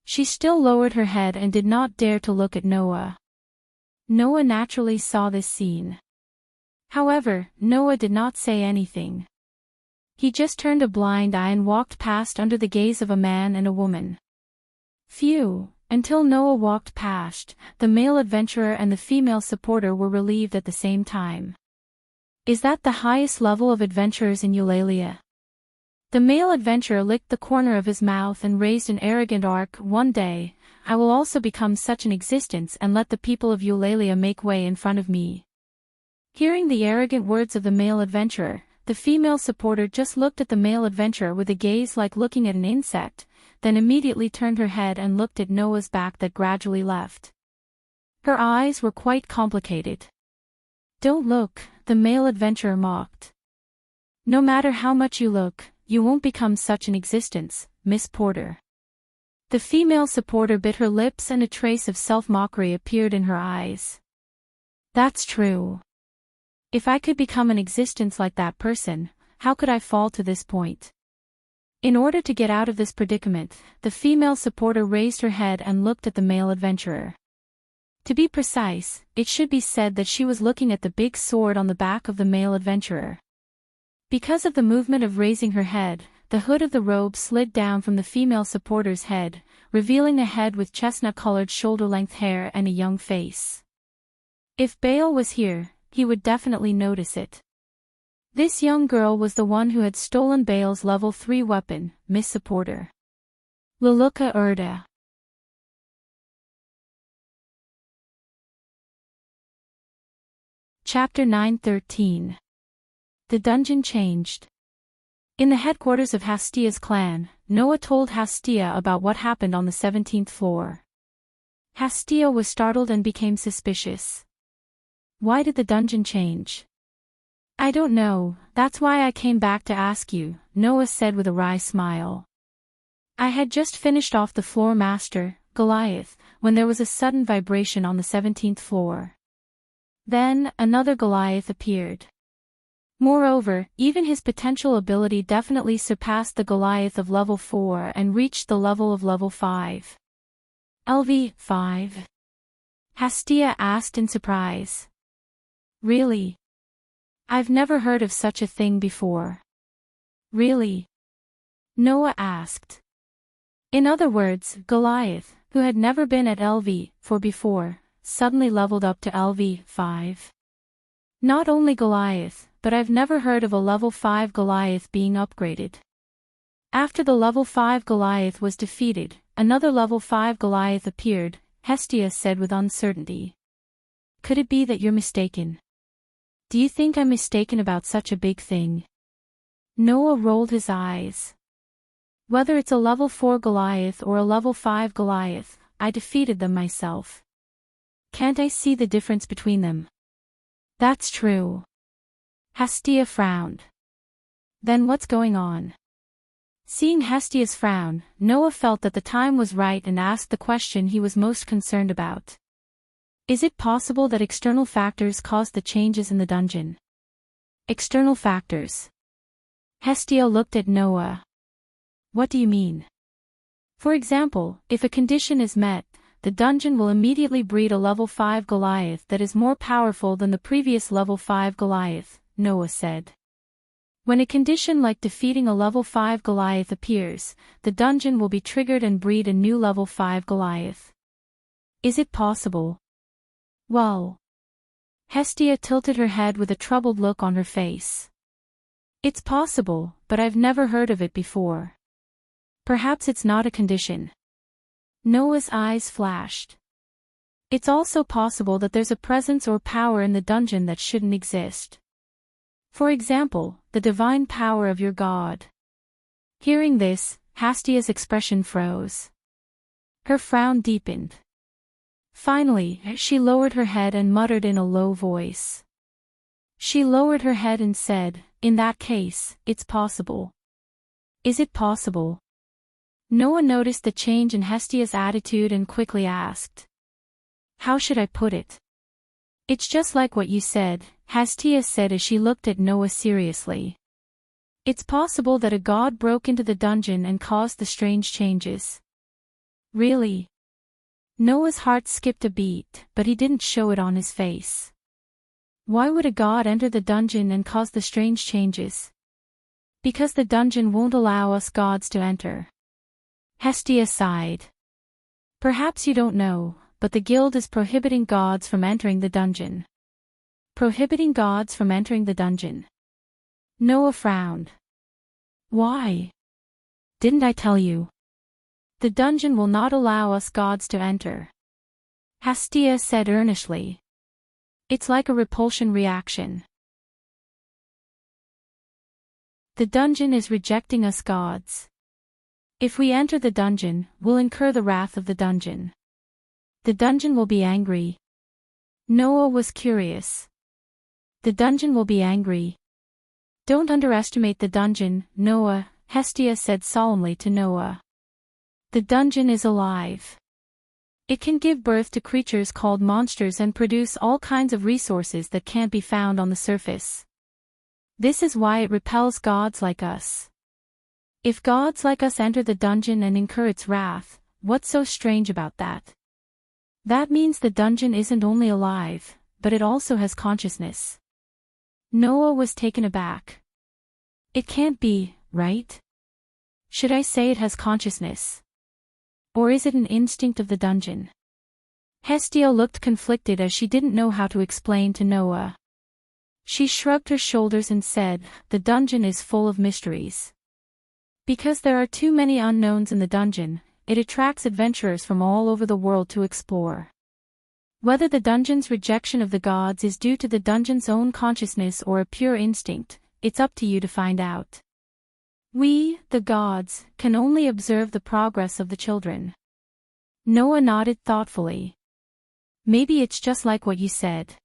She still lowered her head and did not dare to look at Noah. Noah naturally saw this scene. However, Noah did not say anything. He just turned a blind eye and walked past under the gaze of a man and a woman. Phew, until Noah walked past, the male adventurer and the female supporter were relieved at the same time. Is that the highest level of adventurers in Eulalia? The male adventurer licked the corner of his mouth and raised an arrogant arc. "One day, I will also become such an existence and let the people of Eulalia make way in front of me." Hearing the arrogant words of the male adventurer, the female supporter just looked at the male adventurer with a gaze like looking at an insect, then immediately turned her head and looked at Noah's back that gradually left. Her eyes were quite complicated. "Don't look," the male adventurer mocked. "No matter how much you look, you won't become such an existence, Miss Porter." The female supporter bit her lips and a trace of self-mockery appeared in her eyes. "That's true. If I could become an existence like that person, how could I fall to this point?" In order to get out of this predicament, the female supporter raised her head and looked at the male adventurer. To be precise, it should be said that she was looking at the big sword on the back of the male adventurer. Because of the movement of raising her head, the hood of the robe slid down from the female supporter's head, revealing a head with chestnut-colored shoulder-length hair and a young face. If Baal was here, he would definitely notice it. This young girl was the one who had stolen Baal's level 3 weapon, Miss Supporter. Liluka Urda. Chapter 9:13. The dungeon changed. In the headquarters of Hastia's clan, Noah told Hastia about what happened on the 17th floor. Hastia was startled and became suspicious. "Why did the dungeon change?" "I don't know, that's why I came back to ask you," Noah said with a wry smile. "I had just finished off the floor master, Goliath, when there was a sudden vibration on the 17th floor. Then, another Goliath appeared. Moreover, even his potential ability definitely surpassed the Goliath of level 4 and reached the level of level 5. LV5? Hastia asked in surprise. "Really? I've never heard of such a thing before." "Really?" Noah asked. In other words, Goliath, who had never been at LV4 before, suddenly leveled up to LV5. "Not only Goliath, but I've never heard of a level 5 Goliath being upgraded." After the level 5 Goliath was defeated, another level 5 Goliath appeared, Hestia said with uncertainty. "Could it be that you're mistaken? Do you think I'm mistaken about such a big thing?" Noah rolled his eyes. "Whether it's a level 4 Goliath or a level 5 Goliath, I defeated them myself." Can't I see the difference between them? That's true. Hestia frowned. Then what's going on? Seeing Hestia's frown, Noah felt that the time was right and asked the question he was most concerned about. Is it possible that external factors caused the changes in the dungeon? External factors. Hestia looked at Noah. What do you mean? For example, if a condition is met, the dungeon will immediately breed a level 5 Goliath that is more powerful than the previous level 5 Goliath, Noah said. When a condition like defeating a level 5 Goliath appears, the dungeon will be triggered and breed a new level 5 Goliath. Is it possible? Well. Hestia tilted her head with a troubled look on her face. It's possible, but I've never heard of it before. Perhaps it's not a condition. Noah's eyes flashed. It's also possible that there's a presence or power in the dungeon that shouldn't exist. For example, the divine power of your god. Hearing this, Hestia's expression froze. Her frown deepened. Finally, she lowered her head and muttered in a low voice. She lowered her head and said, "In that case, it's possible." Is it possible? Noah noticed the change in Hestia's attitude and quickly asked. How should I put it? It's just like what you said, Hestia said as she looked at Noah seriously. It's possible that a god broke into the dungeon and caused the strange changes. Really? Noah's heart skipped a beat, but he didn't show it on his face. Why would a god enter the dungeon and cause the strange changes? Because the dungeon won't allow us gods to enter. Hestia sighed. Perhaps you don't know, but the guild is prohibiting gods from entering the dungeon. Prohibiting gods from entering the dungeon. Noah frowned. Why? Didn't I tell you? The dungeon will not allow us gods to enter. Hestia said earnestly. It's like a repulsion reaction. The dungeon is rejecting us gods. If we enter the dungeon, we'll incur the wrath of the dungeon. The dungeon will be angry. Noah was curious. The dungeon will be angry. Don't underestimate the dungeon, Noah, Hestia said solemnly to Noah. The dungeon is alive. It can give birth to creatures called monsters and produce all kinds of resources that can't be found on the surface. This is why it repels gods like us. If gods like us enter the dungeon and incur its wrath, what's so strange about that? That means the dungeon isn't only alive, but it also has consciousness. Noah was taken aback. It can't be, right? Should I say it has consciousness? Or is it an instinct of the dungeon? Hestia looked conflicted as she didn't know how to explain to Noah. She shrugged her shoulders and said, the dungeon is full of mysteries. Because there are too many unknowns in the dungeon, it attracts adventurers from all over the world to explore. Whether the dungeon's rejection of the gods is due to the dungeon's own consciousness or a pure instinct, it's up to you to find out. We, the gods, can only observe the progress of the children. Noah nodded thoughtfully. Maybe it's just like what you said.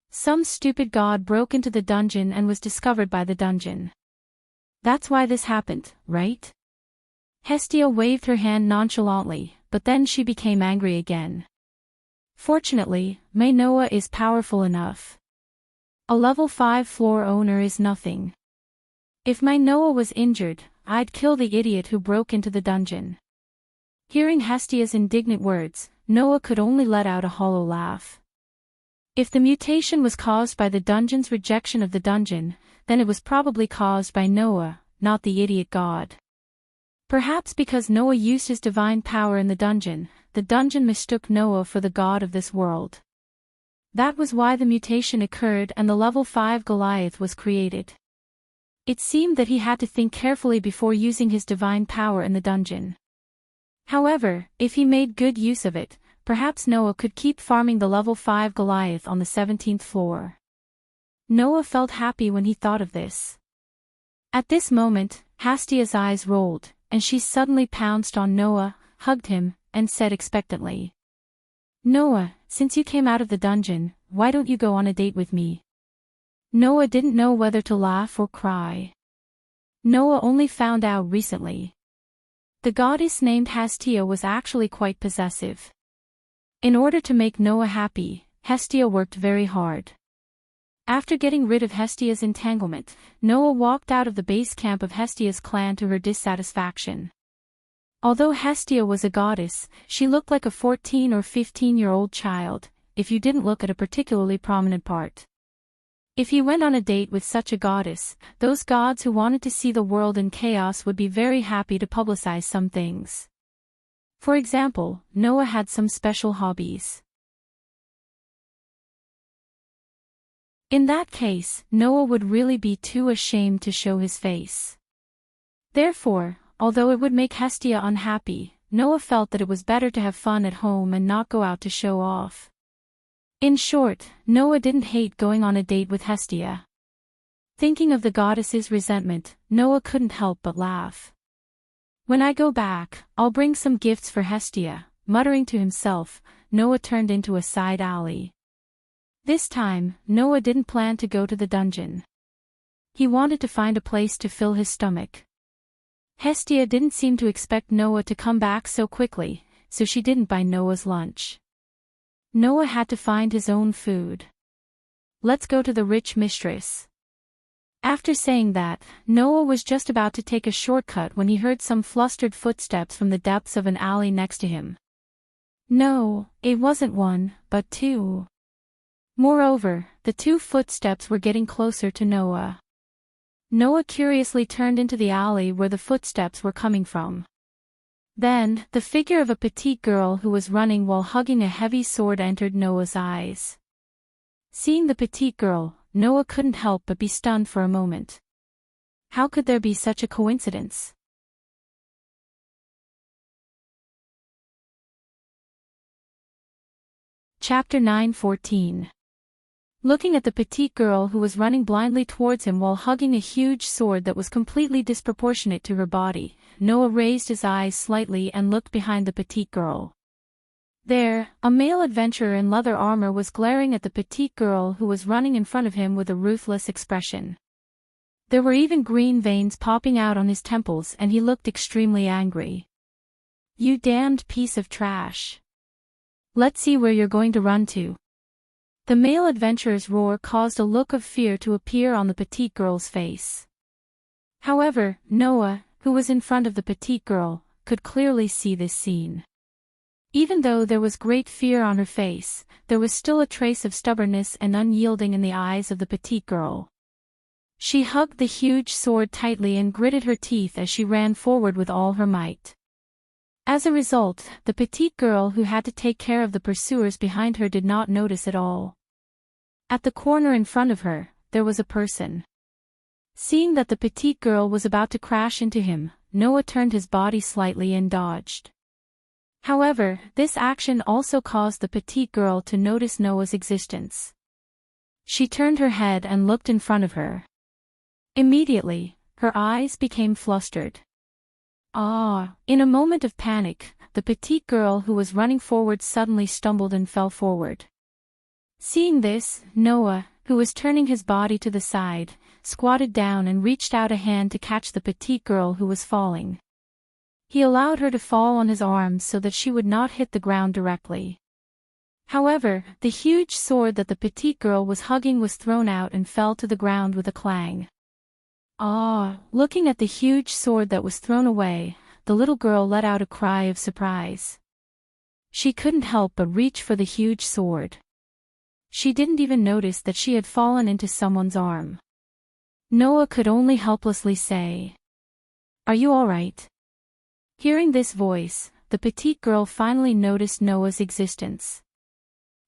Some stupid god broke into the dungeon and was discovered by the dungeon. That's why this happened, right? Hestia waved her hand nonchalantly, but then she became angry again. Fortunately, Noah is powerful enough. A level 5 floor owner is nothing. If Noah was injured, I'd kill the idiot who broke into the dungeon. Hearing Hestia's indignant words, Noah could only let out a hollow laugh. If the mutation was caused by the dungeon's rejection of the dungeon, then it was probably caused by Noah, not the idiot god. Perhaps because Noah used his divine power in the dungeon mistook Noah for the god of this world. That was why the mutation occurred and the level 5 Goliath was created. It seemed that he had to think carefully before using his divine power in the dungeon. However, if he made good use of it, perhaps Noah could keep farming the level 5 Goliath on the 17th floor. Noah felt happy when he thought of this. At this moment, Hestia's eyes rolled, and she suddenly pounced on Noah, hugged him, and said expectantly, Noah, since you came out of the dungeon, why don't you go on a date with me? Noah didn't know whether to laugh or cry. Noah only found out recently. The goddess named Hestia was actually quite possessive. In order to make Noah happy, Hestia worked very hard. After getting rid of Hestia's entanglement, Noah walked out of the base camp of Hestia's clan to her dissatisfaction. Although Hestia was a goddess, she looked like a 14 or 15-year-old child, if you didn't look at a particularly prominent part. If he went on a date with such a goddess, those gods who wanted to see the world in chaos would be very happy to publicize some things. For example, Noah had some special hobbies. In that case, Noah would really be too ashamed to show his face. Therefore, although it would make Hestia unhappy, Noah felt that it was better to have fun at home and not go out to show off. In short, Noah didn't hate going on a date with Hestia. Thinking of the goddess's resentment, Noah couldn't help but laugh. When I go back, I'll bring some gifts for Hestia, muttering to himself, Noah turned into a side alley. This time, Noah didn't plan to go to the dungeon. He wanted to find a place to fill his stomach. Hestia didn't seem to expect Noah to come back so quickly, so she didn't buy Noah's lunch. Noah had to find his own food. Let's go to the rich mistress. After saying that, Noah was just about to take a shortcut when he heard some flustered footsteps from the depths of an alley next to him. No, it wasn't one, but two. Moreover, the two footsteps were getting closer to Noah. Noah curiously turned into the alley where the footsteps were coming from. Then, the figure of a petite girl who was running while hugging a heavy sword entered Noah's eyes. Seeing the petite girl, Noah couldn't help but be stunned for a moment. How could there be such a coincidence? Chapter 9:14. Looking at the petite girl who was running blindly towards him while hugging a huge sword that was completely disproportionate to her body, Noah raised his eyes slightly and looked behind the petite girl. There, a male adventurer in leather armor was glaring at the petite girl who was running in front of him with a ruthless expression. There were even green veins popping out on his temples and he looked extremely angry. You damned piece of trash. Let's see where you're going to run to. The male adventurer's roar caused a look of fear to appear on the petite girl's face. However, Noah, who was in front of the petite girl, could clearly see this scene. Even though there was great fear on her face, there was still a trace of stubbornness and unyielding in the eyes of the petite girl. She hugged the huge sword tightly and gritted her teeth as she ran forward with all her might. As a result, the petite girl who had to take care of the pursuers behind her did not notice at all. At the corner in front of her, there was a person. Seeing that the petite girl was about to crash into him, Noah turned his body slightly and dodged. However, this action also caused the petite girl to notice Noah's existence. She turned her head and looked in front of her. Immediately, her eyes became flustered. In a moment of panic, the petite girl who was running forward suddenly stumbled and fell forward. Seeing this, Noah, who was turning his body to the side, squatted down and reached out a hand to catch the petite girl who was falling. He allowed her to fall on his arms so that she would not hit the ground directly. However, the huge sword that the petite girl was hugging was thrown out and fell to the ground with a clang. Looking at the huge sword that was thrown away, the little girl let out a cry of surprise. She couldn't help but reach for the huge sword. She didn't even notice that she had fallen into someone's arm. Noah could only helplessly say, "Are you all right?" Hearing this voice, the petite girl finally noticed Noah's existence.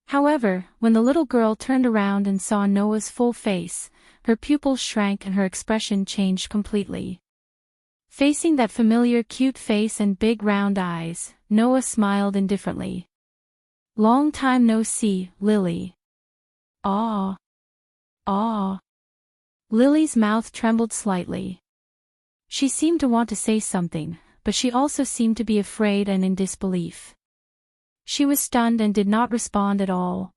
However, when the little girl turned around and saw Noah's full face, her pupils shrank and her expression changed completely. Facing that familiar cute face and big round eyes, Noah smiled indifferently. "Long time no see, Lily." "Aw. Aw." Lily's mouth trembled slightly. She seemed to want to say something, but she also seemed to be afraid and in disbelief. She was stunned and did not respond at all.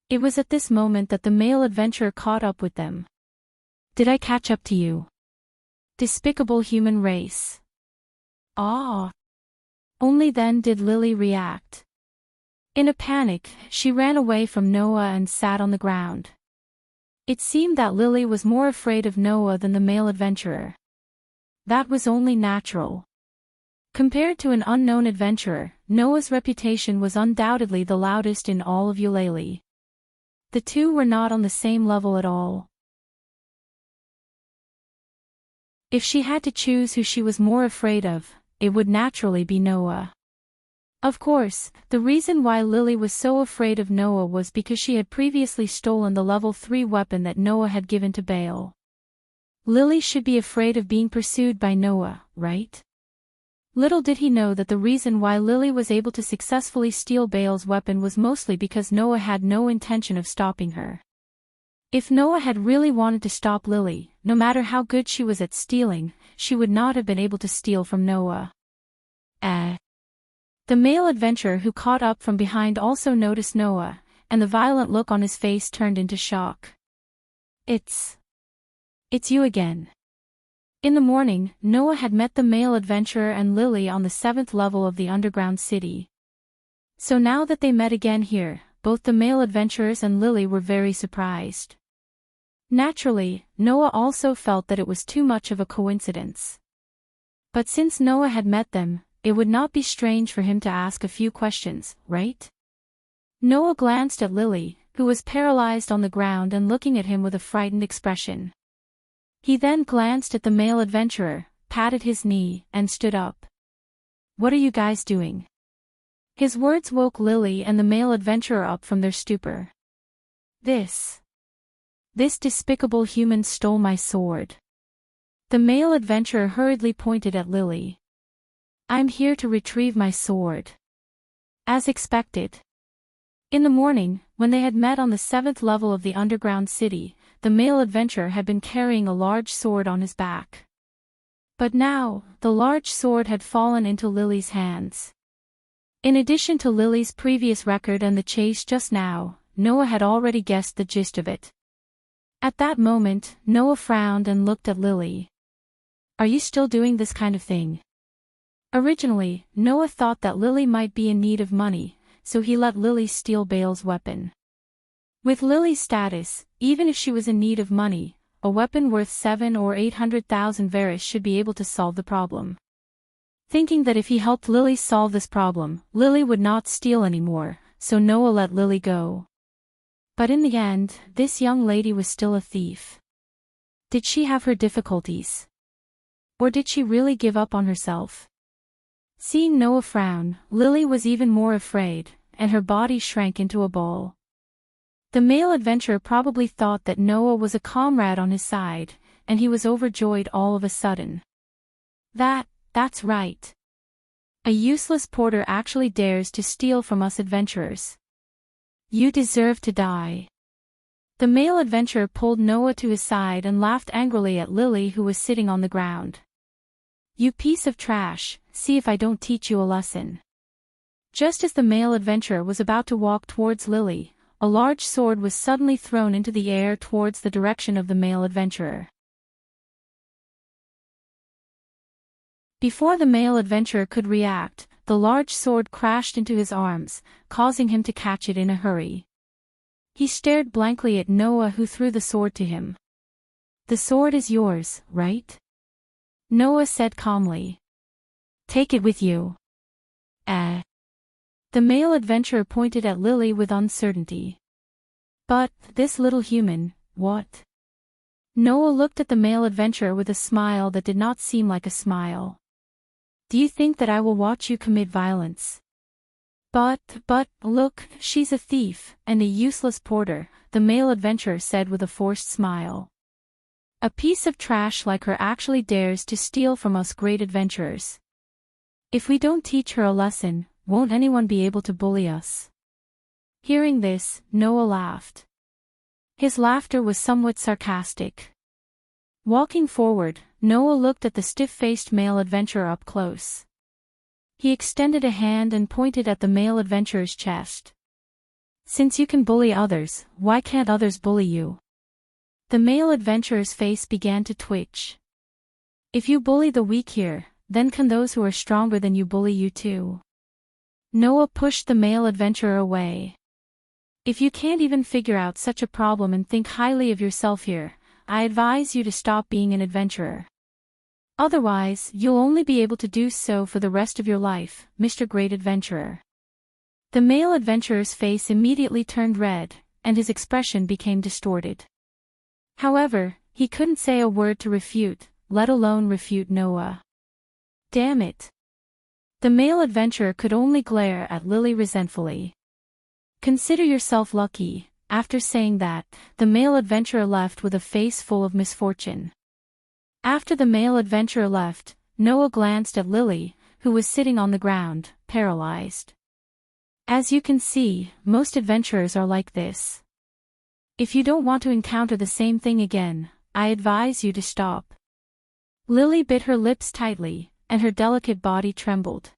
It was at this moment that the male adventurer caught up with them. "Did I catch up to you? Despicable human race." Ah! Only then did Lily react. In a panic, she ran away from Noah and sat on the ground. It seemed that Lily was more afraid of Noah than the male adventurer. That was only natural. Compared to an unknown adventurer, Noah's reputation was undoubtedly the loudest in all of Eulalie. The two were not on the same level at all. If she had to choose who she was more afraid of, it would naturally be Noah. Of course, the reason why Lily was so afraid of Noah was because she had previously stolen the level 3 weapon that Noah had given to Baal. Lily should be afraid of being pursued by Noah, right? Little did he know that the reason why Lily was able to successfully steal Baal's weapon was mostly because Noah had no intention of stopping her. If Noah had really wanted to stop Lily, no matter how good she was at stealing, she would not have been able to steal from Noah. The male adventurer who caught up from behind also noticed Noah, and the violent look on his face turned into shock. It's you again." In the morning, Noah had met the male adventurer and Lily on the 7th level of the underground city. So now that they met again here, both the male adventurers and Lily were very surprised. Naturally, Noah also felt that it was too much of a coincidence. But since Noah had met them, it would not be strange for him to ask a few questions, right? Noah glanced at Lily, who was paralyzed on the ground and looking at him with a frightened expression. He then glanced at the male adventurer, patted his knee, and stood up. "What are you guys doing?" His words woke Lily and the male adventurer up from their stupor. This despicable human stole my sword." The male adventurer hurriedly pointed at Lily. "I'm here to retrieve my sword." As expected. In the morning, when they had met on the 7th level of the underground city, the male adventurer had been carrying a large sword on his back. But now, the large sword had fallen into Lily's hands. In addition to Lily's previous record and the chase just now, Noah had already guessed the gist of it. At that moment, Noah frowned and looked at Lily. "Are you still doing this kind of thing?" Originally, Noah thought that Lily might be in need of money, so he let Lily steal Baal's weapon. With Lily's status, even if she was in need of money, a weapon worth 700,000 or 800,000 Varys should be able to solve the problem. Thinking that if he helped Lily solve this problem, Lily would not steal anymore, so Noah let Lily go. But in the end, this young lady was still a thief. Did she have her difficulties? Or did she really give up on herself? Seeing Noah frown, Lily was even more afraid, and her body shrank into a ball. The male adventurer probably thought that Noah was a comrade on his side, and he was overjoyed all of a sudden. That's right. A useless porter actually dares to steal from us adventurers. You deserve to die." The male adventurer pulled Noah to his side and laughed angrily at Lily, who was sitting on the ground. "You piece of trash, see if I don't teach you a lesson." Just as the male adventurer was about to walk towards Lily, a large sword was suddenly thrown into the air towards the direction of the male adventurer. Before the male adventurer could react, the large sword crashed into his arms, causing him to catch it in a hurry. He stared blankly at Noah, who threw the sword to him. "The sword is yours, right?" Noah said calmly. "Take it with you." The male adventurer pointed at Lily with uncertainty. "But, this little human, what?" Noah looked at the male adventurer with a smile that did not seem like a smile. "Do you think that I will watch you commit violence?" But, look, she's a thief, and a useless porter," the male adventurer said with a forced smile. "A piece of trash like her actually dares to steal from us great adventurers. If we don't teach her a lesson, won't anyone be able to bully us?" Hearing this, Noah laughed. His laughter was somewhat sarcastic. Walking forward, Noah looked at the stiff-faced male adventurer up close. He extended a hand and pointed at the male adventurer's chest. Since you can bully others, why can't others bully you? The male adventurer's face began to twitch. If you bully the weak here, then can those who are stronger than you bully you too? Noah pushed the male adventurer away. If you can't even figure out such a problem and think highly of yourself here, I advise you to stop being an adventurer. Otherwise, you'll only be able to do so for the rest of your life, Mr. Great Adventurer. The male adventurer's face immediately turned red, and his expression became distorted. However, he couldn't say a word to refute, let alone refute Noah. Damn it. The male adventurer could only glare at Lily resentfully. Consider yourself lucky. After saying that, the male adventurer left with a face full of misfortune. After the male adventurer left, Noah glanced at Lily, who was sitting on the ground, paralyzed. As you can see, most adventurers are like this. If you don't want to encounter the same thing again, I advise you to stop. Lily bit her lips tightly, and her delicate body trembled.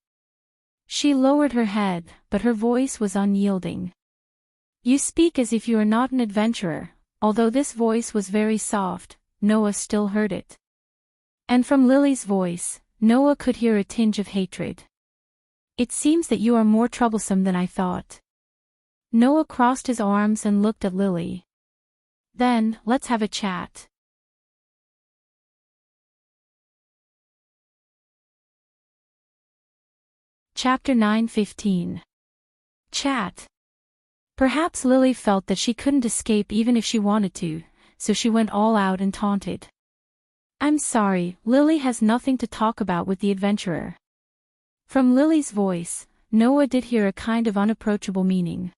She lowered her head, but her voice was unyielding. You speak as if you are not an adventurer. Although this voice was very soft, Noah still heard it. And from Lily's voice, Noah could hear a tinge of hatred. It seems that you are more troublesome than I thought. Noah crossed his arms and looked at Lily. Then, let's have a chat. Chapter 9:15. Chat. Perhaps Lily felt that she couldn't escape even if she wanted to, so she went all out and taunted. I'm sorry, Lily has nothing to talk about with the adventurer. From Lily's voice, Noah did hear a kind of unapproachable meaning.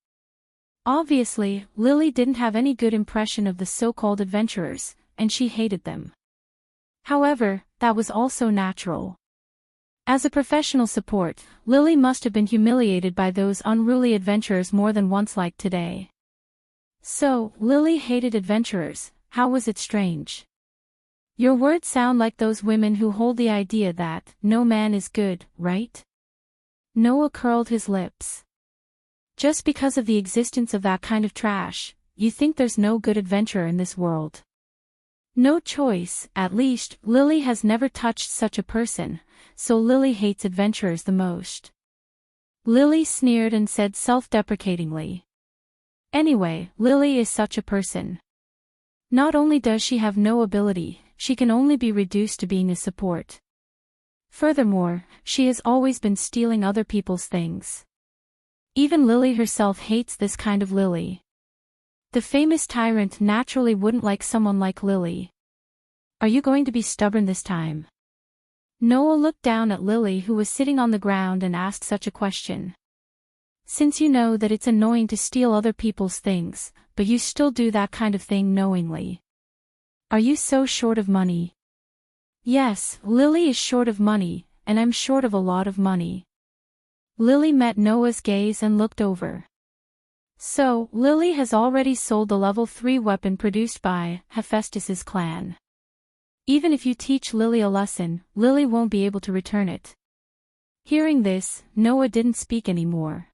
Obviously, Lily didn't have any good impression of the so-called adventurers, and she hated them. However, that was also natural. As a professional support, Lily must have been humiliated by those unruly adventurers more than once like today. So, Lily hated adventurers. How was it strange? Your words sound like those women who hold the idea that no man is good, right? Noah curled his lips. Just because of the existence of that kind of trash, you think there's no good adventurer in this world? No choice, at least, Lily has never touched such a person, so Lily hates adventurers the most. Lily sneered and said self-deprecatingly. Anyway, Lily is such a person. Not only does she have no ability, she can only be reduced to being a support. Furthermore, she has always been stealing other people's things. Even Lily herself hates this kind of Lily. The famous tyrant naturally wouldn't like someone like Lily. Are you going to be stubborn this time? Noah looked down at Lily, who was sitting on the ground, and asked such a question. Since you know that it's annoying to steal other people's things, but you still do that kind of thing knowingly. Are you so short of money? Yes, Lily is short of money, and I'm short of a lot of money. Lily met Noah's gaze and looked over. So, Lily has already sold the level 3 weapon produced by Hephaestus's clan. Even if you teach Lily a lesson, Lily won't be able to return it. Hearing this, Noah didn't speak anymore.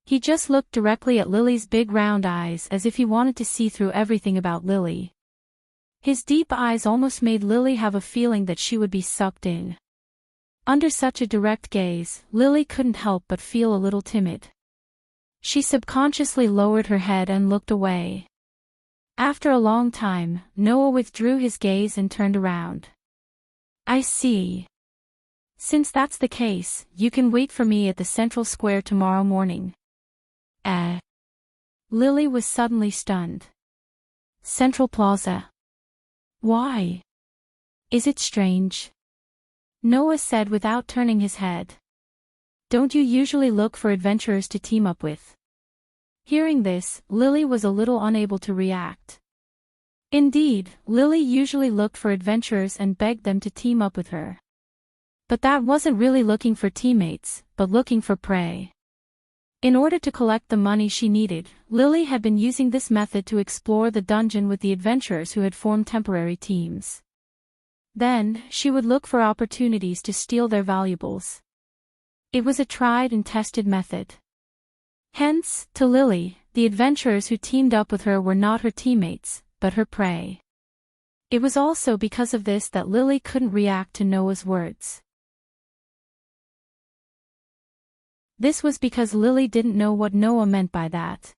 He just looked directly at Lily's big round eyes as if he wanted to see through everything about Lily. His deep eyes almost made Lily have a feeling that she would be sucked in. Under such a direct gaze, Lily couldn't help but feel a little timid. She subconsciously lowered her head and looked away. After a long time, Noah withdrew his gaze and turned around. I see. Since that's the case, you can wait for me at the central square tomorrow morning. Lily was suddenly stunned. Central Plaza. Why? Is it strange? Noah said without turning his head. Don't you usually look for adventurers to team up with? Hearing this, Lily was a little unable to react. Indeed, Lily usually looked for adventurers and begged them to team up with her. But that wasn't really looking for teammates, but looking for prey. In order to collect the money she needed, Lily had been using this method to explore the dungeon with the adventurers who had formed temporary teams. Then, she would look for opportunities to steal their valuables. It was a tried and tested method. Hence, to Lily, the adventurers who teamed up with her were not her teammates, but her prey. It was also because of this that Lily couldn't react to Noah's words. This was because Lily didn't know what Noah meant by that.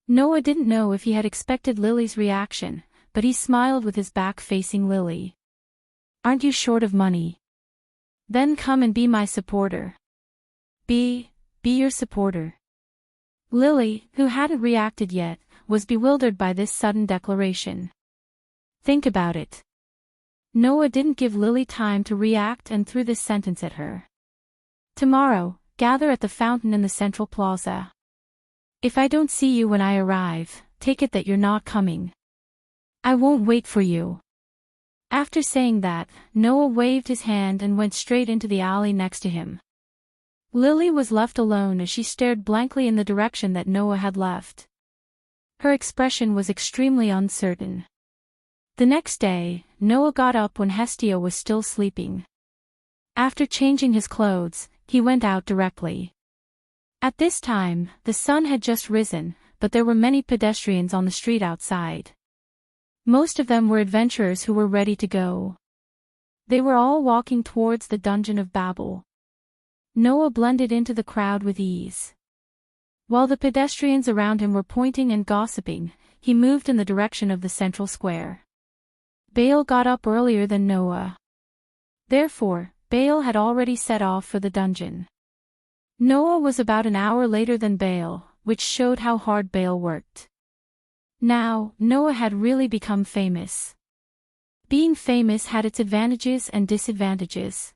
Noah didn't know if he had expected Lily's reaction, but he smiled with his back facing Lily. "Aren't you short of money? Then come and be my supporter." Be your supporter. Lily, who hadn't reacted yet, was bewildered by this sudden declaration. Think about it. Noah didn't give Lily time to react and threw this sentence at her. "Tomorrow, gather at the fountain in the central plaza. If I don't see you when I arrive, take it that you're not coming. I won't wait for you." After saying that, Noah waved his hand and went straight into the alley next to him. Lily was left alone as she stared blankly in the direction that Noah had left. Her expression was extremely uncertain. The next day, Noah got up when Hestia was still sleeping. After changing his clothes, he went out directly. At this time, the sun had just risen, but there were many pedestrians on the street outside. Most of them were adventurers who were ready to go. They were all walking towards the dungeon of Babel. Noah blended into the crowd with ease. While the pedestrians around him were pointing and gossiping, he moved in the direction of the central square. Baal got up earlier than Noah. Therefore, Baal had already set off for the dungeon. Noah was about an hour later than Baal, which showed how hard Baal worked. Now, Noah had really become famous. Being famous had its advantages and disadvantages.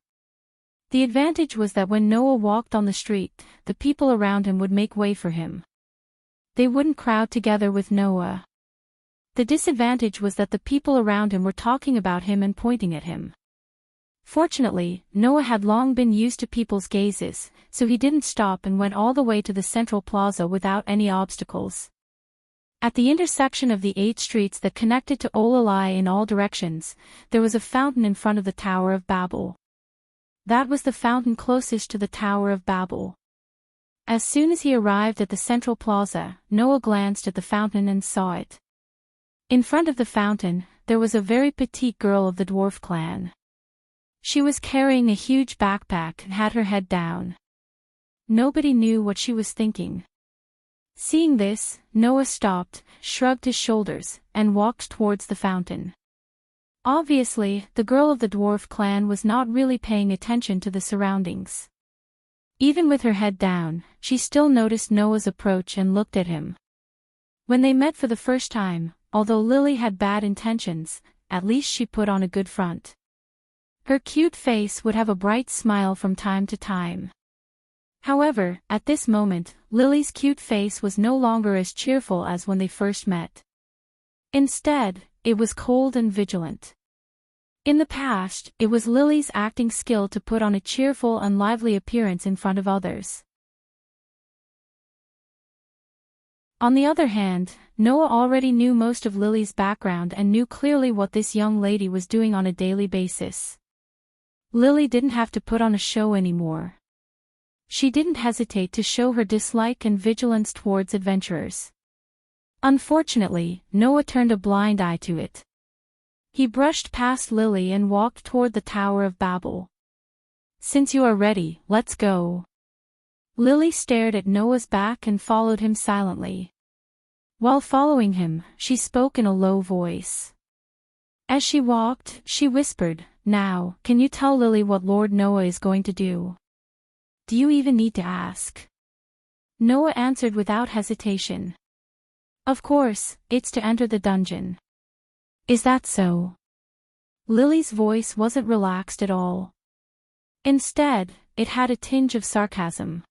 The advantage was that when Noah walked on the street, the people around him would make way for him. They wouldn't crowd together with Noah. The disadvantage was that the people around him were talking about him and pointing at him. Fortunately, Noah had long been used to people's gazes, so he didn't stop and went all the way to the central plaza without any obstacles. At the intersection of the 8 streets that connected to Olalai in all directions, there was a fountain in front of the Tower of Babel. That was the fountain closest to the Tower of Babel. As soon as he arrived at the central plaza, Noah glanced at the fountain and saw it. In front of the fountain, there was a very petite girl of the dwarf clan. She was carrying a huge backpack and had her head down. Nobody knew what she was thinking. Seeing this, Noah stopped, shrugged his shoulders, and walked towards the fountain. Obviously, the girl of the dwarf clan was not really paying attention to the surroundings. Even with her head down, she still noticed Noah's approach and looked at him. When they met for the first time, although Lily had bad intentions, at least she put on a good front. Her cute face would have a bright smile from time to time. However, at this moment, Lily's cute face was no longer as cheerful as when they first met. Instead, it was cold and vigilant. In the past, it was Lily's acting skill to put on a cheerful and lively appearance in front of others. On the other hand, Noah already knew most of Lily's background and knew clearly what this young lady was doing on a daily basis. Lily didn't have to put on a show anymore. She didn't hesitate to show her dislike and vigilance towards adventurers. Unfortunately, Noah turned a blind eye to it. He brushed past Lily and walked toward the Tower of Babel. "Since you are ready, let's go." Lily stared at Noah's back and followed him silently. While following him, she spoke in a low voice. As she walked, she whispered, "Now, can you tell Lily what Lord Noah is going to do? Do you even need to ask?" Noah answered without hesitation. "Of course, it's to enter the dungeon." "Is that so?" Lily's voice wasn't relaxed at all. Instead, it had a tinge of sarcasm.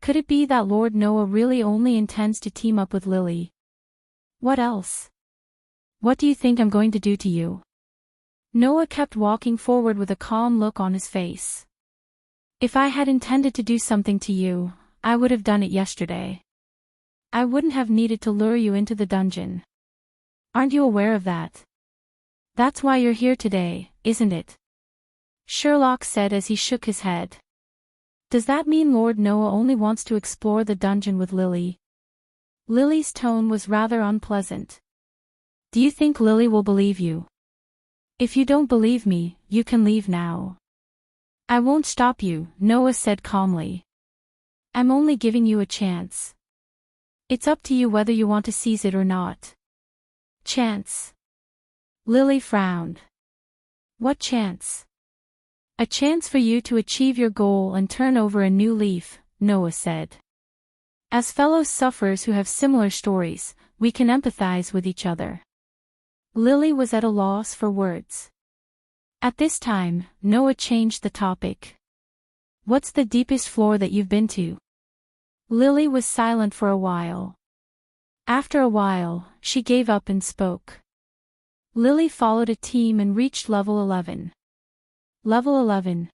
Could it be that Lord Noah really only intends to team up with Lily? What else? "What do you think I'm going to do to you?" Noah kept walking forward with a calm look on his face. "If I had intended to do something to you, I would have done it yesterday. I wouldn't have needed to lure you into the dungeon. Aren't you aware of that? That's why you're here today, isn't it?" Sherlock said as he shook his head. Does that mean Lord Noah only wants to explore the dungeon with Lily? Lily's tone was rather unpleasant. Do you think Lily will believe you? If you don't believe me, you can leave now. I won't stop you, Noah said calmly. I'm only giving you a chance. It's up to you whether you want to seize it or not. Chance. Lily frowned. What chance? A chance for you to achieve your goal and turn over a new leaf, Noah said. As fellow sufferers who have similar stories, we can empathize with each other. Lily was at a loss for words. At this time, Noah changed the topic. What's the deepest floor that you've been to? Lily was silent for a while. After a while, she gave up and spoke. Lily followed a team and reached level 11. Level 11.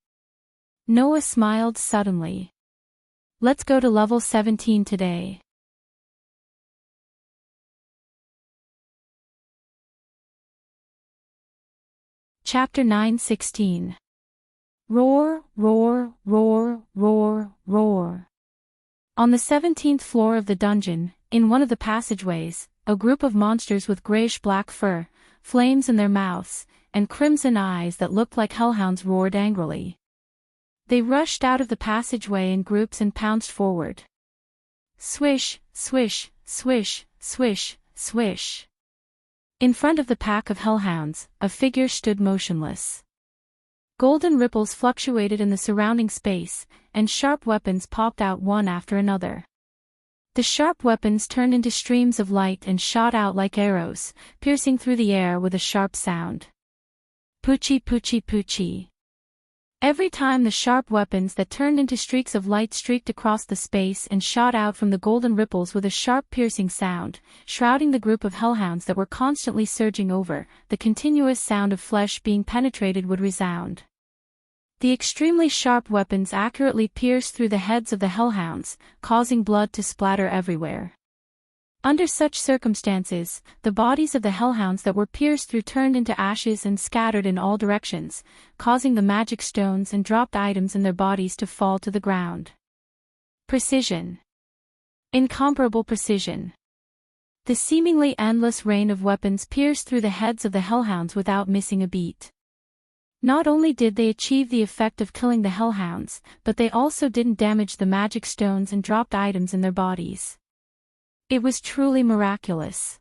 Noah smiled suddenly. Let's go to level 17 today. Chapter 9:16. Roar, roar, roar, roar, roar. On the 17th floor of the dungeon, in one of the passageways, a group of monsters with grayish-black fur, flames in their mouths, and crimson eyes that looked like hellhounds roared angrily. They rushed out of the passageway in groups and pounced forward. Swish, swish, swish, swish, swish. In front of the pack of hellhounds, a figure stood motionless. Golden ripples fluctuated in the surrounding space, and sharp weapons popped out one after another. The sharp weapons turned into streams of light and shot out like arrows, piercing through the air with a sharp sound. Poochie poochie poochie. Every time the sharp weapons that turned into streaks of light streaked across the space and shot out from the golden ripples with a sharp piercing sound, shrouding the group of hellhounds that were constantly surging over, the continuous sound of flesh being penetrated would resound. The extremely sharp weapons accurately pierced through the heads of the hellhounds, causing blood to splatter everywhere. Under such circumstances, the bodies of the hellhounds that were pierced through turned into ashes and scattered in all directions, causing the magic stones and dropped items in their bodies to fall to the ground. Precision. Incomparable precision. The seemingly endless rain of weapons pierced through the heads of the hellhounds without missing a beat. Not only did they achieve the effect of killing the hellhounds, but they also didn't damage the magic stones and dropped items in their bodies. It was truly miraculous.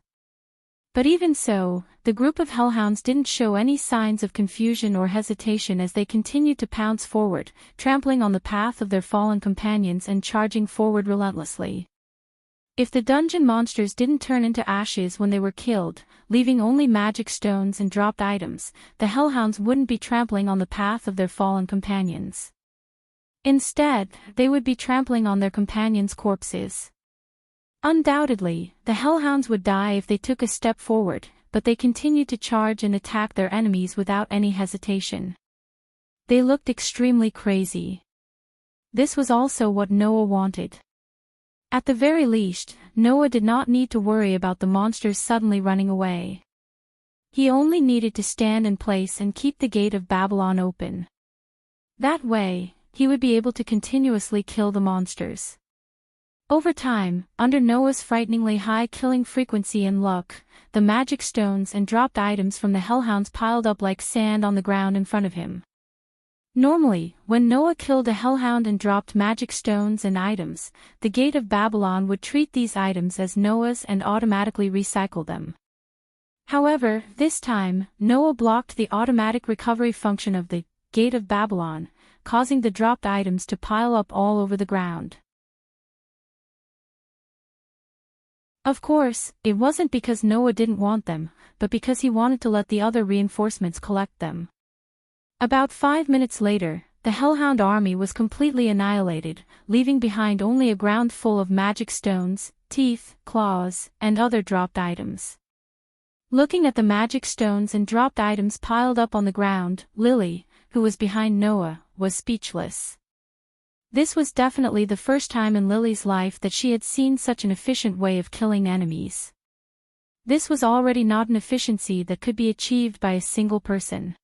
But even so, the group of hellhounds didn't show any signs of confusion or hesitation as they continued to pounce forward, trampling on the path of their fallen companions and charging forward relentlessly. If the dungeon monsters didn't turn into ashes when they were killed, leaving only magic stones and dropped items, the hellhounds wouldn't be trampling on the path of their fallen companions. Instead, they would be trampling on their companions' corpses. Undoubtedly, the hellhounds would die if they took a step forward, but they continued to charge and attack their enemies without any hesitation. They looked extremely crazy. This was also what Noah wanted. At the very least, Noah did not need to worry about the monsters suddenly running away. He only needed to stand in place and keep the gate of Babylon open. That way, he would be able to continuously kill the monsters. Over time, under Noah's frighteningly high killing frequency and luck, the magic stones and dropped items from the hellhounds piled up like sand on the ground in front of him. Normally, when Noah killed a hellhound and dropped magic stones and items, the Gate of Babylon would treat these items as Noah's and automatically recycle them. However, this time, Noah blocked the automatic recovery function of the Gate of Babylon, causing the dropped items to pile up all over the ground. Of course, it wasn't because Noah didn't want them, but because he wanted to let the other reinforcements collect them. About 5 minutes later, the Hellhound army was completely annihilated, leaving behind only a ground full of magic stones, teeth, claws, and other dropped items. Looking at the magic stones and dropped items piled up on the ground, Lily, who was behind Noah, was speechless. This was definitely the first time in Lily's life that she had seen such an efficient way of killing enemies. This was already not an efficiency that could be achieved by a single person.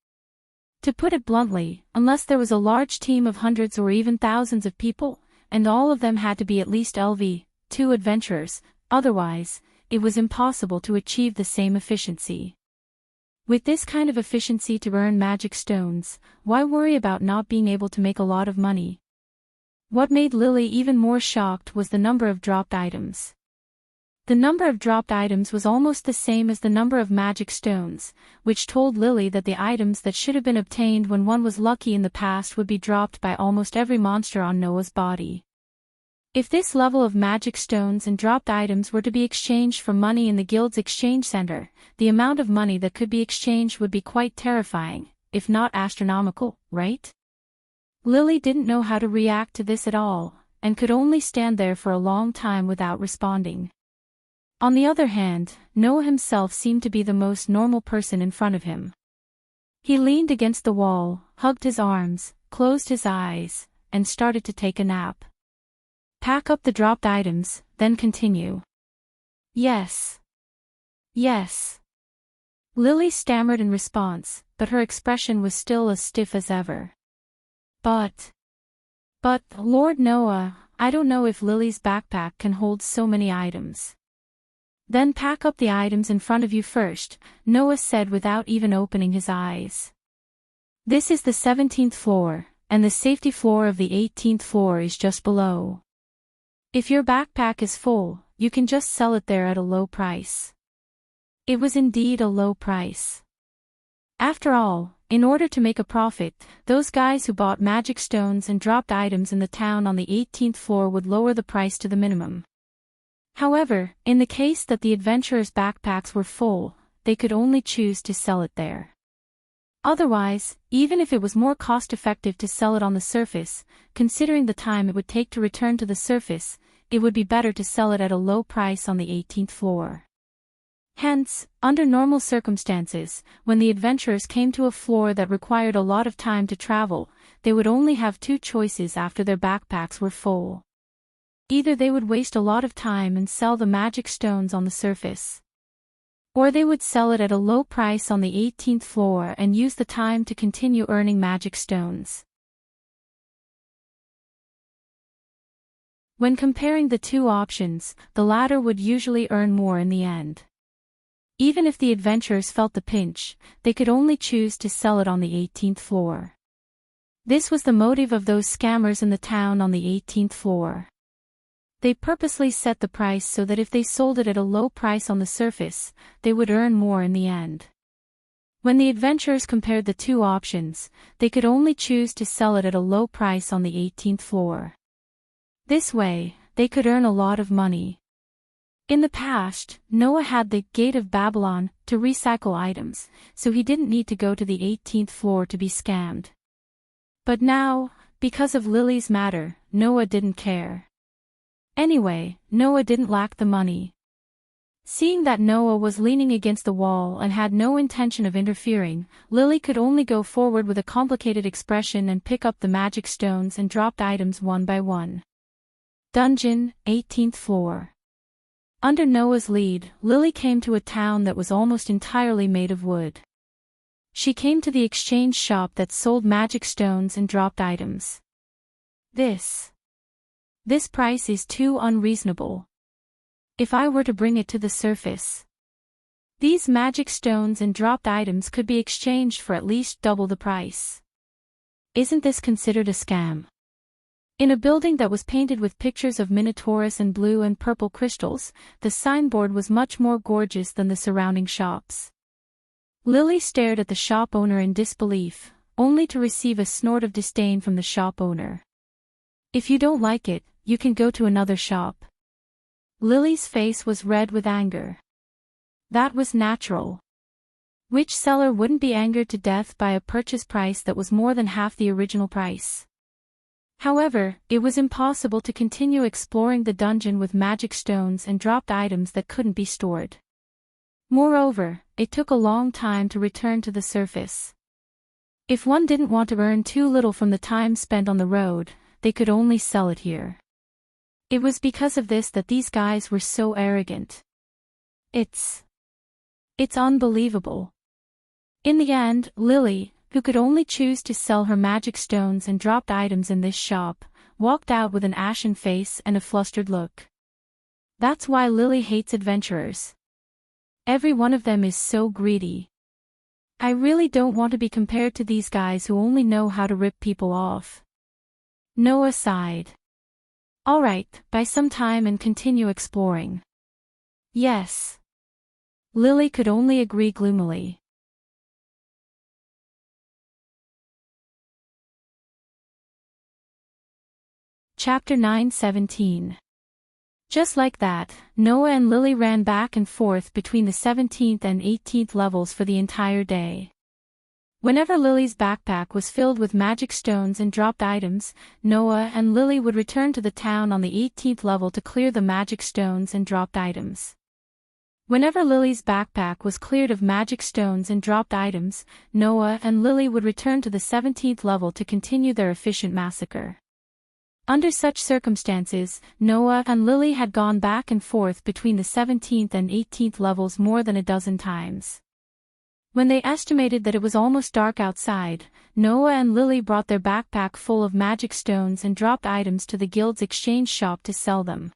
To put it bluntly, unless there was a large team of hundreds or even thousands of people, and all of them had to be at least LV2 adventurers, otherwise, it was impossible to achieve the same efficiency. With this kind of efficiency to earn magic stones, why worry about not being able to make a lot of money? What made Lily even more shocked was the number of dropped items. The number of dropped items was almost the same as the number of magic stones, which told Lily that the items that should have been obtained when one was lucky in the past would be dropped by almost every monster on Noah's body. If this level of magic stones and dropped items were to be exchanged for money in the guild's exchange center, the amount of money that could be exchanged would be quite terrifying, if not astronomical, right? Lily didn't know how to react to this at all, and could only stand there for a long time without responding. On the other hand, Noah himself seemed to be the most normal person in front of him. He leaned against the wall, hugged his arms, closed his eyes, and started to take a nap. Pack up the dropped items, then continue. Yes. Yes. Lily stammered in response, but her expression was still as stiff as ever. But, Lord Noah, I don't know if Lily's backpack can hold so many items. Then pack up the items in front of you first, Noah said without even opening his eyes. This is the 17th floor, and the safety floor of the 18th floor is just below. If your backpack is full, you can just sell it there at a low price. It was indeed a low price. After all, in order to make a profit, those guys who bought magic stones and dropped items in the town on the 18th floor would lower the price to the minimum. However, in the case that the adventurers' backpacks were full, they could only choose to sell it there. Otherwise, even if it was more cost-effective to sell it on the surface, considering the time it would take to return to the surface, it would be better to sell it at a low price on the 18th floor. Hence, under normal circumstances, when the adventurers came to a floor that required a lot of time to travel, they would only have two choices after their backpacks were full. Either they would waste a lot of time and sell the magic stones on the surface, or they would sell it at a low price on the 18th floor and use the time to continue earning magic stones. When comparing the two options, the latter would usually earn more in the end. Even if the adventurers felt the pinch, they could only choose to sell it on the 18th floor. This was the motive of those scammers in the town on the 18th floor. They purposely set the price so that if they sold it at a low price on the surface, they would earn more in the end. When the adventurers compared the two options, they could only choose to sell it at a low price on the 18th floor. This way, they could earn a lot of money. In the past, Noah had the Gate of Babylon to recycle items, so he didn't need to go to the 18th floor to be scammed. But now, because of Lily's matter, Noah didn't care. Anyway, Noah didn't lack the money. Seeing that Noah was leaning against the wall and had no intention of interfering, Lily could only go forward with a complicated expression and pick up the magic stones and dropped items one by one. Dungeon, 18th floor. Under Noah's lead, Lily came to a town that was almost entirely made of wood. She came to the exchange shop that sold magic stones and dropped items. This price is too unreasonable. If I were to bring it to the surface, these magic stones and dropped items could be exchanged for at least double the price. Isn't this considered a scam? In a building that was painted with pictures of Minotaurus and blue and purple crystals, the signboard was much more gorgeous than the surrounding shops. Lily stared at the shop owner in disbelief, only to receive a snort of disdain from the shop owner. If you don't like it, you can go to another shop. Lily's face was red with anger. That was natural. Which seller wouldn't be angered to death by a purchase price that was more than half the original price? However, it was impossible to continue exploring the dungeon with magic stones and dropped items that couldn't be stored. Moreover, it took a long time to return to the surface. If one didn't want to earn too little from the time spent on the road, they could only sell it here. It was because of this that these guys were so arrogant. It's unbelievable. In the end, Lily, who could only choose to sell her magic stones and dropped items in this shop, walked out with an ashen face and a flustered look. That's why Lily hates adventurers. Every one of them is so greedy. I really don't want to be compared to these guys who only know how to rip people off. Noah sighed. All right, buy some time and continue exploring. Yes. Lily could only agree gloomily. Chapter 9:17. Just like that, Noah and Lily ran back and forth between the 17th and 18th levels for the entire day. Whenever Lily's backpack was filled with magic stones and dropped items, Noah and Lily would return to the town on the 18th level to clear the magic stones and dropped items. Whenever Lily's backpack was cleared of magic stones and dropped items, Noah and Lily would return to the 17th level to continue their efficient massacre. Under such circumstances, Noah and Lily had gone back and forth between the 17th and 18th levels more than a dozen times. When they estimated that it was almost dark outside, Noah and Lily brought their backpack full of magic stones and dropped items to the guild's exchange shop to sell them.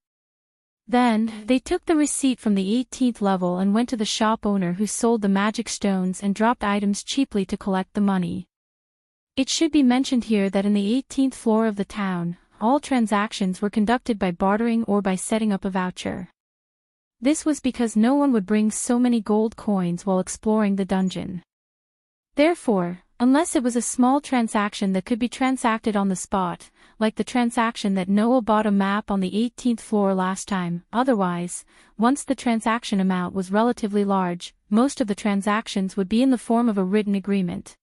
Then, they took the receipt from the 18th level and went to the shop owner who sold the magic stones and dropped items cheaply to collect the money. It should be mentioned here that in the 18th floor of the town, all transactions were conducted by bartering or by setting up a voucher. This was because no one would bring so many gold coins while exploring the dungeon. Therefore, unless it was a small transaction that could be transacted on the spot, like the transaction that Noah bought a map on the 18th floor last time, otherwise, once the transaction amount was relatively large, most of the transactions would be in the form of a written agreement.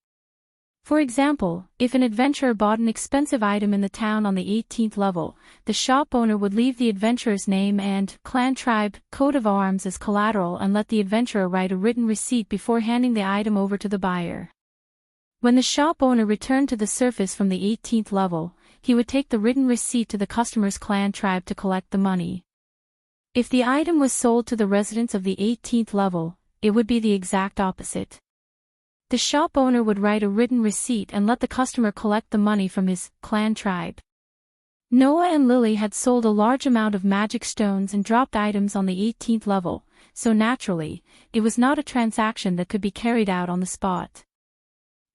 For example, if an adventurer bought an expensive item in the town on the 18th level, the shop owner would leave the adventurer's name and clan tribe, coat of arms as collateral and let the adventurer write a written receipt before handing the item over to the buyer. When the shop owner returned to the surface from the 18th level, he would take the written receipt to the customer's clan tribe to collect the money. If the item was sold to the residents of the 18th level, it would be the exact opposite. The shop owner would write a written receipt and let the customer collect the money from his clan tribe. Noah and Lily had sold a large amount of magic stones and dropped items on the 18th level, so naturally, it was not a transaction that could be carried out on the spot.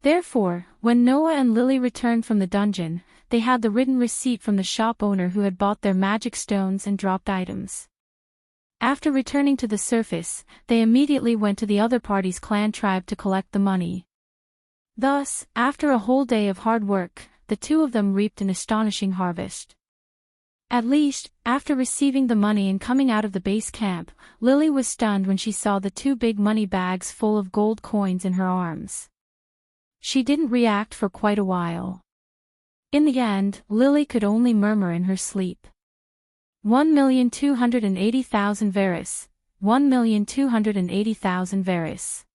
Therefore, when Noah and Lily returned from the dungeon, they had the written receipt from the shop owner who had bought their magic stones and dropped items. After returning to the surface, they immediately went to the other party's clan tribe to collect the money. Thus, after a whole day of hard work, the two of them reaped an astonishing harvest. At least, after receiving the money and coming out of the base camp, Lily was stunned when she saw the two big money bags full of gold coins in her arms. She didn't react for quite a while. In the end, Lily could only murmur in her sleep. 1,280,000 Varus, 1,280,000 Varus.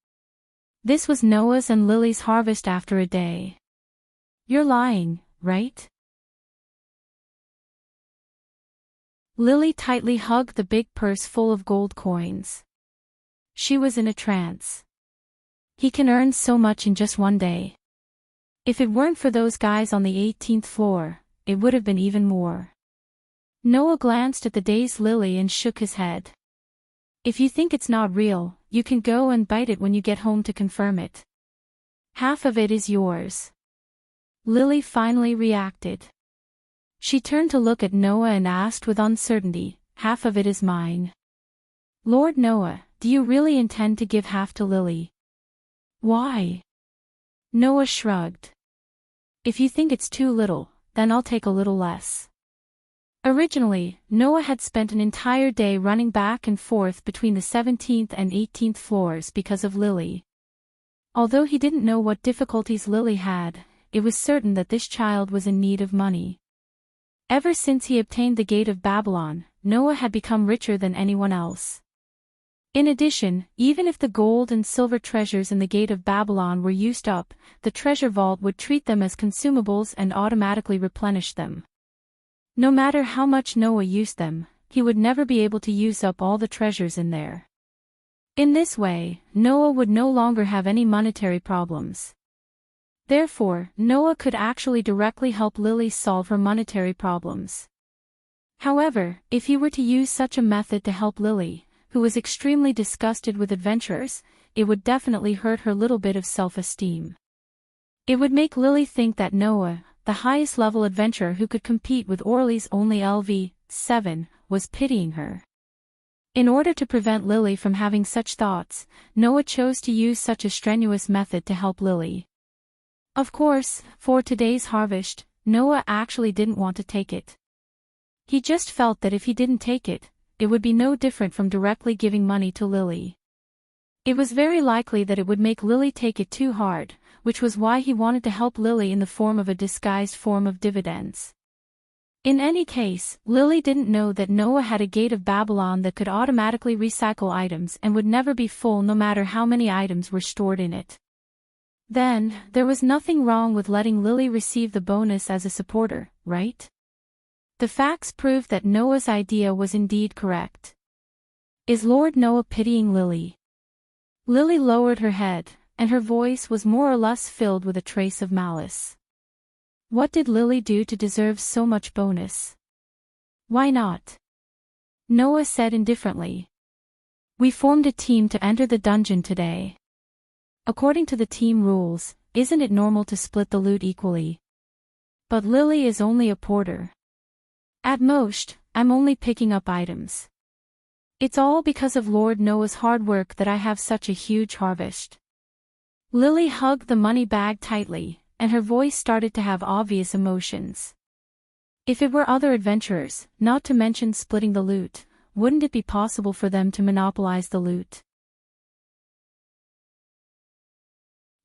This was Noah's and Lily's harvest after a day. You're lying, right? Lily tightly hugged the big purse full of gold coins. She was in a trance. He can earn so much in just one day. If it weren't for those guys on the 18th floor, it would have been even more. Noah glanced at the dazed Lily and shook his head. If you think it's not real, you can go and bite it when you get home to confirm it. Half of it is yours. Lily finally reacted. She turned to look at Noah and asked with uncertainty, half of it is mine. Lord Noah, do you really intend to give half to Lily? Why? Noah shrugged. If you think it's too little, then I'll take a little less. Originally, Noah had spent an entire day running back and forth between the 17th and 18th floors because of Lily. Although he didn't know what difficulties Lily had, it was certain that this child was in need of money. Ever since he obtained the Gate of Babylon, Noah had become richer than anyone else. In addition, even if the gold and silver treasures in the Gate of Babylon were used up, the treasure vault would treat them as consumables and automatically replenish them. No matter how much Noah used them, he would never be able to use up all the treasures in there. In this way, Noah would no longer have any monetary problems. Therefore, Noah could actually directly help Lily solve her monetary problems. However, if he were to use such a method to help Lily, who was extremely disgusted with adventurers, it would definitely hurt her little bit of self-esteem. It would make Lily think that Noah, the highest level adventurer who could compete with Orly's only LV7, was pitying her. In order to prevent Lily from having such thoughts, Noah chose to use such a strenuous method to help Lily. Of course, for today's harvest, Noah actually didn't want to take it. He just felt that if he didn't take it, it would be no different from directly giving money to Lily. It was very likely that it would make Lily take it too hard, which was why he wanted to help Lily in the form of a disguised form of dividends. In any case, Lily didn't know that Noah had a gate of Babylon that could automatically recycle items and would never be full no matter how many items were stored in it. Then, there was nothing wrong with letting Lily receive the bonus as a supporter, right? The facts proved that Noah's idea was indeed correct. Is Lord Noah pitying Lily? Lily lowered her head, and her voice was more or less filled with a trace of malice. What did Lily do to deserve so much bonus? Why not? Noah said indifferently. We formed a team to enter the dungeon today. According to the team rules, isn't it normal to split the loot equally? But Lily is only a porter. At most, I'm only picking up items. It's all because of Lord Noah's hard work that I have such a huge harvest. Lily hugged the money bag tightly, and her voice started to have obvious emotions. If it were other adventurers, not to mention splitting the loot, wouldn't it be possible for them to monopolize the loot?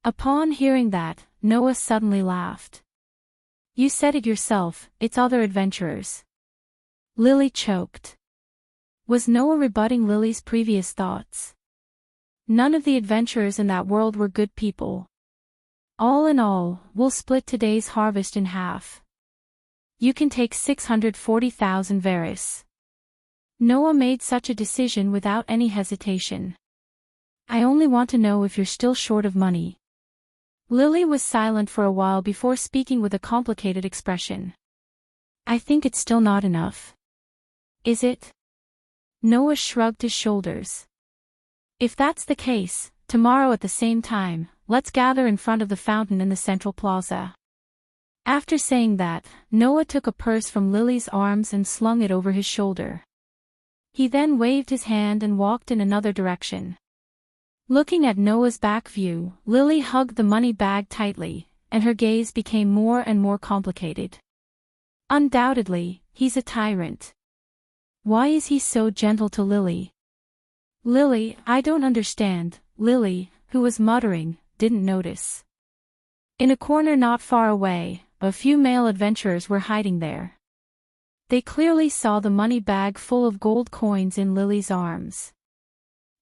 Upon hearing that, Noah suddenly laughed. You said it yourself, it's other adventurers. Lily choked. Was Noah rebutting Lily's previous thoughts? None of the adventurers in that world were good people. All in all, we'll split today's harvest in half. You can take 640,000 Varys. Noah made such a decision without any hesitation. I only want to know if you're still short of money. Lily was silent for a while before speaking with a complicated expression. I think it's still not enough. Is it? Noah shrugged his shoulders. If that's the case, tomorrow at the same time, let's gather in front of the fountain in the central plaza. After saying that, Noah took a purse from Lily's arms and slung it over his shoulder. He then waved his hand and walked in another direction. Looking at Noah's back view, Lily hugged the money bag tightly, and her gaze became more and more complicated. Undoubtedly, he's a tyrant. Why is he so gentle to Lily? Lily, I don't understand. Lily, who was muttering, didn't notice. In a corner not far away, a few male adventurers were hiding there. They clearly saw the money bag full of gold coins in Lily's arms.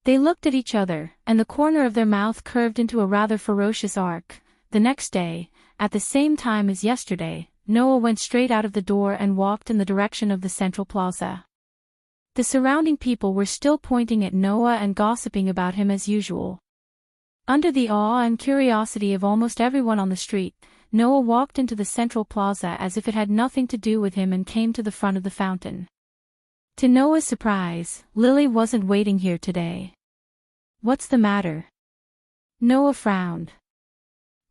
They looked at each other, and the corner of their mouth curved into a rather ferocious arc. The next day, at the same time as yesterday, Noah went straight out of the door and walked in the direction of the central plaza. The surrounding people were still pointing at Noah and gossiping about him as usual. Under the awe and curiosity of almost everyone on the street, Noah walked into the central plaza as if it had nothing to do with him and came to the front of the fountain. To Noah's surprise, Lily wasn't waiting here today. What's the matter? Noah frowned.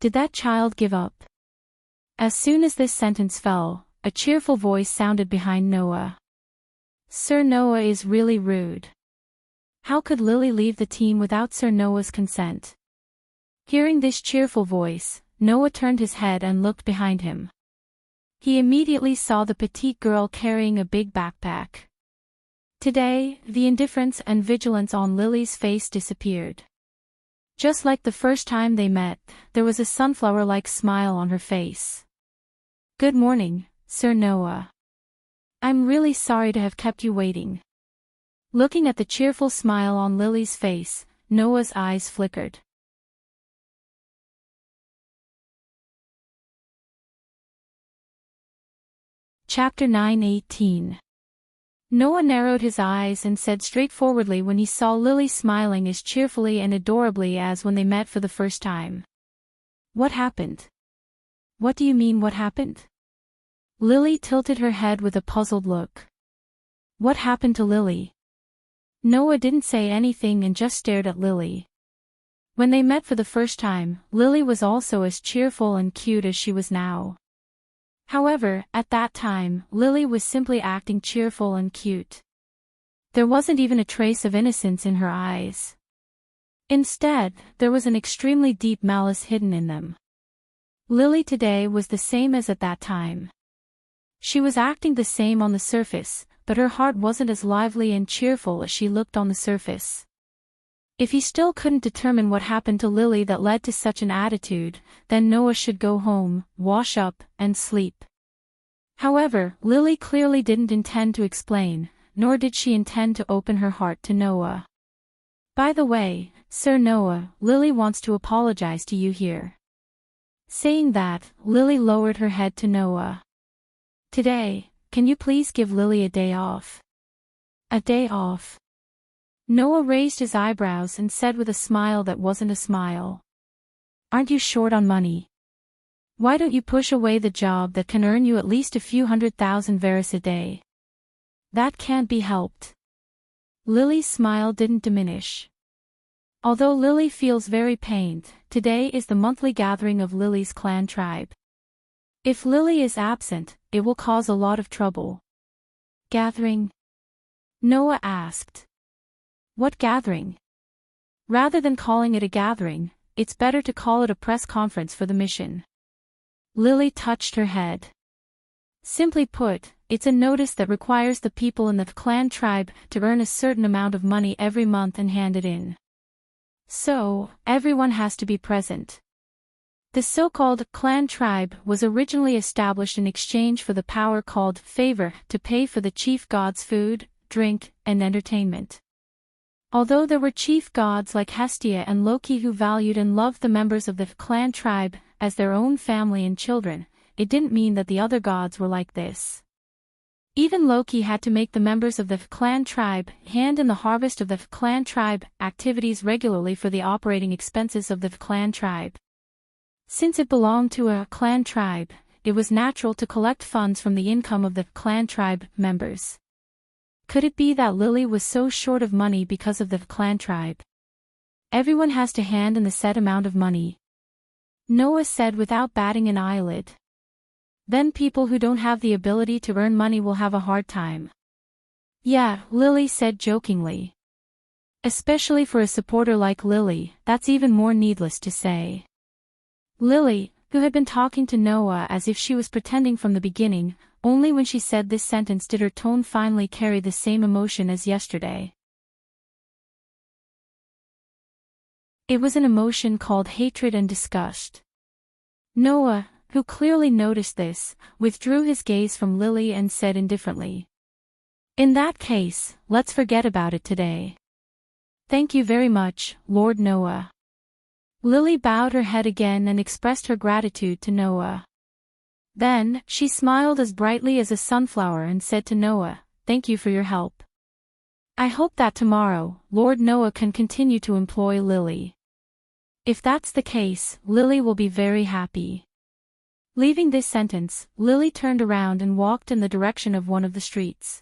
Did that child give up? As soon as this sentence fell, a cheerful voice sounded behind Noah. Sir Noah is really rude. How could Lily leave the team without Sir Noah's consent? Hearing this cheerful voice, Noah turned his head and looked behind him. He immediately saw the petite girl carrying a big backpack. Today, the indifference and vigilance on Lily's face disappeared. Just like the first time they met, there was a sunflower-like smile on her face. Good morning, Sir Noah. I'm really sorry to have kept you waiting. Looking at the cheerful smile on Lily's face, Noah's eyes flickered. Chapter 9:18. Noah narrowed his eyes and said straightforwardly when he saw Lily smiling as cheerfully and adorably as when they met for the first time. What happened? What do you mean, what happened? Lily tilted her head with a puzzled look. What happened to Lily? Noah didn't say anything and just stared at Lily. When they met for the first time, Lily was also as cheerful and cute as she was now. However, at that time, Lily was simply acting cheerful and cute. There wasn't even a trace of innocence in her eyes. Instead, there was an extremely deep malice hidden in them. Lily today was the same as at that time. She was acting the same on the surface, but her heart wasn't as lively and cheerful as she looked on the surface. If he still couldn't determine what happened to Lily that led to such an attitude, then Noah should go home, wash up, and sleep. However, Lily clearly didn't intend to explain, nor did she intend to open her heart to Noah. By the way, Sir Noah, Lily wants to apologize to you here. Saying that, Lily lowered her head to Noah. Today, can you please give Lily a day off? A day off? Noah raised his eyebrows and said with a smile that wasn't a smile. Aren't you short on money? Why don't you push away the job that can earn you at least a few 100,000 veris a day? That can't be helped. Lily's smile didn't diminish. Although Lily feels very pained, today is the monthly gathering of Lily's clan tribe. If Lily is absent, it will cause a lot of trouble. Gathering? Noah asked. What gathering? Rather than calling it a gathering, it's better to call it a press conference for the mission. Lily touched her head. Simply put, it's a notice that requires the people in the clan tribe to earn a certain amount of money every month and hand it in. So, everyone has to be present. The so-called clan tribe was originally established in exchange for the power called favor to pay for the chief god's food, drink, and entertainment. Although there were chief gods like Hestia and Loki who valued and loved the members of the clan tribe as their own family and children, it didn't mean that the other gods were like this. Even Loki had to make the members of the clan tribe hand in the harvest of the clan tribe activities regularly for the operating expenses of the clan tribe. Since it belonged to a clan tribe, it was natural to collect funds from the income of the clan tribe members. Could it be that Lily was so short of money because of the clan tribe? Everyone has to hand in the set amount of money. Noah said without batting an eyelid. Then people who don't have the ability to earn money will have a hard time. Yeah, Lily said jokingly. Especially for a supporter like Lily, that's even more needless to say. Lily, who had been talking to Noah as if she was pretending from the beginning, only when she said this sentence did her tone finally carry the same emotion as yesterday. It was an emotion called hatred and disgust. Noah, who clearly noticed this, withdrew his gaze from Lily and said indifferently. In that case, let's forget about it today. Thank you very much, Lord Noah. Lily bowed her head again and expressed her gratitude to Noah. Then, she smiled as brightly as a sunflower and said to Noah, Thank you for your help. I hope that tomorrow, Lord Noah can continue to employ Lily. If that's the case, Lily will be very happy. Leaving this sentence, Lily turned around and walked in the direction of one of the streets.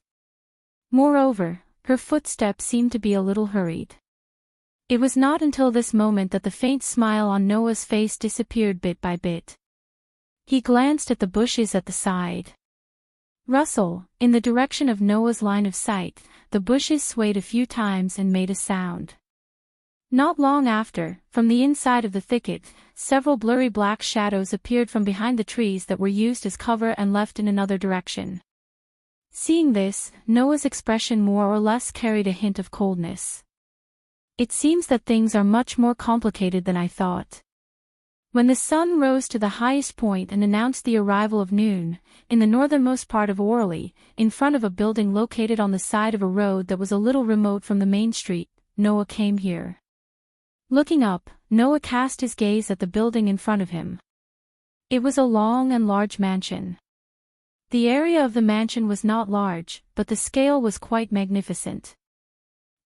Moreover, her footsteps seemed to be a little hurried. It was not until this moment that the faint smile on Noah's face disappeared bit by bit. He glanced at the bushes at the side. Rustle, in the direction of Noah's line of sight, the bushes swayed a few times and made a sound. Not long after, from the inside of the thicket, several blurry black shadows appeared from behind the trees that were used as cover and left in another direction. Seeing this, Noah's expression more or less carried a hint of coldness. It seems that things are much more complicated than I thought. When the sun rose to the highest point and announced the arrival of noon, in the northernmost part of Orly, in front of a building located on the side of a road that was a little remote from the main street, Noah came here. Looking up, Noah cast his gaze at the building in front of him. It was a long and large mansion. The area of the mansion was not large, but the scale was quite magnificent.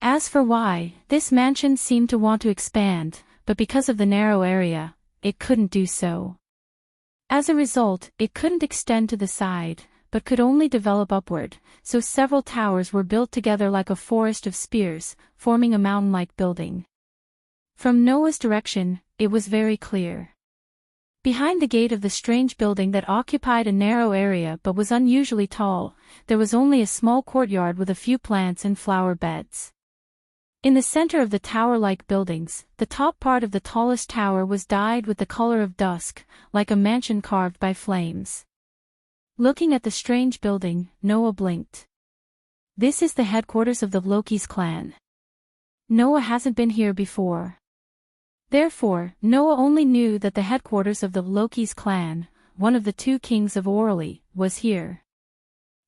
As for why, this mansion seemed to want to expand, but because of the narrow area, it couldn't do so. As a result, it couldn't extend to the side, but could only develop upward, so several towers were built together like a forest of spears, forming a mountain-like building. From Noah's direction, it was very clear. Behind the gate of the strange building that occupied a narrow area but was unusually tall, there was only a small courtyard with a few plants and flower beds. In the center of the tower-like buildings, the top part of the tallest tower was dyed with the color of dusk, like a mansion carved by flames. Looking at the strange building, Noah blinked. This is the headquarters of the Loki's clan. Noah hasn't been here before. Therefore, Noah only knew that the headquarters of the Loki's clan, one of the two kings of Orly, was here.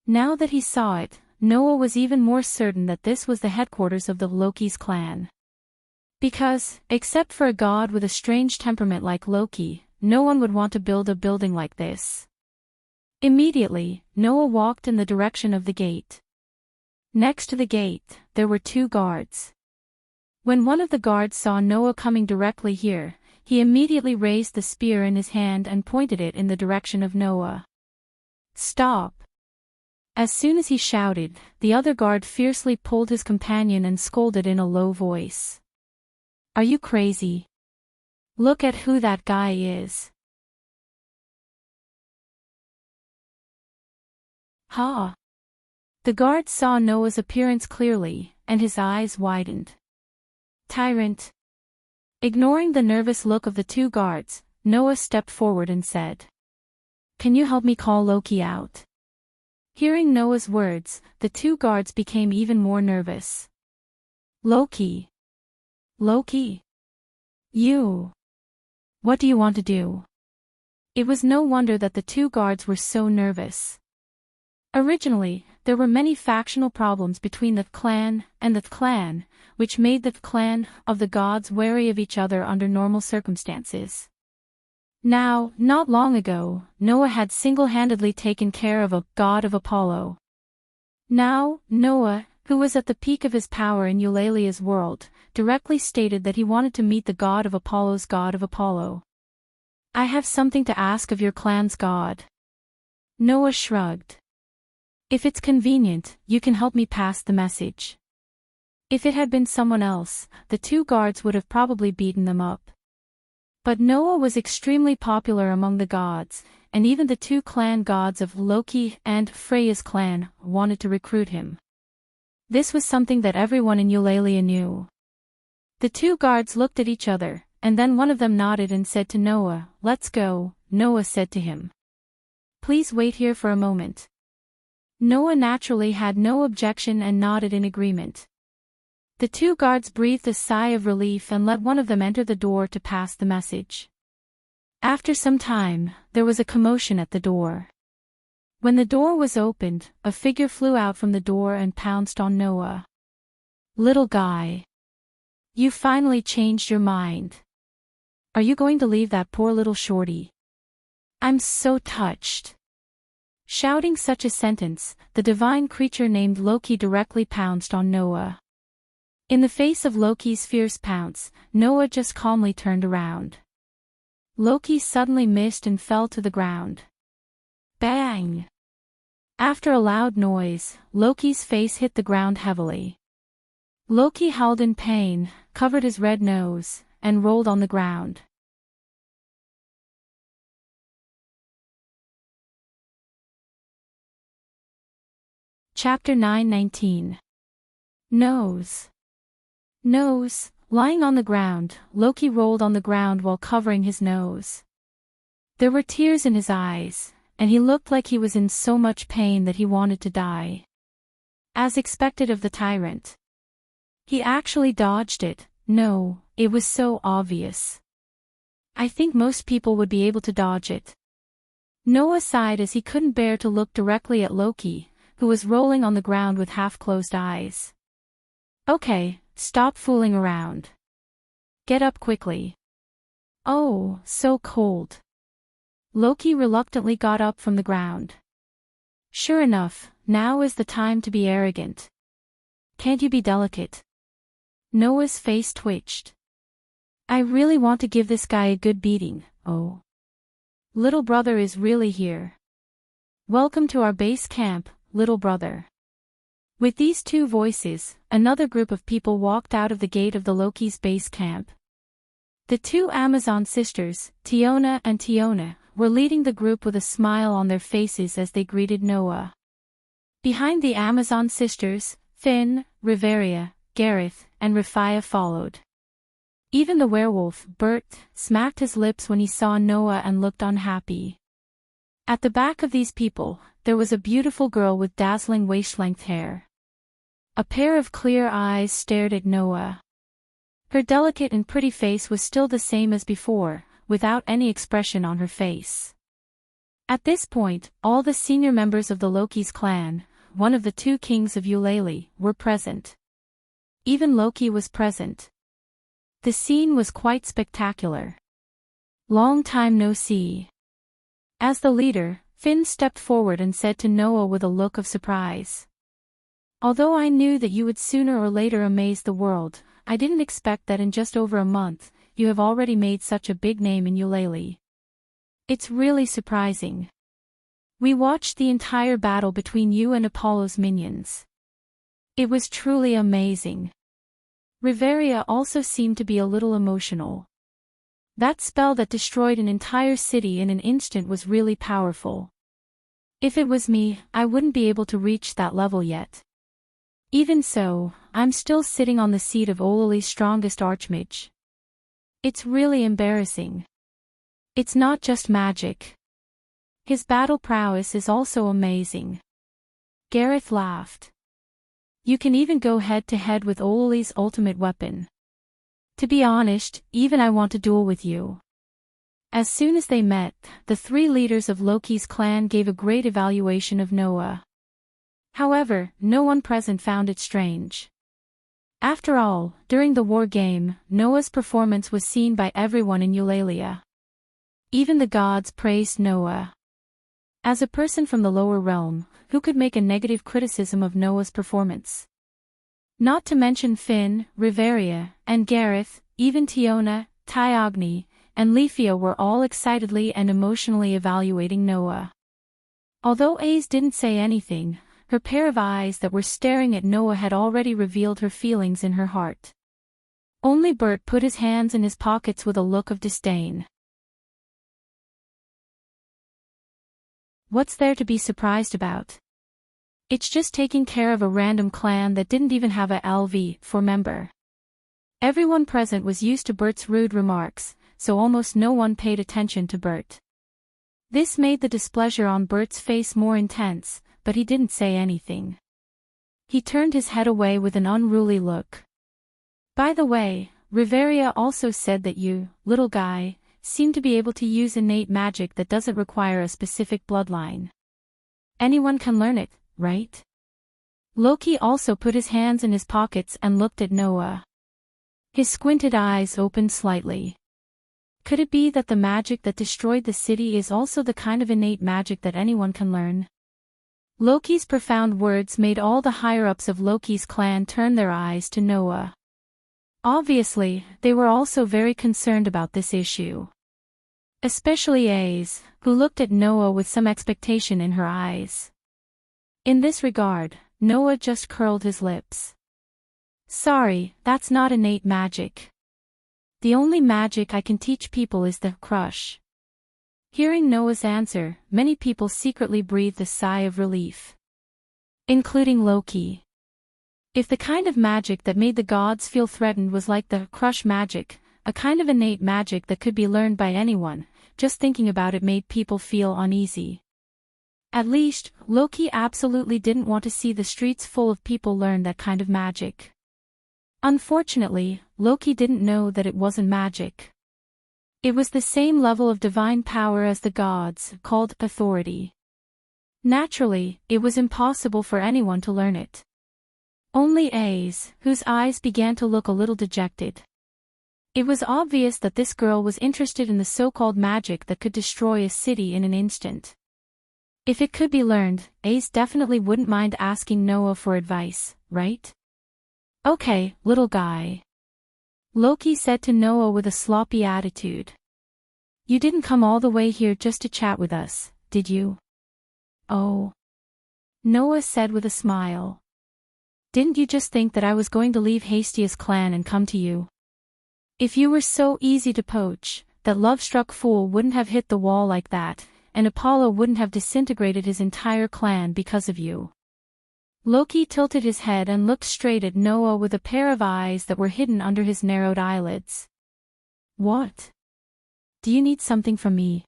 Now that he saw it, Noah was even more certain that this was the headquarters of the Loki's clan. Because, except for a god with a strange temperament like Loki, no one would want to build a building like this. Immediately, Noah walked in the direction of the gate. Next to the gate, there were two guards. When one of the guards saw Noah coming directly here, he immediately raised the spear in his hand and pointed it in the direction of Noah. "Stop!" As soon as he shouted, the other guard fiercely pulled his companion and scolded in a low voice. "Are you crazy? Look at who that guy is." "Ha!" The guard saw Noah's appearance clearly, and his eyes widened. "Tyrant!" Ignoring the nervous look of the two guards, Noah stepped forward and said, "Can you help me call Loki out?" Hearing Noah's words, the two guards became even more nervous. "Loki? Loki? You? What do you want to do?" It was no wonder that the two guards were so nervous. Originally, there were many factional problems between the clan and the clan, which made the clan of the gods wary of each other under normal circumstances. Now, not long ago, Noah had single-handedly taken care of a god of Apollo. Now, Noah, who was at the peak of his power in Eulalia's world, directly stated that he wanted to meet the god of Apollo's god of Apollo. "I have something to ask of your clan's god." Noah shrugged. "If it's convenient, you can help me pass the message." If it had been someone else, the two guards would have probably beaten them up. But Noah was extremely popular among the gods, and even the two clan gods of Loki and Freya's clan wanted to recruit him. This was something that everyone in Eulalia knew. The two guards looked at each other, and then one of them nodded and said to Noah, "Let's go." Noah said to him, "Please wait here for a moment." Noah naturally had no objection and nodded in agreement. The two guards breathed a sigh of relief and let one of them enter the door to pass the message. After some time, there was a commotion at the door. When the door was opened, a figure flew out from the door and pounced on Noah. "Little guy. You finally changed your mind. Are you going to leave that poor little shorty? I'm so touched." Shouting such a sentence, the divine creature named Loki directly pounced on Noah. In the face of Loki's fierce pounce, Noah just calmly turned around. Loki suddenly missed and fell to the ground. Bang! After a loud noise, Loki's face hit the ground heavily. Loki howled in pain, covered his red nose, and rolled on the ground. Chapter 9:19. Nose. Nose. Lying on the ground, Loki rolled on the ground while covering his nose. There were tears in his eyes, and he looked like he was in so much pain that he wanted to die. As expected of the tyrant. He actually dodged it. No, it was so obvious. I think most people would be able to dodge it. Noah sighed as he couldn't bear to look directly at Loki, who was rolling on the ground with half-closed eyes. "Okay, stop fooling around. Get up quickly." "Oh, so cold." Loki reluctantly got up from the ground. "Sure enough, now is the time to be arrogant. Can't you be delicate?" Noah's face twitched. "I really want to give this guy a good beating, oh." Little brother is really here. Welcome to our base camp, little brother. With these two voices, another group of people walked out of the gate of the Loki's base camp. The two Amazon sisters, Tiona and Tiona, were leading the group with a smile on their faces as they greeted Noah. Behind the Amazon sisters, Finn, Riveria, Gareth, and Rafia followed. Even the werewolf, Bert, smacked his lips when he saw Noah and looked unhappy. At the back of these people, there was a beautiful girl with dazzling waist-length hair. A pair of clear eyes stared at Noah. Her delicate and pretty face was still the same as before, without any expression on her face. At this point, all the senior members of the Loki's clan, one of the two kings of Eulalie, were present. Even Loki was present. The scene was quite spectacular. Long time no see. As the leader, Finn stepped forward and said to Noah with a look of surprise. Although I knew that you would sooner or later amaze the world, I didn't expect that in just over a month, you have already made such a big name in Eulalie. It's really surprising. We watched the entire battle between you and Apollo's minions. It was truly amazing. Riveria also seemed to be a little emotional. That spell that destroyed an entire city in an instant was really powerful. If it was me, I wouldn't be able to reach that level yet. Even so, I'm still sitting on the seat of Eulalie's strongest archmage. It's really embarrassing. It's not just magic. His battle prowess is also amazing. Gareth laughed. You can even go head-to-head with Eulalie's ultimate weapon. To be honest, even I want to duel with you. As soon as they met, the three leaders of Loki's clan gave a great evaluation of Noah. However, no one present found it strange. After all, during the war game, Noah's performance was seen by everyone in Eulalie. Even the gods praised Noah. As a person from the lower realm, who could make a negative criticism of Noah's performance? Not to mention Finn, Riveria, and Gareth, even Tiona, Tyogni, and Leafia were all excitedly and emotionally evaluating Noah. Although Aze didn't say anything, her pair of eyes that were staring at Noah had already revealed her feelings in her heart. Only Bert put his hands in his pockets with a look of disdain. What's there to be surprised about? It's just taking care of a random clan that didn't even have a LV4 member. Everyone present was used to Bert's rude remarks, so almost no one paid attention to Bert. This made the displeasure on Bert's face more intense, but he didn't say anything. He turned his head away with an unruly look. By the way, Riveria also said that you, little guy, seem to be able to use innate magic that doesn't require a specific bloodline. Anyone can learn it, right? Loki also put his hands in his pockets and looked at Noah. His squinted eyes opened slightly. Could it be that the magic that destroyed the city is also the kind of innate magic that anyone can learn? Loki's profound words made all the higher-ups of Loki's clan turn their eyes to Noah. Obviously, they were also very concerned about this issue. Especially Aze, who looked at Noah with some expectation in her eyes. In this regard, Noah just curled his lips. Sorry, that's not innate magic. The only magic I can teach people is the crush. Hearing Noah's answer, many people secretly breathed a sigh of relief. Including Loki. If the kind of magic that made the gods feel threatened was like the crush magic, a kind of innate magic that could be learned by anyone, just thinking about it made people feel uneasy. At least, Loki absolutely didn't want to see the streets full of people learn that kind of magic. Unfortunately, Loki didn't know that it wasn't magic. It was the same level of divine power as the gods, called authority. Naturally, it was impossible for anyone to learn it. Only Aze, whose eyes began to look a little dejected. It was obvious that this girl was interested in the so-called magic that could destroy a city in an instant. If it could be learned, Aze definitely wouldn't mind asking Noah for advice, right? Okay, little guy. Loki said to Noah with a sloppy attitude. You didn't come all the way here just to chat with us, did you? Oh. Noah said with a smile. Didn't you just think that I was going to leave Hastia's clan and come to you? If you were so easy to poach, that love-struck fool wouldn't have hit the wall like that, and Apollo wouldn't have disintegrated his entire clan because of you. Loki tilted his head and looked straight at Noah with a pair of eyes that were hidden under his narrowed eyelids. What? Do you need something from me?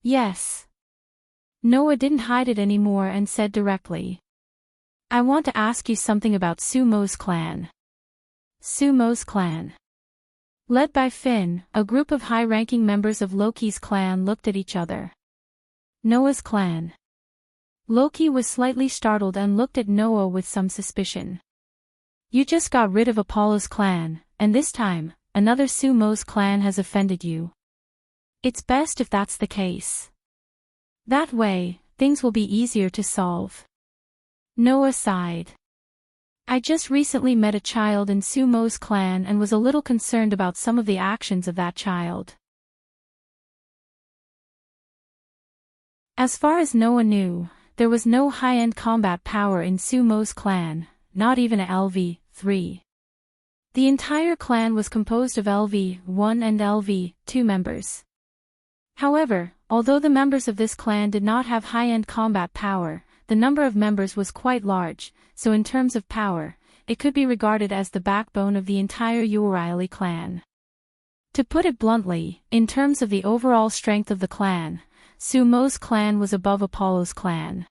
Yes. Noah didn't hide it anymore and said directly. I want to ask you something about Sumo's clan. Sumo's clan. Led by Finn, a group of high-ranking members of Loki's clan looked at each other. Noah's clan. Loki was slightly startled and looked at Noah with some suspicion. You just got rid of Apollo's clan, and this time, another Sumo's clan has offended you. It's best if that's the case. That way, things will be easier to solve. Noah sighed. I just recently met a child in Sumo's clan and was a little concerned about some of the actions of that child. As far as Noah knew, there was no high-end combat power in Sumo's clan, not even a LV-3. The entire clan was composed of LV-1 and LV-2 members. However, although the members of this clan did not have high-end combat power, the number of members was quite large, so in terms of power, it could be regarded as the backbone of the entire O'Reilly clan. To put it bluntly, in terms of the overall strength of the clan, Sumo's clan was above Apollo's clan.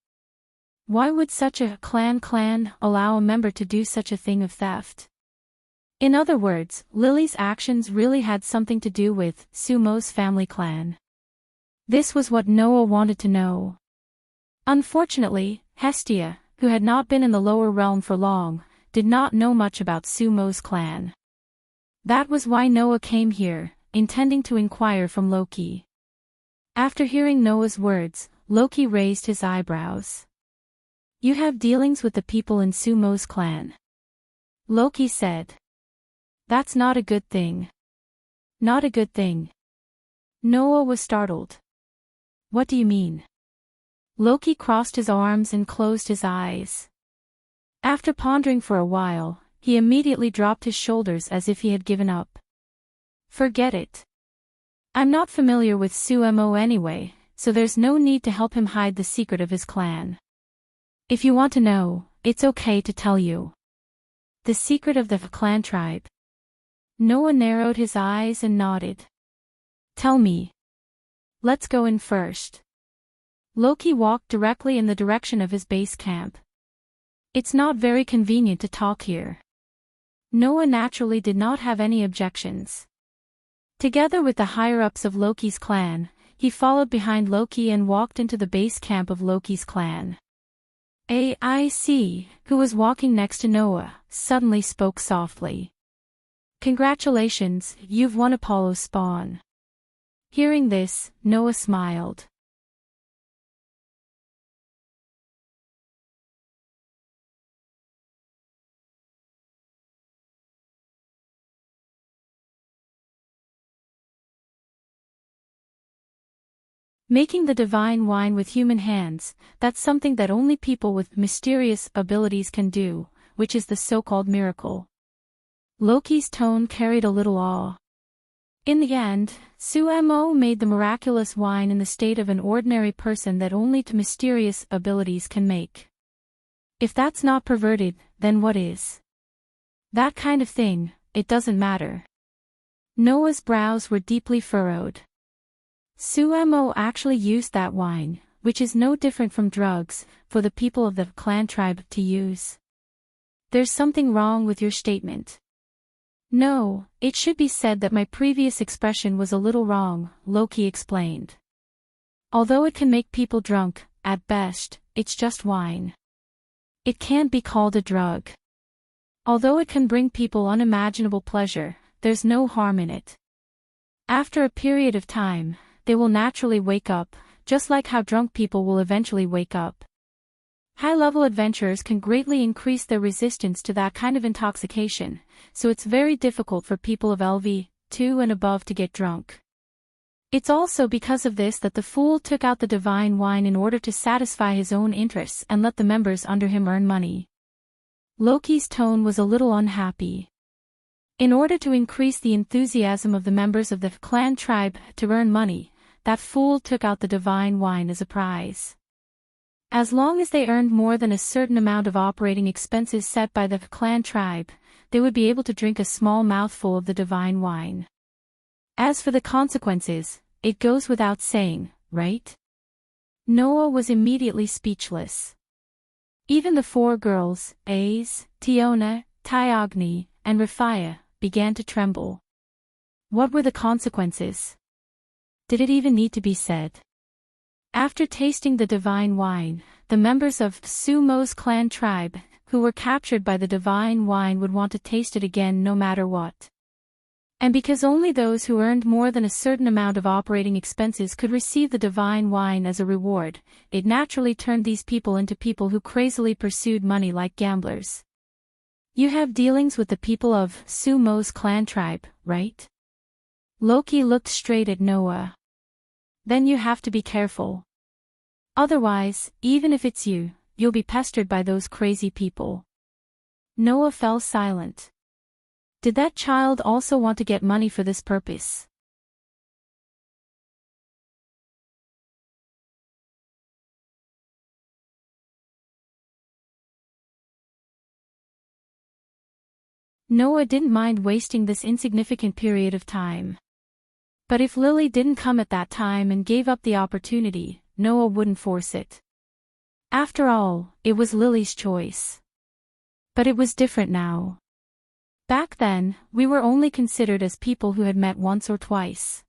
Why would such a clan allow a member to do such a thing of theft? In other words, Lily's actions really had something to do with Sumo's family clan. This was what Noah wanted to know. Unfortunately, Hestia, who had not been in the lower realm for long, did not know much about Sumo's clan. That was why Noah came here, intending to inquire from Loki. After hearing Noah's words, Loki raised his eyebrows. You have dealings with the people in Sumo's clan. Loki said. That's not a good thing. Not a good thing. Noah was startled. What do you mean? Loki crossed his arms and closed his eyes. After pondering for a while, he immediately dropped his shoulders as if he had given up. Forget it. I'm not familiar with Sumo anyway, so there's no need to help him hide the secret of his clan. If you want to know, it's okay to tell you. The secret of the clan tribe. Noah narrowed his eyes and nodded. Tell me. Let's go in first. Loki walked directly in the direction of his base camp. It's not very convenient to talk here. Noah naturally did not have any objections. Together with the higher-ups of Loki's clan, he followed behind Loki and walked into the base camp of Loki's clan. AIC, who was walking next to Noah, suddenly spoke softly. Congratulations, you've won Apollo's spawn. Hearing this, Noah smiled. Making the divine wine with human hands, that's something that only people with mysterious abilities can do, which is the so-called miracle. Loki's tone carried a little awe. In the end, Sumo made the miraculous wine in the state of an ordinary person that only mysterious abilities can make. If that's not perverted, then what is? That kind of thing, it doesn't matter. Noah's brows were deeply furrowed. Sumo actually used that wine, which is no different from drugs, for the people of the clan tribe to use. There's something wrong with your statement. No, it should be said that my previous expression was a little wrong, Loki explained. Although it can make people drunk, at best, it's just wine. It can't be called a drug. Although it can bring people unimaginable pleasure, there's no harm in it. After a period of time, they will naturally wake up, just like how drunk people will eventually wake up. High-level adventurers can greatly increase their resistance to that kind of intoxication, so it's very difficult for people of LV2 and above to get drunk. It's also because of this that the fool took out the divine wine in order to satisfy his own interests and let the members under him earn money. Loki's tone was a little unhappy. In order to increase the enthusiasm of the members of the clan tribe to earn money, that fool took out the divine wine as a prize. As long as they earned more than a certain amount of operating expenses set by the clan tribe, they would be able to drink a small mouthful of the divine wine. As for the consequences, it goes without saying, right? Noah was immediately speechless. Even the four girls, Aze, Tiona, Tyogni, and Raphaia, began to tremble. What were the consequences? Did it even need to be said? After tasting the divine wine, the members of Sumo's clan tribe, who were captured by the divine wine, would want to taste it again no matter what. And because only those who earned more than a certain amount of operating expenses could receive the divine wine as a reward, it naturally turned these people into people who crazily pursued money like gamblers. You have dealings with the people of Sumo's clan tribe, right? Loki looked straight at Noah. Then you have to be careful. Otherwise, even if it's you, you'll be pestered by those crazy people. Noah fell silent. Did that child also want to get money for this purpose? Noah didn't mind wasting this insignificant period of time. But if Lily didn't come at that time and gave up the opportunity, Noah wouldn't force it. After all, it was Lily's choice. But it was different now. Back then, we were only considered as people who had met once or twice.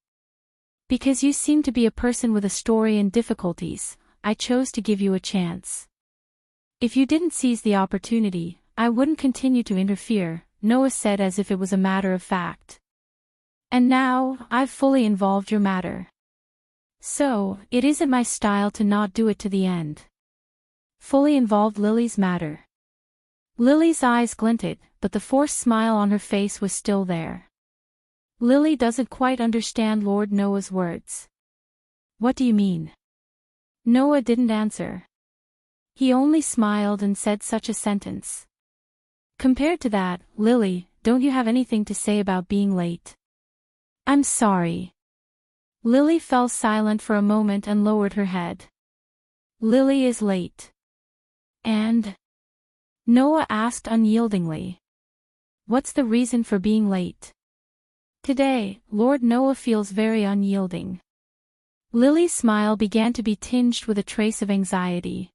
Because you seemed to be a person with a story and difficulties, I chose to give you a chance. If you didn't seize the opportunity, I wouldn't continue to interfere, Noah said as if it was a matter of fact. And now, I've fully involved your matter. So, it isn't my style to not do it to the end. Fully involved Lily's matter. Lily's eyes glinted, but the forced smile on her face was still there. Lily doesn't quite understand Lord Noah's words. What do you mean? Noah didn't answer. He only smiled and said such a sentence. Compared to that, Lily, don't you have anything to say about being late? I'm sorry. Lily fell silent for a moment and lowered her head. Lily is late. And? Noah asked unyieldingly. What's the reason for being late? Today, Lord Noah feels very unyielding. Lily's smile began to be tinged with a trace of anxiety.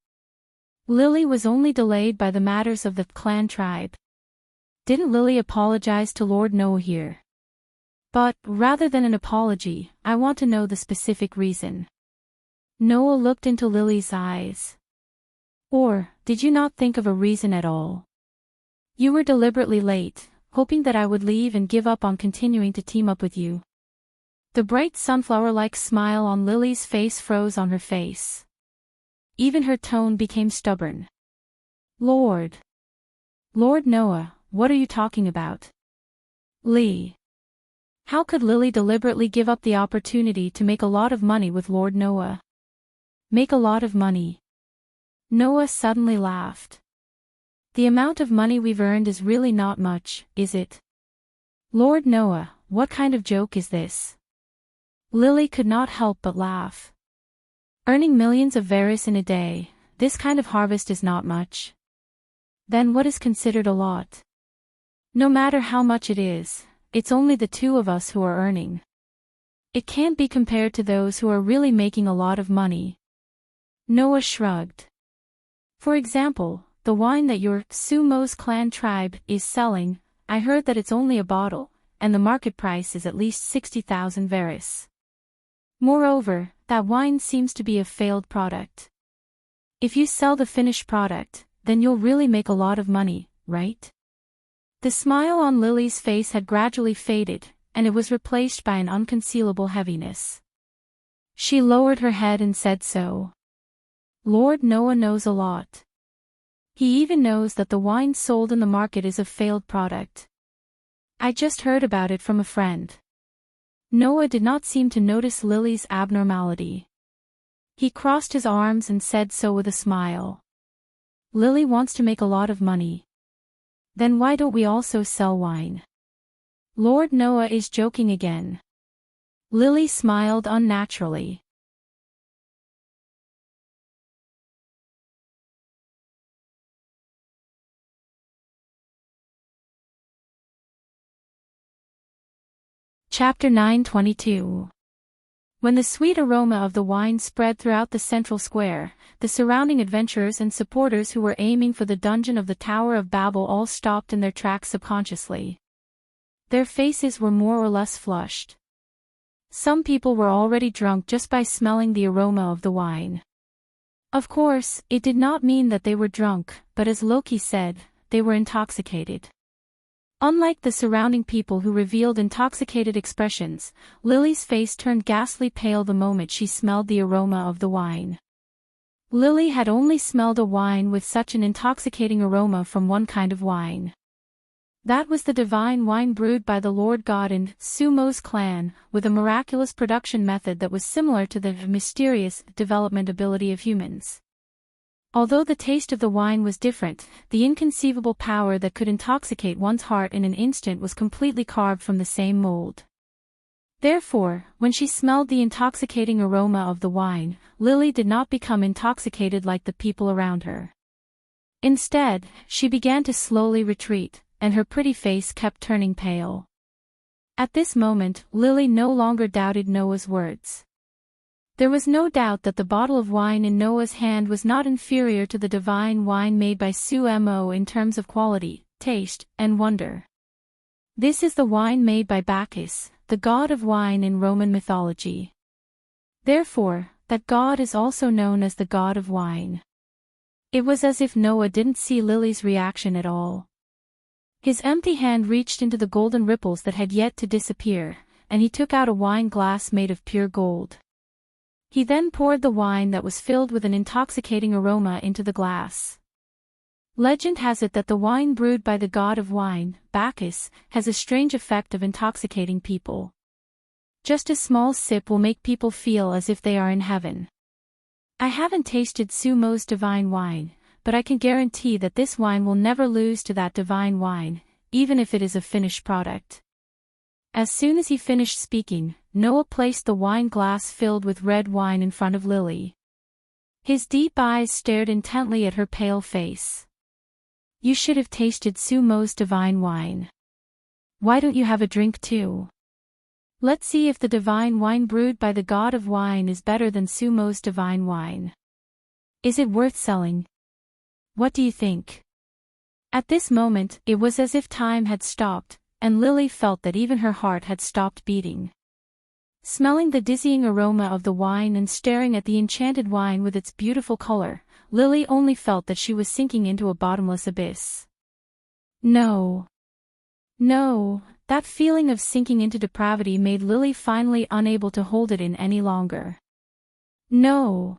Lily was only delayed by the matters of the clan tribe. Didn't Lily apologize to Lord Noah here? But, rather than an apology, I want to know the specific reason. Noah looked into Lily's eyes. Or, did you not think of a reason at all? You were deliberately late, hoping that I would leave and give up on continuing to team up with you. The bright sunflower-like smile on Lily's face froze on her face. Even her tone became stubborn. Lord Noah, what are you talking about? Lee. How could Lily deliberately give up the opportunity to make a lot of money with Lord Noah? Make a lot of money. Noah suddenly laughed. The amount of money we've earned is really not much, is it? Lord Noah, what kind of joke is this? Lily could not help but laugh. Earning millions of Varys in a day, this kind of harvest is not much. Then what is considered a lot? No matter how much it is, it's only the two of us who are earning. It can't be compared to those who are really making a lot of money. Noah shrugged. For example, the wine that your Sumo's clan tribe is selling, I heard that it's only a bottle, and the market price is at least 60,000 Varys. Moreover, that wine seems to be a failed product. If you sell the finished product, then you'll really make a lot of money, right? The smile on Lily's face had gradually faded, and it was replaced by an unconcealable heaviness. She lowered her head and said so. Lord Noah knows a lot. He even knows that the wine sold in the market is a failed product. I just heard about it from a friend. Noah did not seem to notice Lily's abnormality. He crossed his arms and said so with a smile. Lily wants to make a lot of money. Then why don't we also sell wine? Lord Noah is joking again. Lily smiled unnaturally. Chapter 9:22. When the sweet aroma of the wine spread throughout the central square, the surrounding adventurers and supporters who were aiming for the dungeon of the Tower of Babel all stopped in their tracks subconsciously. Their faces were more or less flushed. Some people were already drunk just by smelling the aroma of the wine. Of course, it did not mean that they were drunk, but as Loki said, they were intoxicated. Unlike the surrounding people who revealed intoxicated expressions, Lily's face turned ghastly pale the moment she smelled the aroma of the wine. Lily had only smelled a wine with such an intoxicating aroma from one kind of wine. That was the divine wine brewed by the Lord God and Sumo's clan, with a miraculous production method that was similar to the mysterious development ability of humans. Although the taste of the wine was different, the inconceivable power that could intoxicate one's heart in an instant was completely carved from the same mold. Therefore, when she smelled the intoxicating aroma of the wine, Lily did not become intoxicated like the people around her. Instead, she began to slowly retreat, and her pretty face kept turning pale. At this moment, Lily no longer doubted Noah's words. There was no doubt that the bottle of wine in Noah's hand was not inferior to the divine wine made by Sumo in terms of quality, taste, and wonder. This is the wine made by Bacchus, the god of wine in Roman mythology. Therefore, that god is also known as the god of wine. It was as if Noah didn't see Lily's reaction at all. His empty hand reached into the golden ripples that had yet to disappear, and he took out a wine glass made of pure gold. He then poured the wine that was filled with an intoxicating aroma into the glass. Legend has it that the wine brewed by the god of wine, Bacchus, has a strange effect of intoxicating people. Just a small sip will make people feel as if they are in heaven. I haven't tasted Sumo's divine wine, but I can guarantee that this wine will never lose to that divine wine, even if it is a finished product. As soon as he finished speaking, Noah placed the wine glass filled with red wine in front of Lily. His deep eyes stared intently at her pale face. You should have tasted Sumo's divine wine. Why don't you have a drink too? Let's see if the divine wine brewed by the god of wine is better than Sumo's divine wine. Is it worth selling? What do you think? At this moment, it was as if time had stopped, and Lily felt that even her heart had stopped beating. Smelling the dizzying aroma of the wine and staring at the enchanted wine with its beautiful color, Lily only felt that she was sinking into a bottomless abyss. No. No, that feeling of sinking into depravity made Lily finally unable to hold it in any longer. No.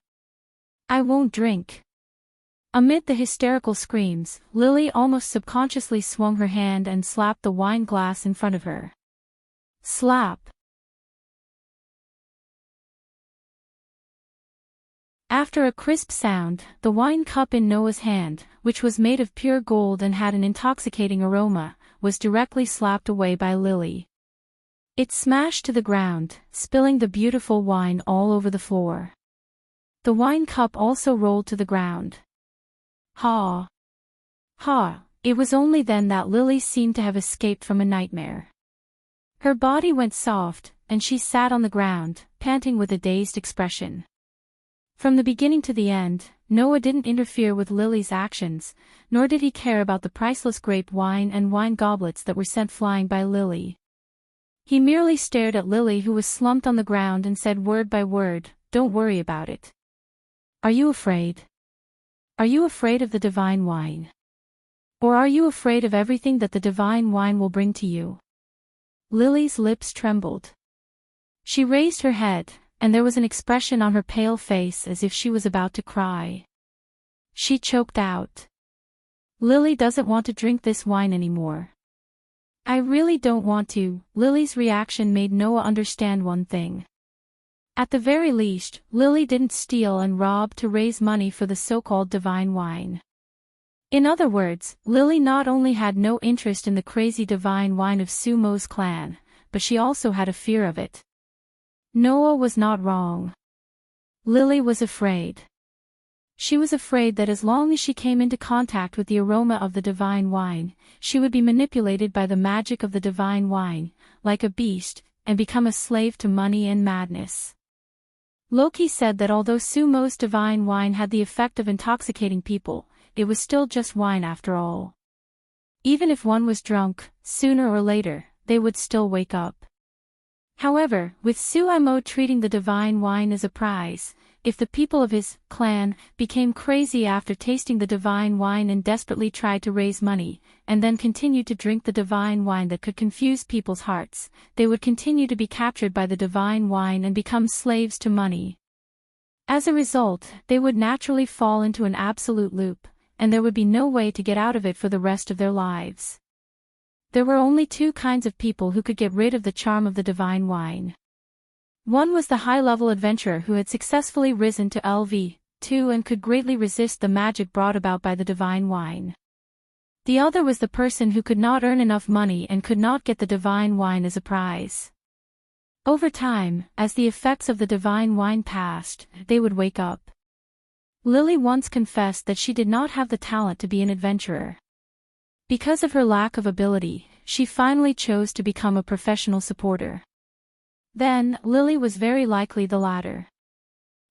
I won't drink. Amid the hysterical screams, Lily almost subconsciously swung her hand and slapped the wine glass in front of her. Slap. After a crisp sound, the wine cup in Noah's hand, which was made of pure gold and had an intoxicating aroma, was directly slapped away by Lily. It smashed to the ground, spilling the beautiful wine all over the floor. The wine cup also rolled to the ground. Ha! Ha! It was only then that Lily seemed to have escaped from a nightmare. Her body went soft, and she sat on the ground, panting with a dazed expression. From the beginning to the end, Noah didn't interfere with Lily's actions, nor did he care about the priceless grape wine and wine goblets that were sent flying by Lily. He merely stared at Lily, who was slumped on the ground, and said word by word, "Don't worry about it. Are you afraid? Are you afraid of the divine wine? Or are you afraid of everything that the divine wine will bring to you?" Lily's lips trembled. She raised her head, and there was an expression on her pale face as if she was about to cry. She choked out. Lily doesn't want to drink this wine anymore. I really don't want to. Lily's reaction made Noah understand one thing. At the very least, Lily didn't steal and rob to raise money for the so-called divine wine. In other words, Lily not only had no interest in the crazy divine wine of Sumo's clan, but she also had a fear of it. Noah was not wrong. Lily was afraid. She was afraid that as long as she came into contact with the aroma of the divine wine, she would be manipulated by the magic of the divine wine, like a beast, and become a slave to money and madness. Loki said that although Sumo's divine wine had the effect of intoxicating people, it was still just wine after all. Even if one was drunk, sooner or later, they would still wake up. However, with Sumo treating the divine wine as a prize, if the people of his clan became crazy after tasting the divine wine and desperately tried to raise money, and then continued to drink the divine wine that could confuse people's hearts, they would continue to be captured by the divine wine and become slaves to money. As a result, they would naturally fall into an absolute loop, and there would be no way to get out of it for the rest of their lives. There were only two kinds of people who could get rid of the charm of the divine wine. One was the high-level adventurer who had successfully risen to LV2 and could greatly resist the magic brought about by the divine wine. The other was the person who could not earn enough money and could not get the divine wine as a prize. Over time, as the effects of the divine wine passed, they would wake up. Lily once confessed that she did not have the talent to be an adventurer. Because of her lack of ability, she finally chose to become a professional supporter. Then, Lily was very likely the latter.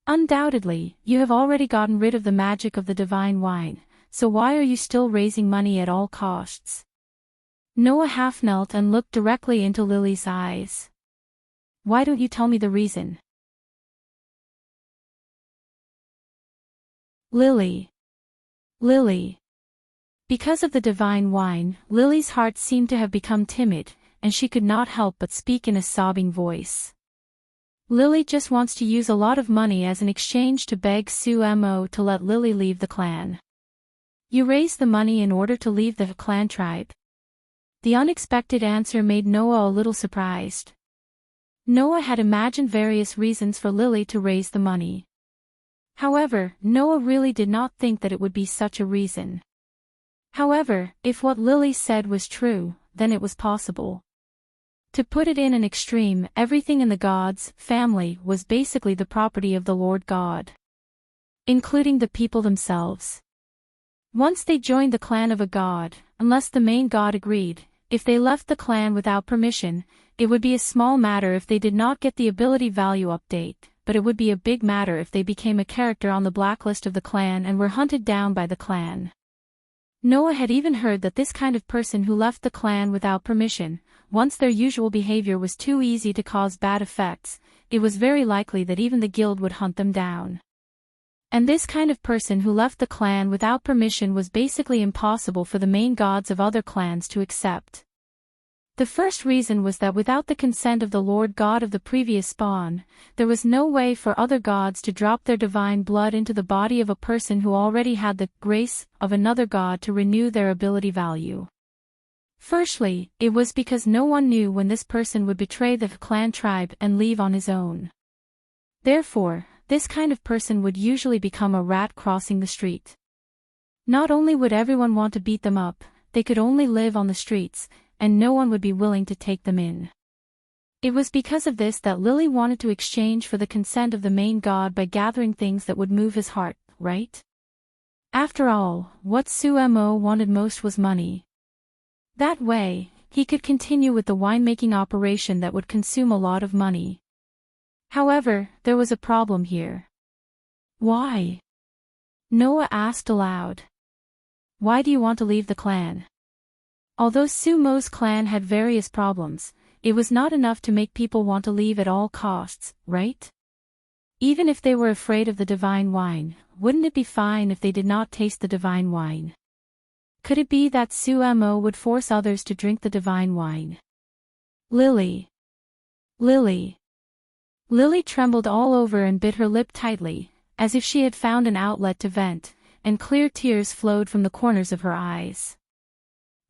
Undoubtedly, you have already gotten rid of the magic of the divine wine, so why are you still raising money at all costs? Noah half knelt and looked directly into Lily's eyes. Why don't you tell me the reason? Lily. Because of the divine wine, Lily's heart seemed to have become timid, and she could not help but speak in a sobbing voice. Lily just wants to use a lot of money as an exchange to beg Sumo to let Lily leave the clan. You raise the money in order to leave the clan tribe? The unexpected answer made Noah a little surprised. Noah had imagined various reasons for Lily to raise the money. However, Noah really did not think that it would be such a reason. However, if what Lily said was true, then it was possible. To put it in an extreme, everything in the gods' family was basically the property of the Lord God, including the people themselves. Once they joined the clan of a god, unless the main god agreed, if they left the clan without permission, it would be a small matter if they did not get the ability value update, but it would be a big matter if they became a character on the blacklist of the clan and were hunted down by the clan. Noah had even heard that this kind of person who left the clan without permission, once their usual behavior was too easy to cause bad effects, it was very likely that even the guild would hunt them down. And this kind of person who left the clan without permission was basically impossible for the main gods of other clans to accept. The first reason was that without the consent of the Lord God of the previous spawn, there was no way for other gods to drop their divine blood into the body of a person who already had the grace of another god to renew their ability value. Firstly, it was because no one knew when this person would betray the clan tribe and leave on his own. Therefore, this kind of person would usually become a rat crossing the street. Not only would everyone want to beat them up, they could only live on the streets, and no one would be willing to take them in. It was because of this that Lily wanted to exchange for the consent of the main god by gathering things that would move his heart, right? After all, what Sumo wanted most was money. That way, he could continue with the winemaking operation that would consume a lot of money. However, there was a problem here. Why? Noah asked aloud. Why do you want to leave the clan? Although Sumo's clan had various problems, it was not enough to make people want to leave at all costs, right? Even if they were afraid of the divine wine, wouldn't it be fine if they did not taste the divine wine? Could it be that Sumo would force others to drink the divine wine? Lily trembled all over and bit her lip tightly, as if she had found an outlet to vent, and clear tears flowed from the corners of her eyes.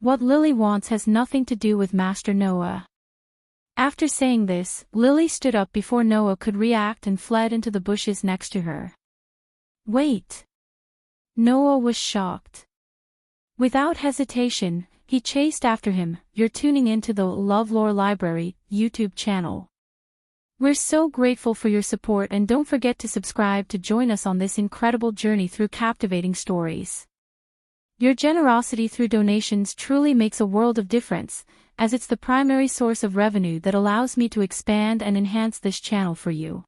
What Lily wants has nothing to do with Master Noah. After saying this, Lily stood up before Noah could react and fled into the bushes next to her. Wait! Noah was shocked. Without hesitation, he chased after him. You're tuning into the LoveLore Library YouTube channel. We're so grateful for your support, and don't forget to subscribe to join us on this incredible journey through captivating stories. Your generosity through donations truly makes a world of difference, as it's the primary source of revenue that allows me to expand and enhance this channel for you.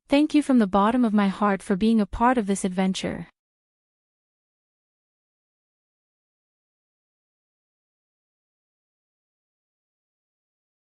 Thank you from the bottom of my heart for being a part of this adventure.